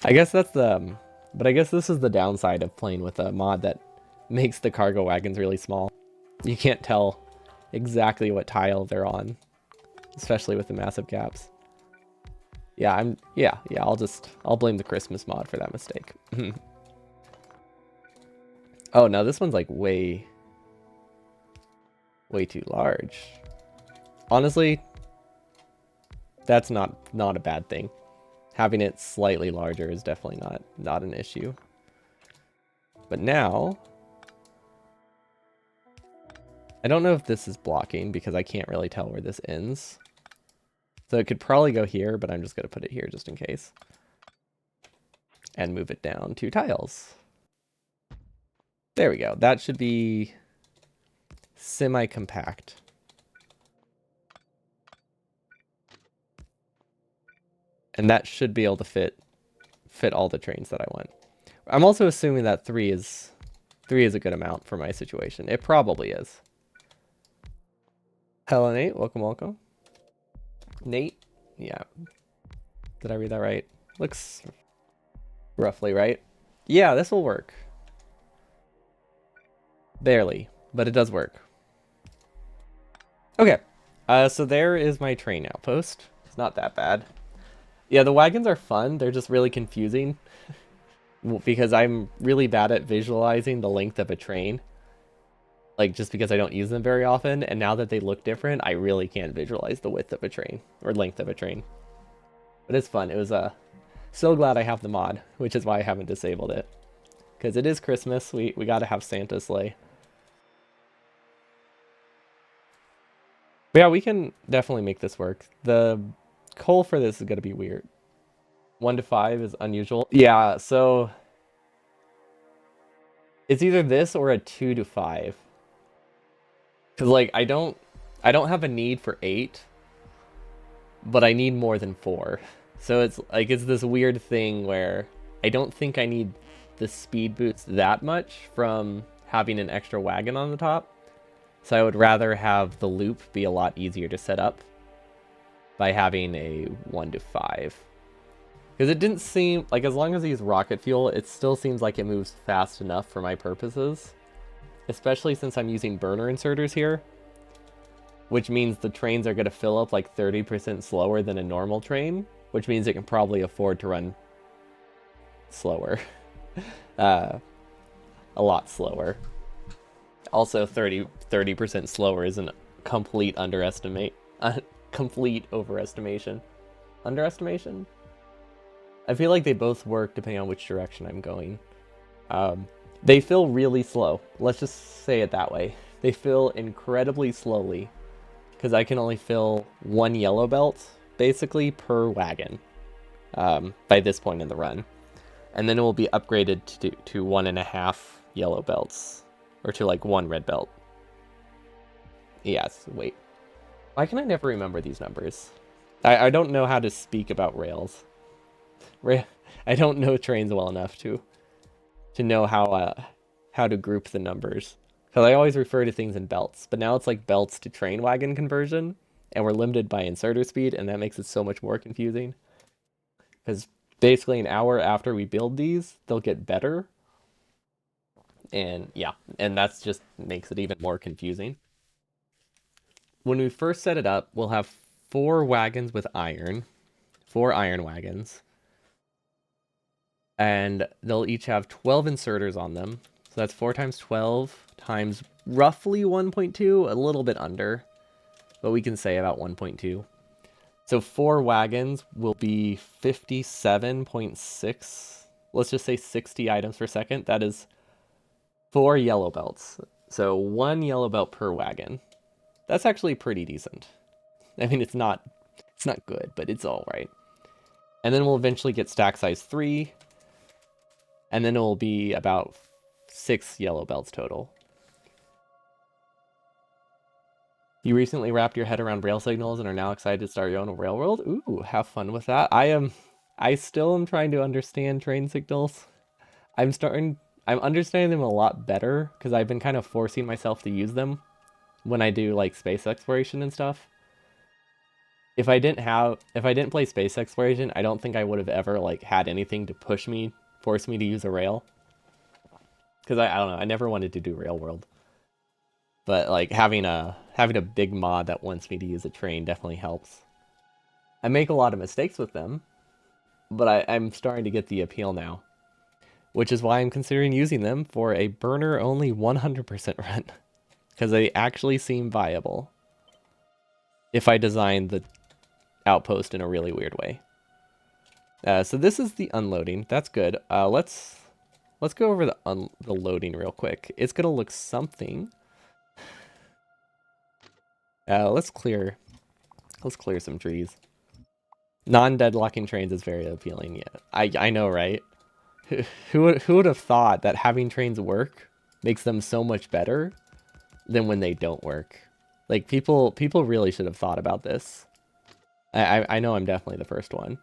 I guess that's the, but I guess this is the downside of playing with a mod that makes the cargo wagons really small. You can't tell exactly what tile they're on, especially with the massive gaps. Yeah, I'll blame the Christmas mod for that mistake. Oh, no, this one's like way too large. Honestly, that's not a bad thing. Having it slightly larger is definitely not an issue. But now, I don't know if this is blocking because I can't really tell where this ends. So it could probably go here, but I'm just going to put it here just in case. And move it down 2 tiles. There we go. That should be semi-compact. And that should be able to fit all the trains that I want. I'm also assuming that 3 is a good amount for my situation. It probably is. Hello, Nate. Welcome. Nate? Yeah. Did I read that right? Looks roughly right. Yeah, this will work. Barely, but it does work. Okay. So there is my train outpost. It's not that bad. Yeah, the wagons are fun. They're just really confusing because I'm really bad at visualizing the length of a train. Like, just because I don't use them very often, and now that they look different, I really can't visualize the width of a train, or length of a train. But it's fun. It was, so glad I have the mod, which is why I haven't disabled it. Because it is Christmas, we gotta have Santa's sleigh. But yeah, we can definitely make this work. The coal for this is gonna be weird. 1 to 5 is unusual. Yeah, so... It's either this or a 2 to 5. Because, like, I don't have a need for 8, but I need more than 4. So it's like, it's this weird thing where I don't think I need the speed boost that much from having an extra wagon on the top. So I would rather have the loop be a lot easier to set up by having a 1 to 5. Because it didn't seem, like, as long as I use rocket fuel, it still seems like it moves fast enough for my purposes. Especially since I'm using burner inserters here. Which means the trains are going to fill up like 30% slower than a normal train. Which means it can probably afford to run slower. A lot slower. Also, 30% slower is a complete underestimate. Complete overestimation. Underestimation? I feel like they both work depending on which direction I'm going. They fill really slow. Let's just say it that way. They fill incredibly slowly. Because I can only fill 1 yellow belt, basically, per wagon. By this point in the run. And then it will be upgraded to 1.5 yellow belts. Or to like 1 red belt. Yes, wait. Why can I never remember these numbers? I don't know how to speak about rails. I don't know trains well enough to know how to group the numbers. Because I always refer to things in belts, but now it's like belts to train wagon conversion, and we're limited by inserter speed, and that makes it so much more confusing. Because Basically, an hour after we build these, they'll get better. And yeah, and that's just makes it even more confusing. When we first set it up, we'll have 4 wagons with iron, 4 iron wagons, and they'll each have 12 inserters on them. So that's 4 times 12 times roughly 1.2, a little bit under, but we can say about 1.2. So 4 wagons will be 57.6, let's just say 60 items per second. That is 4 yellow belts. So 1 yellow belt per wagon. That's actually pretty decent. I mean, it's not good, but it's all right. And then we'll eventually get stack size 3, and then it will be about 6 yellow belts total. You recently wrapped your head around rail signals and are now excited to start your own railroad? Ooh, have fun with that. I still am trying to understand train signals. I'm understanding them a lot better because I've been kind of forcing myself to use them when I do like space exploration and stuff. If I didn't play space exploration, I don't think I would have ever like had anything to force me to use a rail. Because I don't know, I never wanted to do rail world. But like having a big mod that wants me to use a train definitely helps. I make a lot of mistakes with them, but I'm starting to get the appeal now, which is why I'm considering using them for a burner only 100% run, because they actually seem viable if I design the outpost in a really weird way. So this is the unloading. That's good. Let's go over the loading real quick. It's gonna look something. Let's clear some trees. Non-deadlocking trains is very appealing. Yeah, I know, right? Who would have thought that having trains work makes them so much better than when they don't work? Like people really should have thought about this. I know I'm definitely the first one.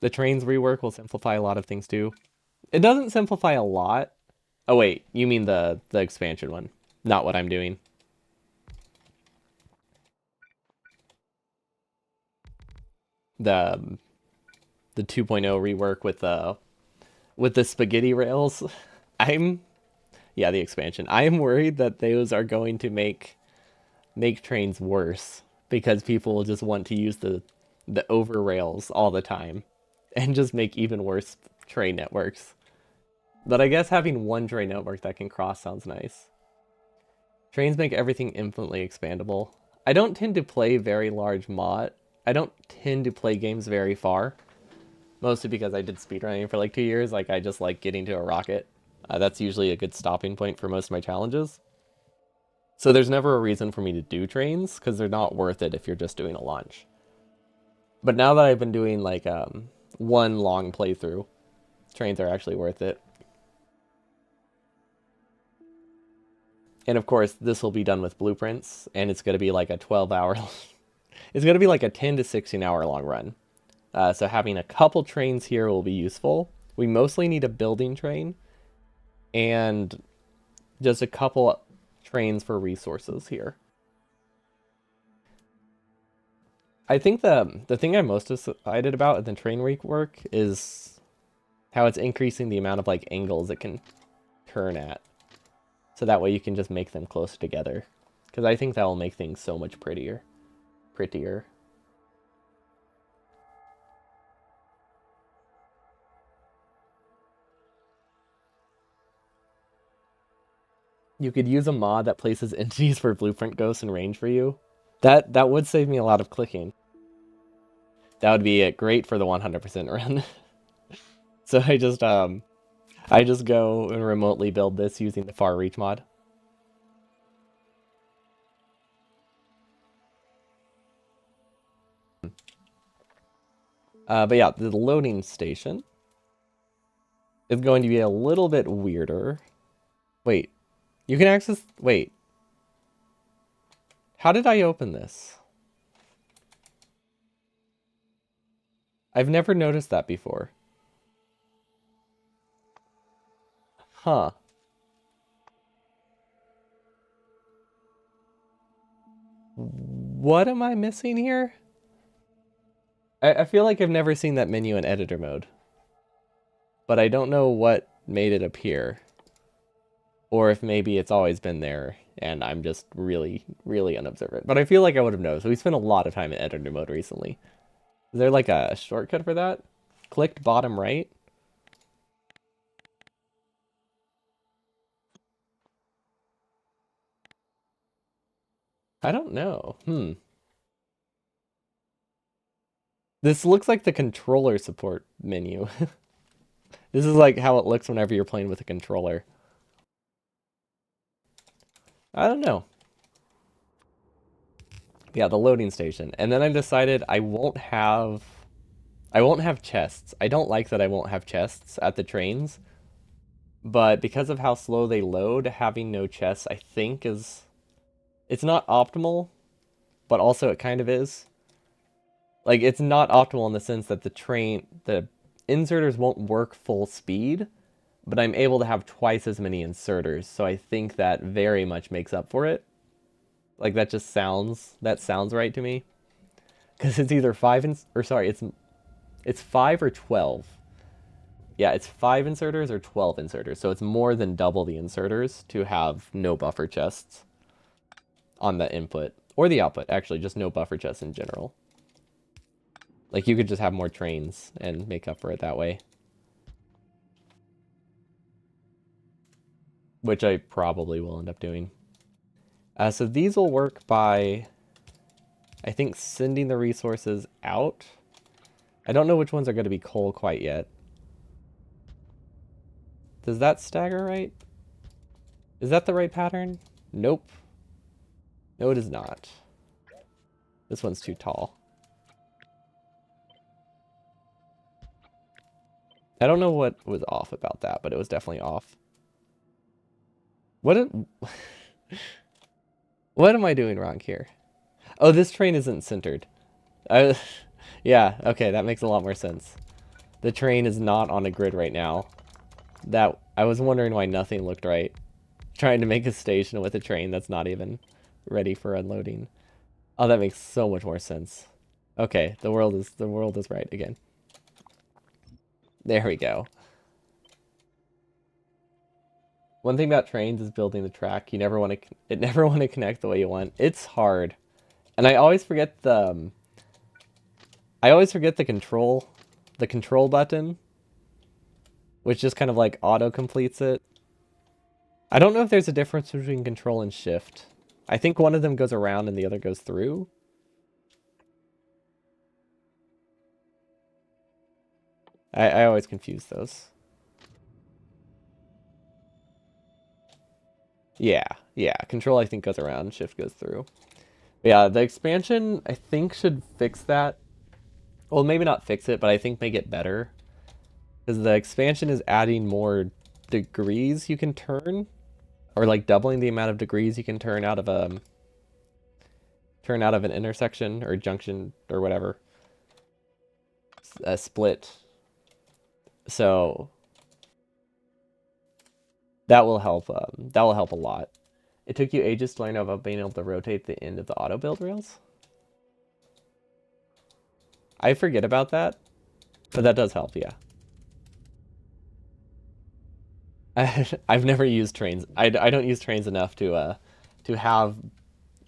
The trains rework will simplify a lot of things too. It doesn't simplify a lot. Oh wait, you mean the expansion one, not what I'm doing. The the 2.0 rework with the spaghetti rails. I'm Yeah, the expansion. I am worried that those are going to make trains worse because people will just want to use the over rails all the time and just make even worse train networks. But I guess having one train network that can cross sounds nice. Trains make everything infinitely expandable. I don't tend to play very large mod. I don't tend to play games very far, mostly because I did speedrunning for like 2 years. Like I just like getting to a rocket. That's usually a good stopping point for most of my challenges. So there's never a reason for me to do trains because they're not worth it if you're just doing a launch. But now that I've been doing like one long playthrough, trains are actually worth it. And of course, this will be done with blueprints, and it's going to be like a 12-hour. It's going to be like a 10 to 16-hour long run. So having a couple trains here will be useful. We mostly need a building train and just a couple trains for resources here. I think the thing I'm most excited about in the train rework is how it's increasing the amount of like angles it can turn at. So that way you can just make them close together. Because I think that will make things so much prettier. Prettier. You could use a mod that places entities for blueprint ghosts in range for you. That would save me a lot of clicking. That would be great for the 100% run. So I just go and remotely build this using the far reach mod. But yeah, the loading station is going to be a little bit weirder. Wait, you can access. Wait, how did I open this? I've never noticed that before. Huh. What am I missing here? I feel like I've never seen that menu in editor mode, but I don't know what made it appear. Or if maybe it's always been there and I'm just really, really unobservant. But I feel like I would have noticed. We spent a lot of time in editor mode recently. Is there like a shortcut for that? Clicked bottom right? I don't know. This looks like the controller support menu. This is like how it looks whenever you're playing with a controller. I don't know. Yeah, the loading station. And then I decided I won't have chests. I don't like that I won't have chests at the trains, but because of how slow they load, having no chests I think is it's not optimal, but also it kind of is. Like it's not optimal in the sense that the inserters won't work full speed, but I'm able to have twice as many inserters, so I think that very much makes up for it. Like that sounds right to me because it's either or sorry, it's 5 or 12. Yeah, it's 5 inserters or 12 inserters, so it's more than double the inserters to have no buffer chests on the input or the output. Actually, just no buffer chests in general. Like you could just have more trains and make up for it that way, which I probably will end up doing. So these will work by, I think, sending the resources out. I don't know which ones are going to be coal quite yet. Does that stagger right? Is that the right pattern? Nope. No, it is not. This one's too tall. I don't know what was off about that, but it was definitely off. What what am I doing wrong here? Oh, this train isn't centered. I, yeah, okay, that makes a lot more sense. The train is not on a grid right now. That I was wondering why nothing looked right. Trying to make a station with a train that's not even ready for unloading. Oh, that makes so much more sense. Okay, the world is right again. There we go. One thing about trains is building the track. You never want to it never want to connect the way you want. It's hard. And I always forget the control button, which just kind of like auto completes it. I don't know if there's a difference between control and shift. I think one of them goes around and the other goes through. I always confuse those. Yeah, yeah. Control I think goes around, shift goes through. Yeah, the expansion I think should fix that. Well, maybe not fix it, but I think make it better. Because the expansion is adding more degrees you can turn, or like doubling the amount of degrees you can turn out of an intersection or junction or whatever, a split. So that will help. That will help a lot. It took you ages to learn about being able to rotate the end of the auto build rails. I forget about that, but that does help. Yeah. I've never used trains. I don't use trains enough to have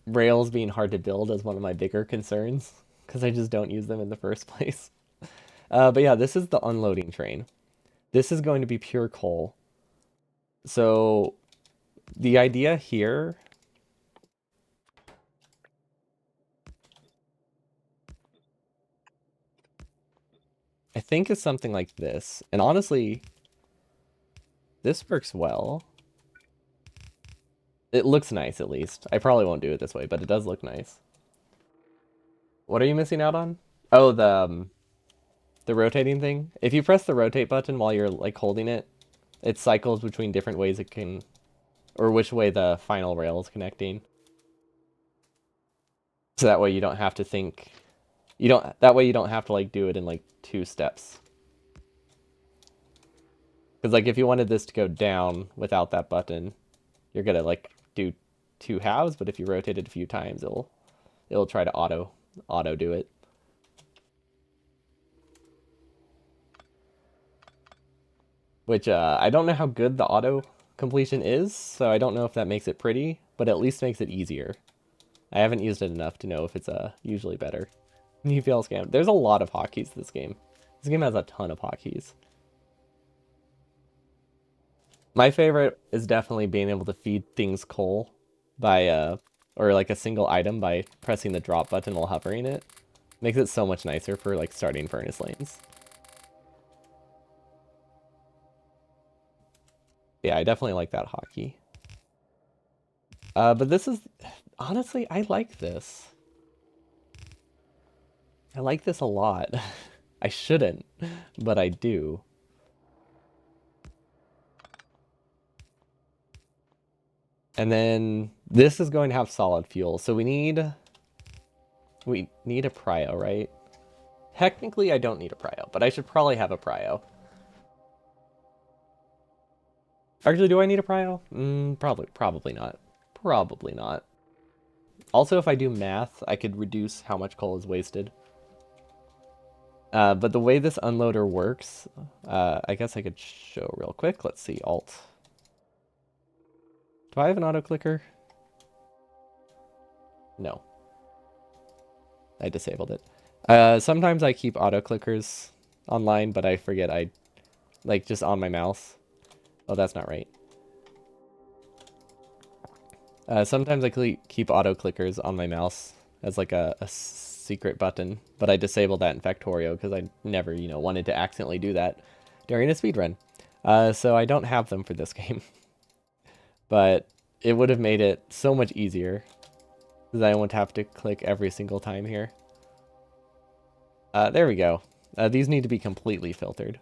rails being hard to build as one of my bigger concerns because I just don't use them in the first place. But yeah, this is the unloading train. This is going to be pure coal. So the idea here, I think, is something like this. And honestly, this works well. It looks nice, at least. I probably won't do it this way, but it does look nice. What are you missing out on? Oh, the rotating thing. If you press the rotate button while you're like holding it, it cycles between different ways it can, or which way the final rail is connecting. So that way you don't have to think, that way you don't have to like do it in like 2 steps. Because like if you wanted this to go down without that button, you're gonna like do 2 halves, but if you rotate it a few times, it'll try to auto do it. which I don't know how good the auto completion is, so I don't know if that makes it pretty, but at least makes it easier. I haven't used it enough to know if it's usually better. You fail scam. There's a lot of hotkeys this game. This game has a ton of hotkeys. My favorite is definitely being able to feed things coal by or like a single item by pressing the drop button while hovering it. Makes it so much nicer for like starting furnace lanes. Yeah, I definitely like that hotkey. But this is honestly, I like this. I like this a lot. I shouldn't, but I do. And then this is going to have solid fuel, so we need a prio, right? Technically, I don't need a prio, but I should probably have a prio. Actually, do I need a prio? Probably not. Probably not. Also, if I do math, I could reduce how much coal is wasted. But the way this unloader works, I guess I could show real quick. Let's see, Alt. Do I have an auto clicker? No. I disabled it. Sometimes I keep auto clickers online, but I forget I, like, just on my mouse. Oh, that's not right. Sometimes I keep auto clickers on my mouse as like a secret button, but I disabled that in Factorio because I never, wanted to accidentally do that during a speedrun. So I don't have them for this game. But it would have made it so much easier because I won't have to click every single time here. There we go. These need to be completely filtered.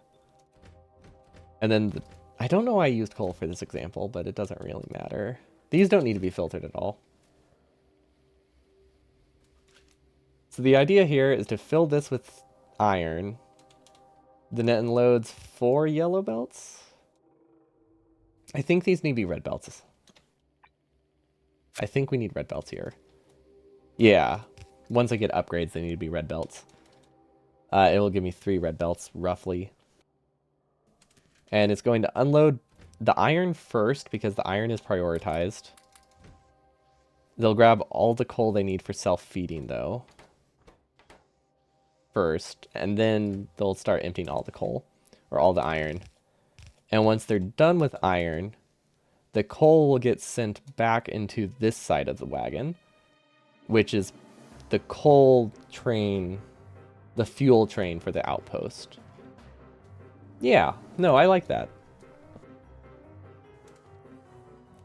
And then I don't know why I used coal for this example, but it doesn't really matter. These don't need to be filtered at all. So the idea here is to fill this with iron. Then it unloads 4 yellow belts. I think these need to be red belts. I think we need red belts here. Yeah. Once I get upgrades, they need to be red belts. It will give me 3 red belts, roughly. And it's going to unload the iron first, because the iron is prioritized. They'll grab all the coal they need for self-feeding, though. First. And then they'll start emptying all the coal. Or all the iron. And once they're done with iron, the coal will get sent back into this side of the wagon, which is the coal train, the fuel train for the outpost. Yeah, no, I like that.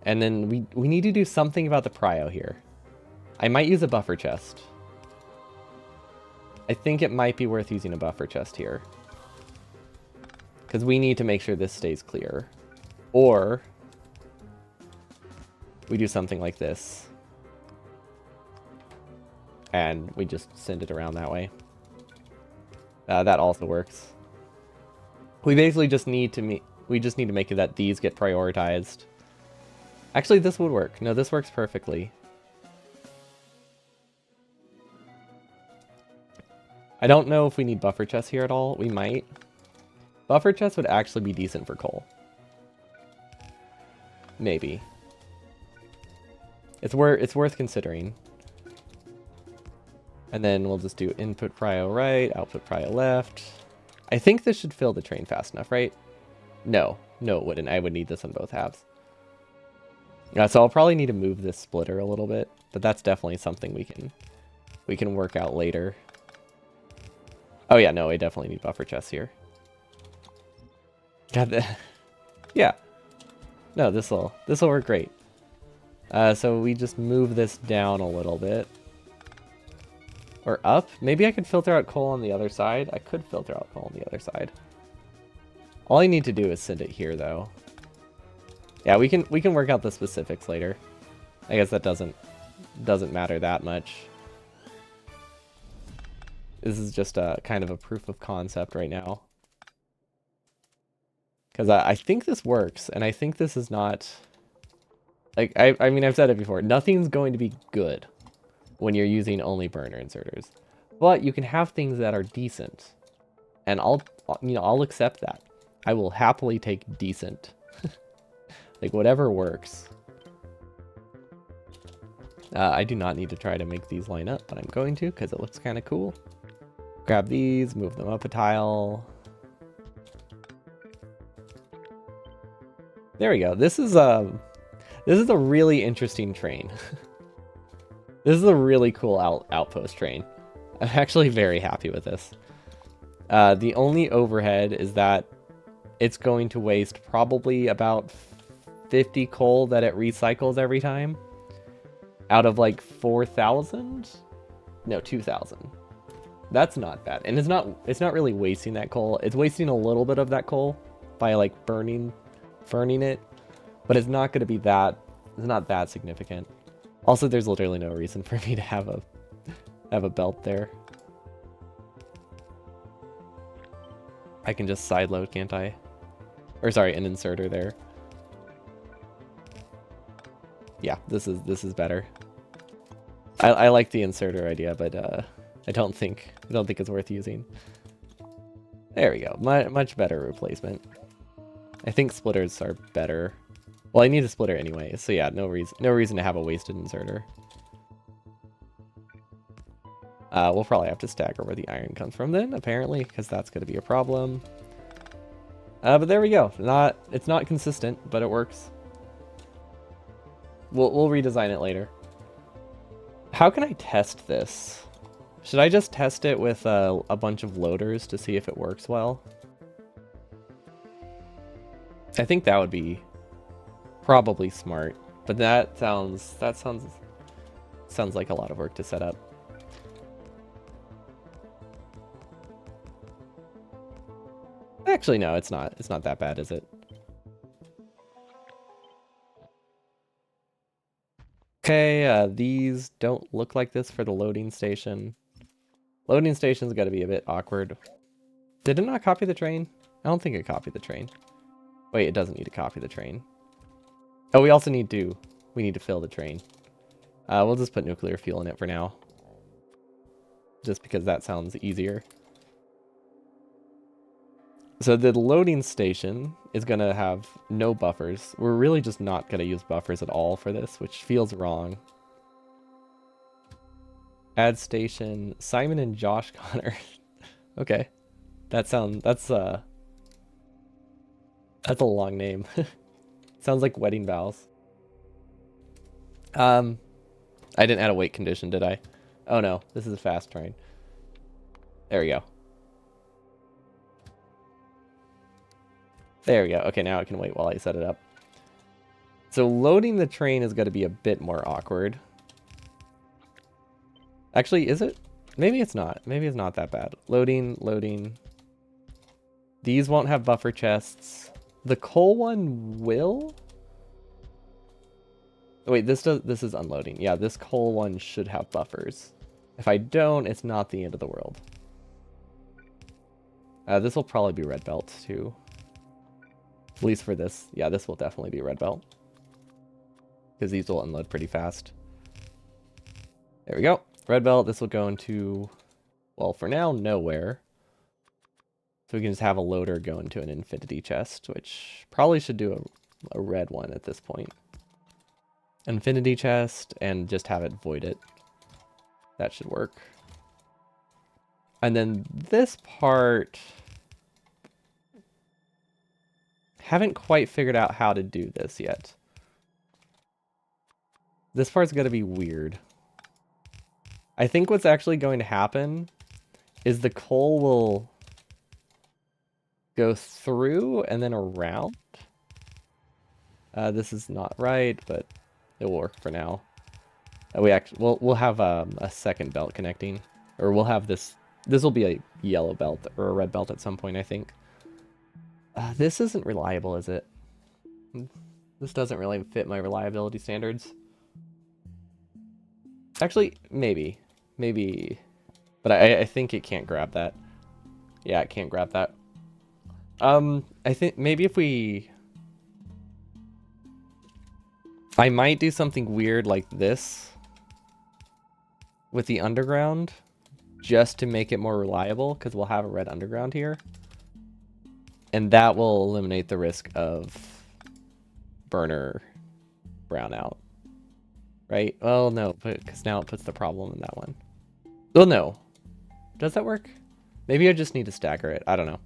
And then we need to do something about the prio here. I might use a buffer chest. I think it might be worth using a buffer chest here. Because we need to make sure this stays clear. Or we do something like this. And we just send it around that way. That also works. We basically just need to make it that these get prioritized. Actually, this would work. No, this works perfectly. I don't know if we need buffer chests here at all. We might. Buffer chests would actually be decent for coal. Maybe. It's worth considering. And then we'll just do input prio right, output prio left. I think this should fill the train fast enough, right? No, it wouldn't. I would need this on both halves. So I'll probably need to move this splitter a little bit, but that's definitely something we can work out later. Oh yeah, no, I definitely need buffer chests here. God, yeah. No, this'll work great. So we just move this down a little bit. Or up. Maybe I could filter out coal on the other side. I could filter out coal on the other side. All I need to do is send it here, though. Yeah, we can work out the specifics later. I guess that doesn't matter that much. This is just a kind of a proof of concept right now. Because I think this works, and I think this is not... Like, I mean, I've said it before. Nothing's going to be good when you're using only burner inserters. But you can have things that are decent. And I'll accept that. I will happily take decent. Like, whatever works. I do not need to try to make these line up, but I'm going to because it looks kind of cool. Grab these, move them up a tile. There we go. This is a really interesting train. This is a really cool outpost train. I'm actually very happy with this. The only overhead is that it's going to waste probably about 50 coal that it recycles every time. Out of like 4,000? No, 2,000. That's not bad. And it's not really wasting that coal. It's wasting a little bit of that coal by like burning it. But it's not going to be that, it's not that significant. Also, there's literally no reason for me to have a belt there. I can just side load, can't I? Or sorry, an inserter there. Yeah, this is better. I like the inserter idea, but I don't think it's worth using. There we go. Much better replacement. I think splitters are better. Well, I need a splitter anyway, so yeah, no reason to have a wasted inserter. We'll probably have to stagger where the iron comes from then, apparently, because that's going to be a problem. But there we go. It's not consistent, but it works. We'll redesign it later. How can I test this? Should I just test it with a bunch of loaders to see if it works well? I think that would be probably smart, but that sounds like a lot of work to set up. Actually, no, it's not. It's not that bad, is it? Okay, these don't look like this for the loading station. Loading station's got to be a bit awkward. Did it not copy the train? I don't think it copied the train. Wait, it doesn't need to copy the train. Oh, we also need to fill the train. We'll just put nuclear fuel in it for now. Just because that sounds easier. So the loading station is going to have no buffers. We're really just not going to use buffers at all for this, which feels wrong. Add station, Simon and Josh Connor. Okay. That's a long name. Sounds like wedding vows. I didn't add a weight condition, did I? Oh no, this is a fast train. There we go. There we go. Okay, now I can wait while I set it up. So loading the train is going to be a bit more awkward. Actually, is it? Maybe it's not. Maybe it's not that bad. Loading. These won't have buffer chests. The coal one will? Wait, this is unloading. Yeah, this coal one should have buffers. If I don't, it's not the end of the world. This will probably be red belt too. At least for this. Yeah, this will definitely be red belt. Because these will unload pretty fast. There we go. Red belt, this will go into, well, for now, nowhere. So we can just have a loader go into an infinity chest, which probably should do a red one at this point. Infinity chest, and just have it void it. That should work. And then this part, haven't quite figured out how to do this yet. This part's going to be weird. I think what's actually going to happen is the coal will go through and then around. This is not right, but it will work for now. We'll have a second belt connecting, or we'll have this. This will be a yellow belt or a red belt at some point, I think. This isn't reliable, is it? This doesn't really fit my reliability standards. Actually, maybe, but I think it can't grab that. Yeah, it can't grab that. I think maybe if I might do something weird like this with the underground, just to make it more reliable, because we'll have a red underground here. And that will eliminate the risk of burner brownout. Right? Well, no, because now it puts the problem in that one. Well, no. Does that work? Maybe I just need to stagger it. I don't know.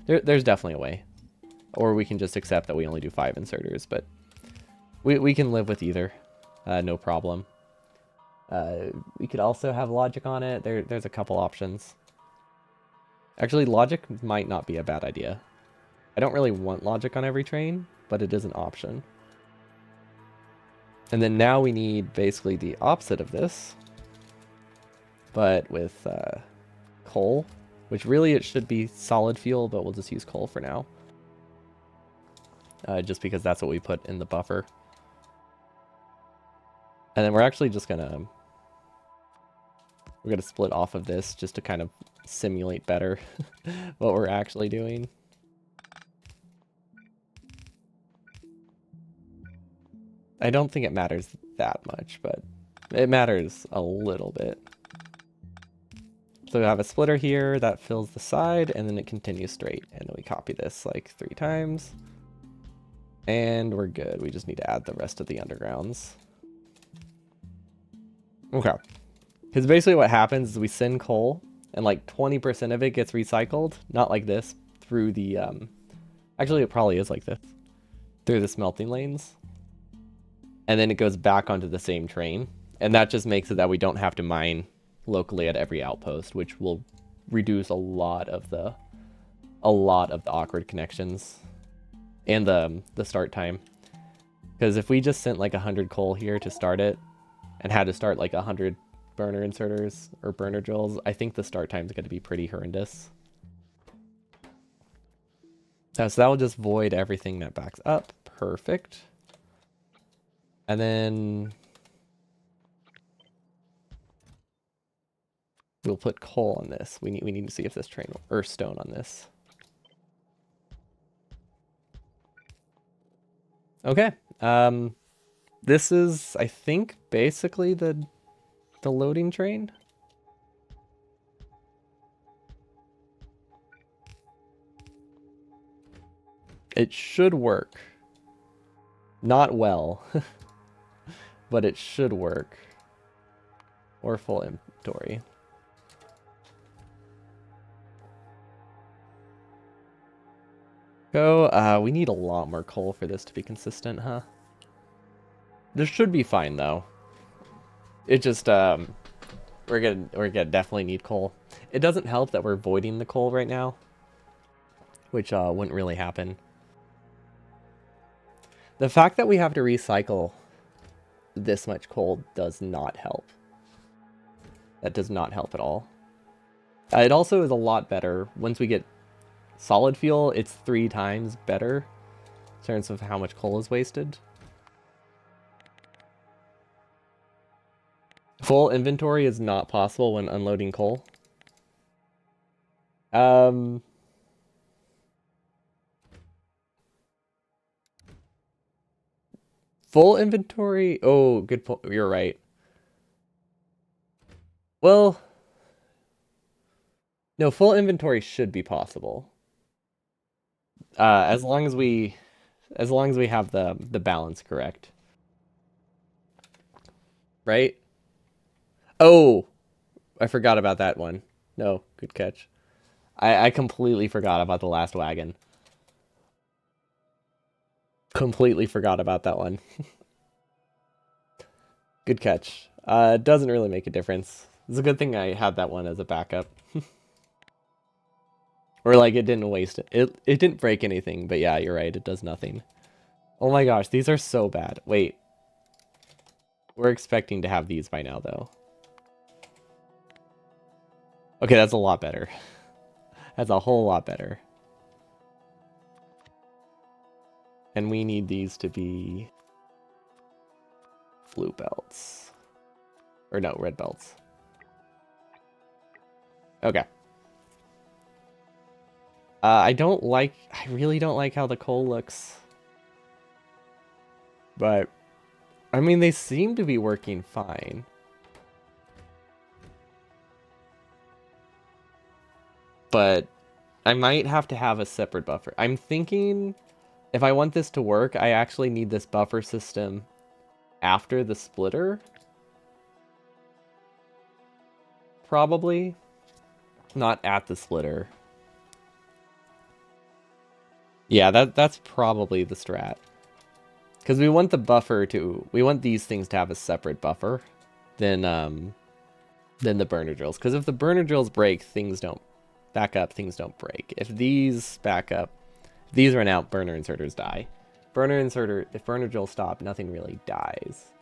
There's definitely a way. Or we can just accept that we only do 5 inserters, but we can live with either. No problem. We could also have logic on it. There's a couple options. Actually, logic might not be a bad idea. I don't really want logic on every train, but it is an option. And then now we need basically the opposite of this, but with coal, which really it should be solid fuel, but we'll just use coal for now. Just because that's what we put in the buffer. And then we're actually just gonna split off of this just to kind of simulate better what we're actually doing. I don't think it matters that much, but it matters a little bit. So we have a splitter here that fills the side, and then it continues straight. And then we copy this like 3 times. And we're good. We just need to add the rest of the undergrounds. Okay. Because basically what happens is we send coal, and like 20% of it gets recycled. Not like this, through the... Actually, it probably is like this. Through the smelting lanes. And then it goes back onto the same train. And that just makes it that we don't have to mine locally at every outpost, which will reduce a lot of the awkward connections and the start time. Because if we just sent like 100 coal here to start it and had to start like 100 burner inserters or burner drills, I think the start time is going to be pretty horrendous. So that will just void everything that backs up. Perfect. And then we'll put coal on this. We need to see if this train will, or stone on this. Okay. This is, I think, basically the loading train. It should work. Not well, but it should work. Or full inventory. Go. We need a lot more coal for this to be consistent, huh? This should be fine though. It just we're gonna definitely need coal. It doesn't help that we're voiding the coal right now, which wouldn't really happen. The fact that we have to recycle this much coal does not help. That does not help at all. It also is a lot better once we get solid fuel. It's 3 times better in terms of how much coal is wasted. Full inventory is not possible when unloading coal. Full inventory? Oh, good point. You're right. Well, no, full inventory should be possible. As long as we have the balance correct. Right? Oh, I forgot about that one. No, good catch. I completely forgot about the last wagon. Completely forgot about that one. Good catch. It doesn't really make a difference. It's a good thing I had that one as a backup. Or like it didn't waste it. It didn't break anything, but yeah, you're right, it does nothing. Oh my gosh, these are so bad. Wait. We're expecting to have these by now though. Okay, that's a lot better. That's a whole lot better. And we need these to be blue belts. Or no, red belts. Okay. I really don't like how the coal looks. But, I mean, they seem to be working fine. But, I might have to have a separate buffer. I'm thinking if I want this to work, I actually need this buffer system after the splitter. Probably. Not at the splitter. Yeah, that's probably the strat. Because we want the buffer to... We want these things to have a separate buffer than the burner drills. Because if the burner drills break, things don't back up, things don't break. If these back up, if these run out, burner inserters die. If burner drills stop, nothing really dies.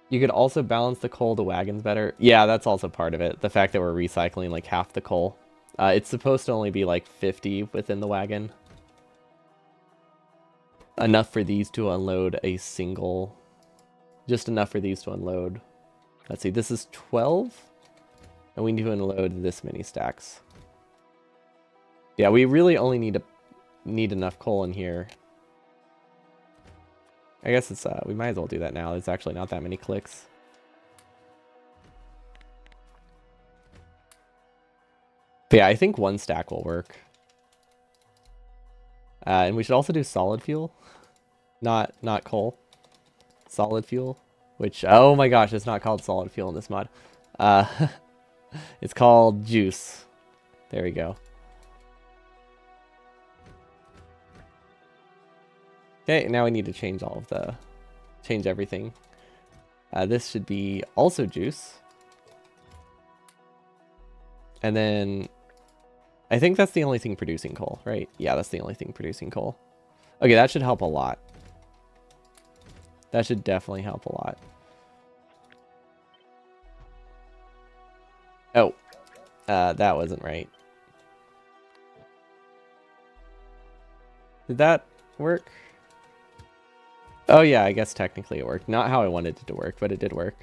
You could also balance the coal to wagons better. Yeah, that's also part of it. The fact that we're recycling like half the coal. It's supposed to only be like 50 within the wagon. Enough for these to unload a single... Just enough for these to unload. Let's see, this is 12? And we need to unload this many stacks. Yeah, we really only need enough coal in here. I guess it's we might as well do that now. There's actually not that many clicks. But yeah, I think one stack will work. And we should also do solid fuel. Not coal. Solid fuel. Which, oh my gosh, it's not called solid fuel in this mod. It's called juice. There we go. Okay, now we need to change change everything. This should be also juice. And then, I think that's the only thing producing coal, right? Yeah, that's the only thing producing coal. Okay, that should help a lot. That should definitely help a lot. Oh, that wasn't right. Did that work? Oh yeah, I guess technically it worked. Not how I wanted it to work, but it did work.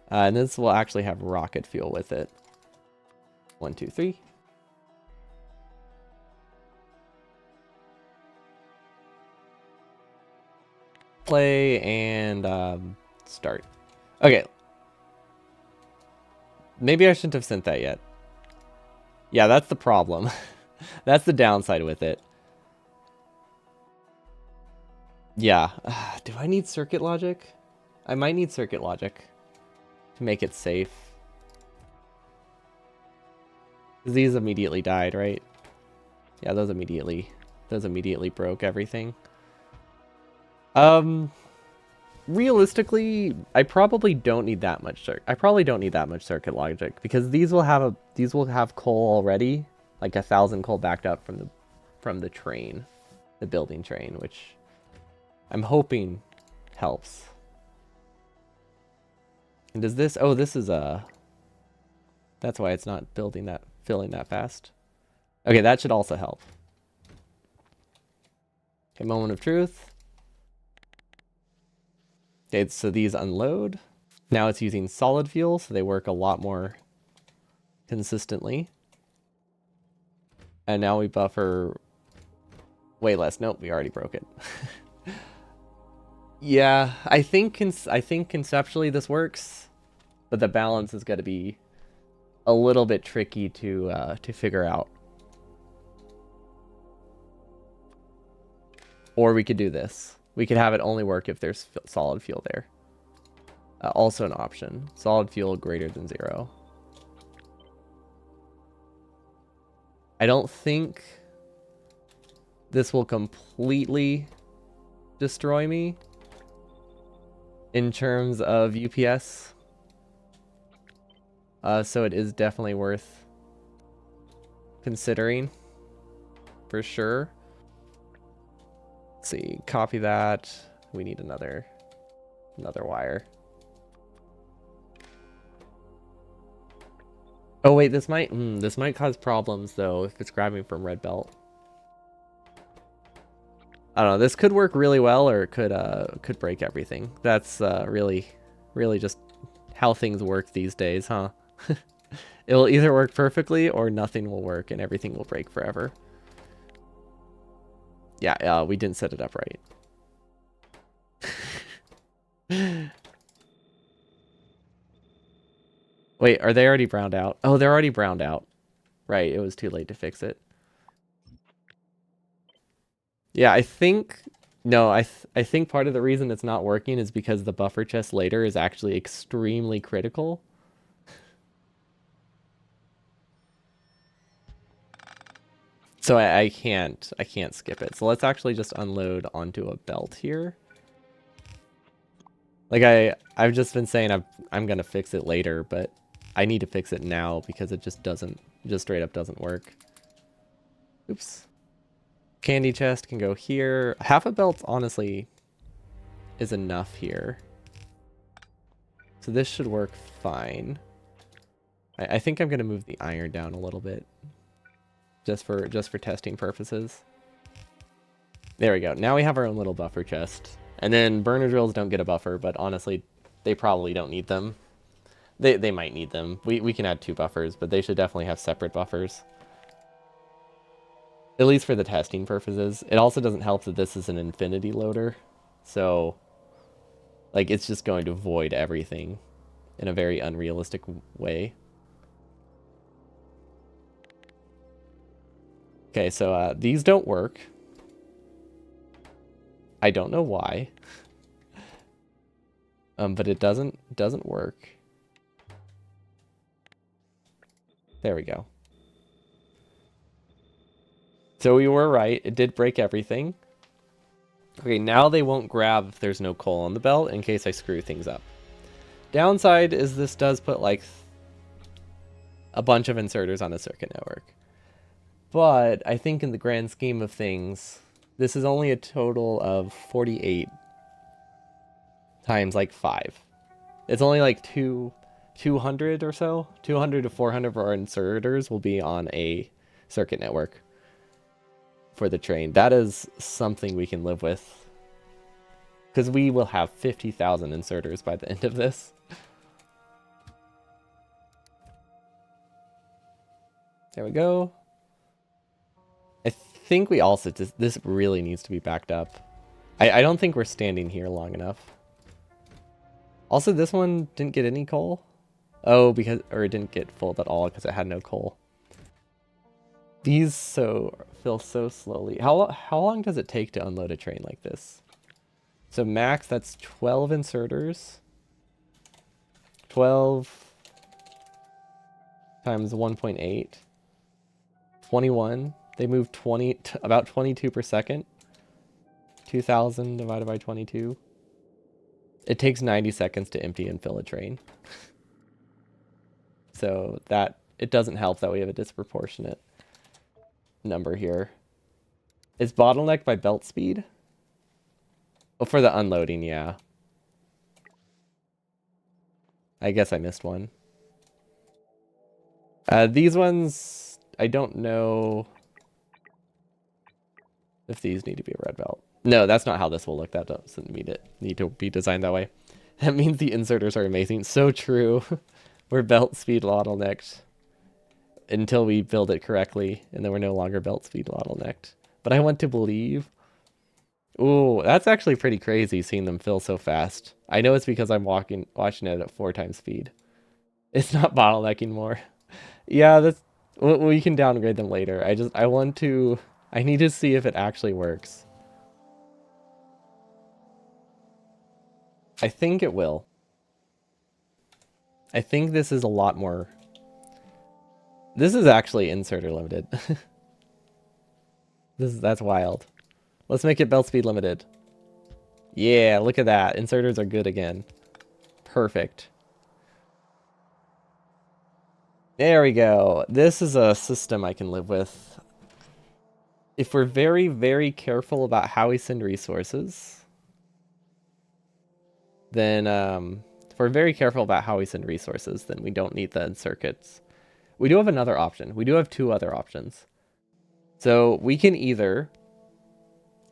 And this will actually have rocket fuel with it. 1, 2, 3. Play and start. Okay. Maybe I shouldn't have sent that yet. Yeah, that's the problem. That's the downside with it. Yeah. Do I need circuit logic? I might need circuit logic to make it safe. These immediately died, right? Yeah, those immediately broke everything. Realistically, I probably don't need that much circuit logic because these will have coal already, like 1,000 coal backed up from the train, the building train, which I'm hoping helps. And does this? Oh, this is that's why it's not filling that fast. Okay, that should also help. Okay, moment of truth. Okay, so these unload. Now it's using solid fuel, so they work a lot more consistently. And now we buffer way less. Nope, we already broke it. Yeah, I think conceptually this works, but the balance is going to be a little bit tricky to figure out. Or we could do this. We could have it only work if there's solid fuel there. Also an option. Solid fuel greater than 0. I don't think this will completely destroy me in terms of UPS. So it is definitely worth considering for sure. Let's see, copy that. We need another wire. Oh wait, this might cause problems though if it's grabbing from red belt. I don't know. This could work really well, or it could break everything. That's really just how things work these days, huh? It will either work perfectly or nothing will work and everything will break forever. Yeah, we didn't set it up right. Wait, are they already browned out? Oh, they're already browned out. Right, it was too late to fix it. Yeah, I think no, I think part of the reason it's not working is because the buffer chest later is actually extremely critical. So I can't skip it. So let's actually just unload onto a belt here. Like I've just been saying I'm gonna fix it later, but I need to fix it now because it just straight up doesn't work. Oops. Candy chest can go here. Half a belt honestly is enough here. So this should work fine. I think I'm gonna move the iron down a little bit. Just for testing purposes. There we go. Now we have our own little buffer chest. And then burner drills don't get a buffer, but honestly, they probably don't need them. They might need them. We can add 2 buffers, but they should definitely have separate buffers. At least for the testing purposes. It also doesn't help that this is an infinity loader. So, like, it's just going to void everything in a very unrealistic way. Okay, so these don't work. I don't know why. But it doesn't work. There we go. So we were right. It did break everything. Okay, now they won't grab if there's no coal on the belt in case I screw things up. Downside is this does put like a bunch of inserters on a circuit network. But I think in the grand scheme of things, this is only a total of 48 times like 5. It's only like 200 or so. 200 to 400 of our inserters will be on a circuit network for the train. That is something we can live with. Because we will have 50,000 inserters by the end of this. There we go. I think we also this really needs to be backed up. I don't think we're standing here long enough. Also, this one didn't get any coal. Oh, or it didn't get filled at all because it had no coal. These fill so slowly. How long does it take to unload a train like this? So max, that's 12 inserters. 12 times 1.8. 21. They move about 22 per second. 2,000 divided by 22. It takes 90 seconds to empty and fill a train. So it doesn't help that we have a disproportionate number here. Is bottlenecked by belt speed? Oh, for the unloading, yeah. I guess I missed one. These ones, I don't know if these need to be a red belt. No, that's not how this will look. That doesn't need to be designed that way. That means the inserters are amazing. So true. We're belt speed bottlenecked until we build it correctly, and then we're no longer belt speed bottlenecked. But I want to believe. Ooh, that's actually pretty crazy seeing them fill so fast. I know it's because I'm watching it at 4 times speed. It's not bottlenecking more. Yeah, that's we can downgrade them later. I need to see if it actually works. I think it will. I think this is a lot more. This is actually inserter limited. That's wild. Let's make it belt speed limited. Yeah, look at that. Inserters are good again. Perfect. There we go. This is a system I can live with. If we're very, very careful about how we send resources, then if we're very careful about how we send resources, then we don't need the circuits. We do have another option. We do have 2 other options. So we can either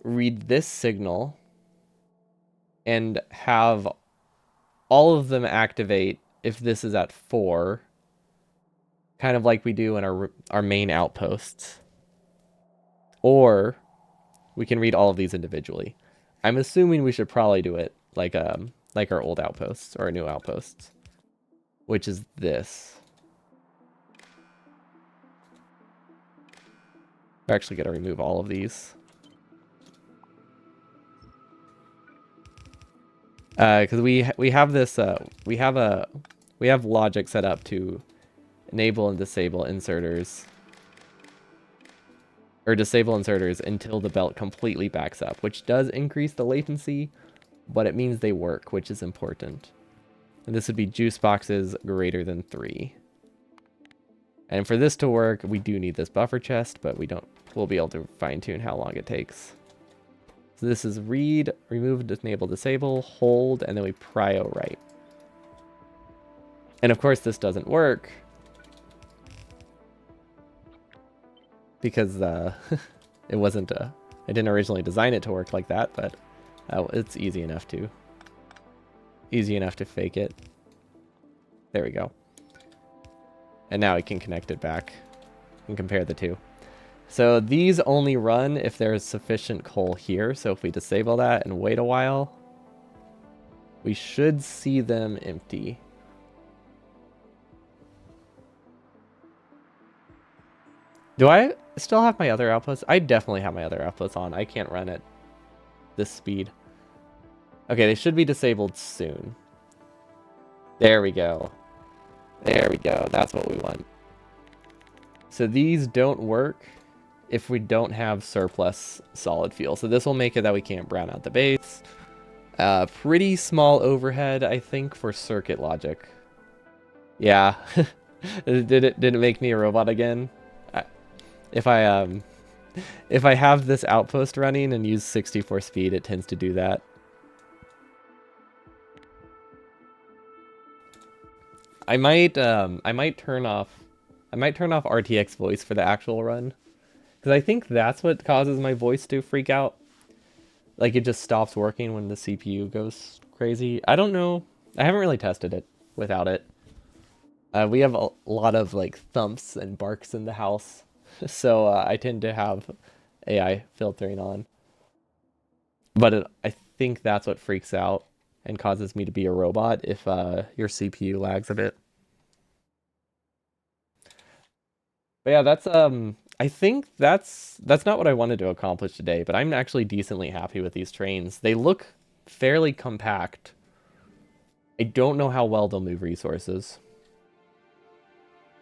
read this signal and have all of them activate if this is at 4, kind of like we do in our main outposts. Or we can read all of these individually. I'm assuming we should probably do it like our old outposts or our new outposts, which is this. We're actually going to remove all of these. Because we have this, we have logic set up to enable and disable inserters. Or disable inserters until the belt completely backs up, which does increase the latency, but it means they work, which is important. And this would be juice boxes greater than 3. And for this to work, we do need this buffer chest, but we'll be able to fine tune how long it takes. So this is read, remove, enable, disable, hold, and then we prio write. And of course this doesn't work because it wasn't I didn't originally design it to work like that, but it's easy enough to fake it. There we go. And now we can connect it back and compare the two. So these only run if there's sufficient coal here. So if we disable that and wait a while, we should see them empty. Do I still have my other outputs? I definitely have my other outputs on. I can't run at this speed. Okay, they should be disabled soon. There we go. There we go. That's what we want. So these don't work if we don't have surplus solid fuel. So this will make it that we can't brown out the base. Pretty small overhead, I think, for circuit logic. Yeah. Did it make me a robot again? If I have this outpost running and use 64 speed, it tends to do that. I might turn off RTX voice for the actual run. Because I think that's what causes my voice to freak out. Like, it just stops working when the CPU goes crazy. I don't know. I haven't really tested it without it. We have a lot of, like, thumps and barks in the house. So I tend to have AI filtering on. But I think that's what freaks out and causes me to be a robot if your CPU lags a bit. But yeah, that's I think that's not what I wanted to accomplish today, but I'm actually decently happy with these trains. They look fairly compact. I don't know how well they'll move resources.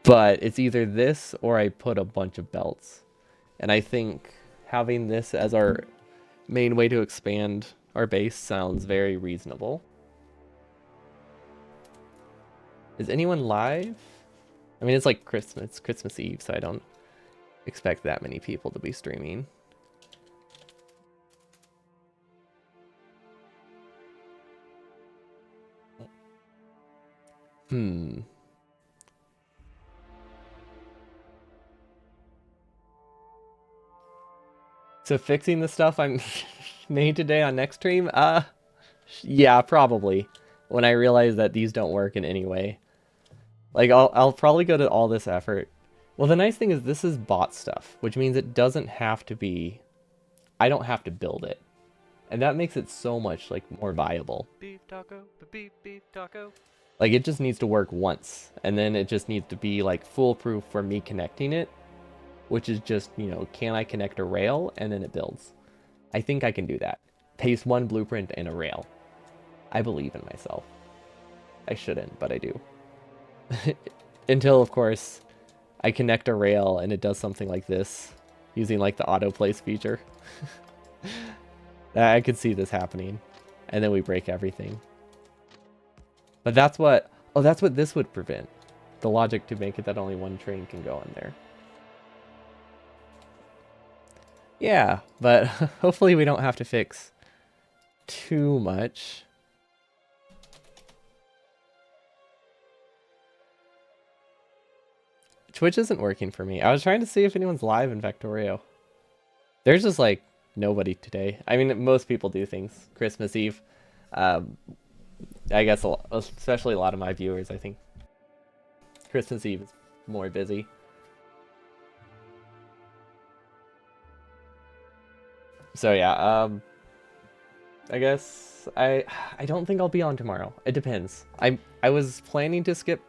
But it's either this or I put a bunch of belts. And I think having this as our main way to expand our base sounds very reasonable. Is anyone live? I mean, it's like Christmas Eve, so I don't expect that many people to be streaming. So fixing the stuff I'm made today on next stream? Yeah, probably. When I realize that these don't work in any way. Like, I'll probably go to all this effort. Well, the nice thing is this is bot stuff, which means it doesn't have to be... I don't have to build it. And that makes it so much, like, more viable. Beef taco, beef taco. Like, it just needs to work once. And then it just needs to be, like, foolproof for me connecting it. Which is just, you know, can I connect a rail? And then it builds. I think I can do that. Paste one blueprint and a rail. I believe in myself. I shouldn't, but I do. Until, of course, I connect a rail and it does something like this. Using, like, the autoplace feature. I could see this happening. And then we break everything. But that's what... Oh, that's what this would prevent. The logic to make it that only one train can go in there. Yeah, but hopefully we don't have to fix too much. Twitch isn't working for me. I was trying to see if anyone's live in Factorio. There's just, like, nobody today. I mean, most people do things. Christmas Eve. I guess, especially a lot of my viewers, I think. Christmas Eve is more busy. So yeah, I guess I don't think I'll be on tomorrow. It depends. I was planning to skip,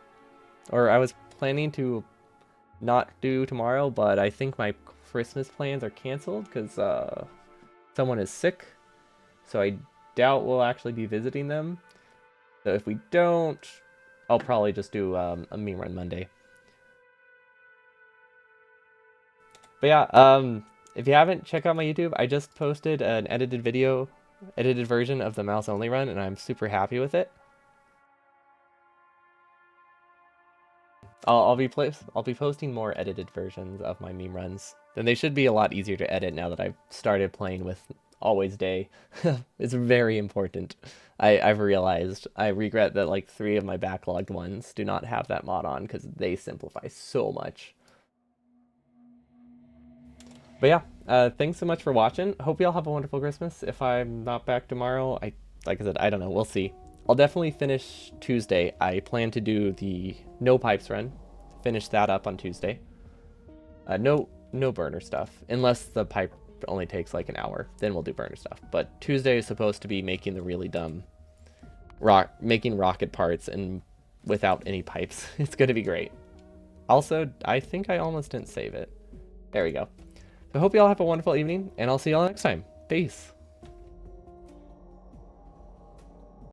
or I was planning to not do tomorrow, but I think my Christmas plans are canceled because someone is sick. So I doubt we'll actually be visiting them. So if we don't, I'll probably just do a meme run Monday. But yeah, if you haven't, check out my YouTube. I just posted an edited version of the mouse only run, and I'm super happy with it. I'll be posting more edited versions of my meme runs. Then they should be a lot easier to edit now that I've started playing with Always Day. It's very important. I've realized. I regret that like 3 of my backlogged ones do not have that mod on because they simplify so much. But yeah, thanks so much for watching. Hope y'all have a wonderful Christmas. If I'm not back tomorrow, like I said, I don't know. We'll see. I'll definitely finish Tuesday. I plan to do the no pipes run. Finish that up on Tuesday. No burner stuff, unless the pipe only takes like an hour. Then we'll do burner stuff. But Tuesday is supposed to be making the really dumb making rocket parts and without any pipes. It's gonna be great. Also, I think I almost didn't save it. There we go. So I hope you all have a wonderful evening, and I'll see y'all next time. Peace.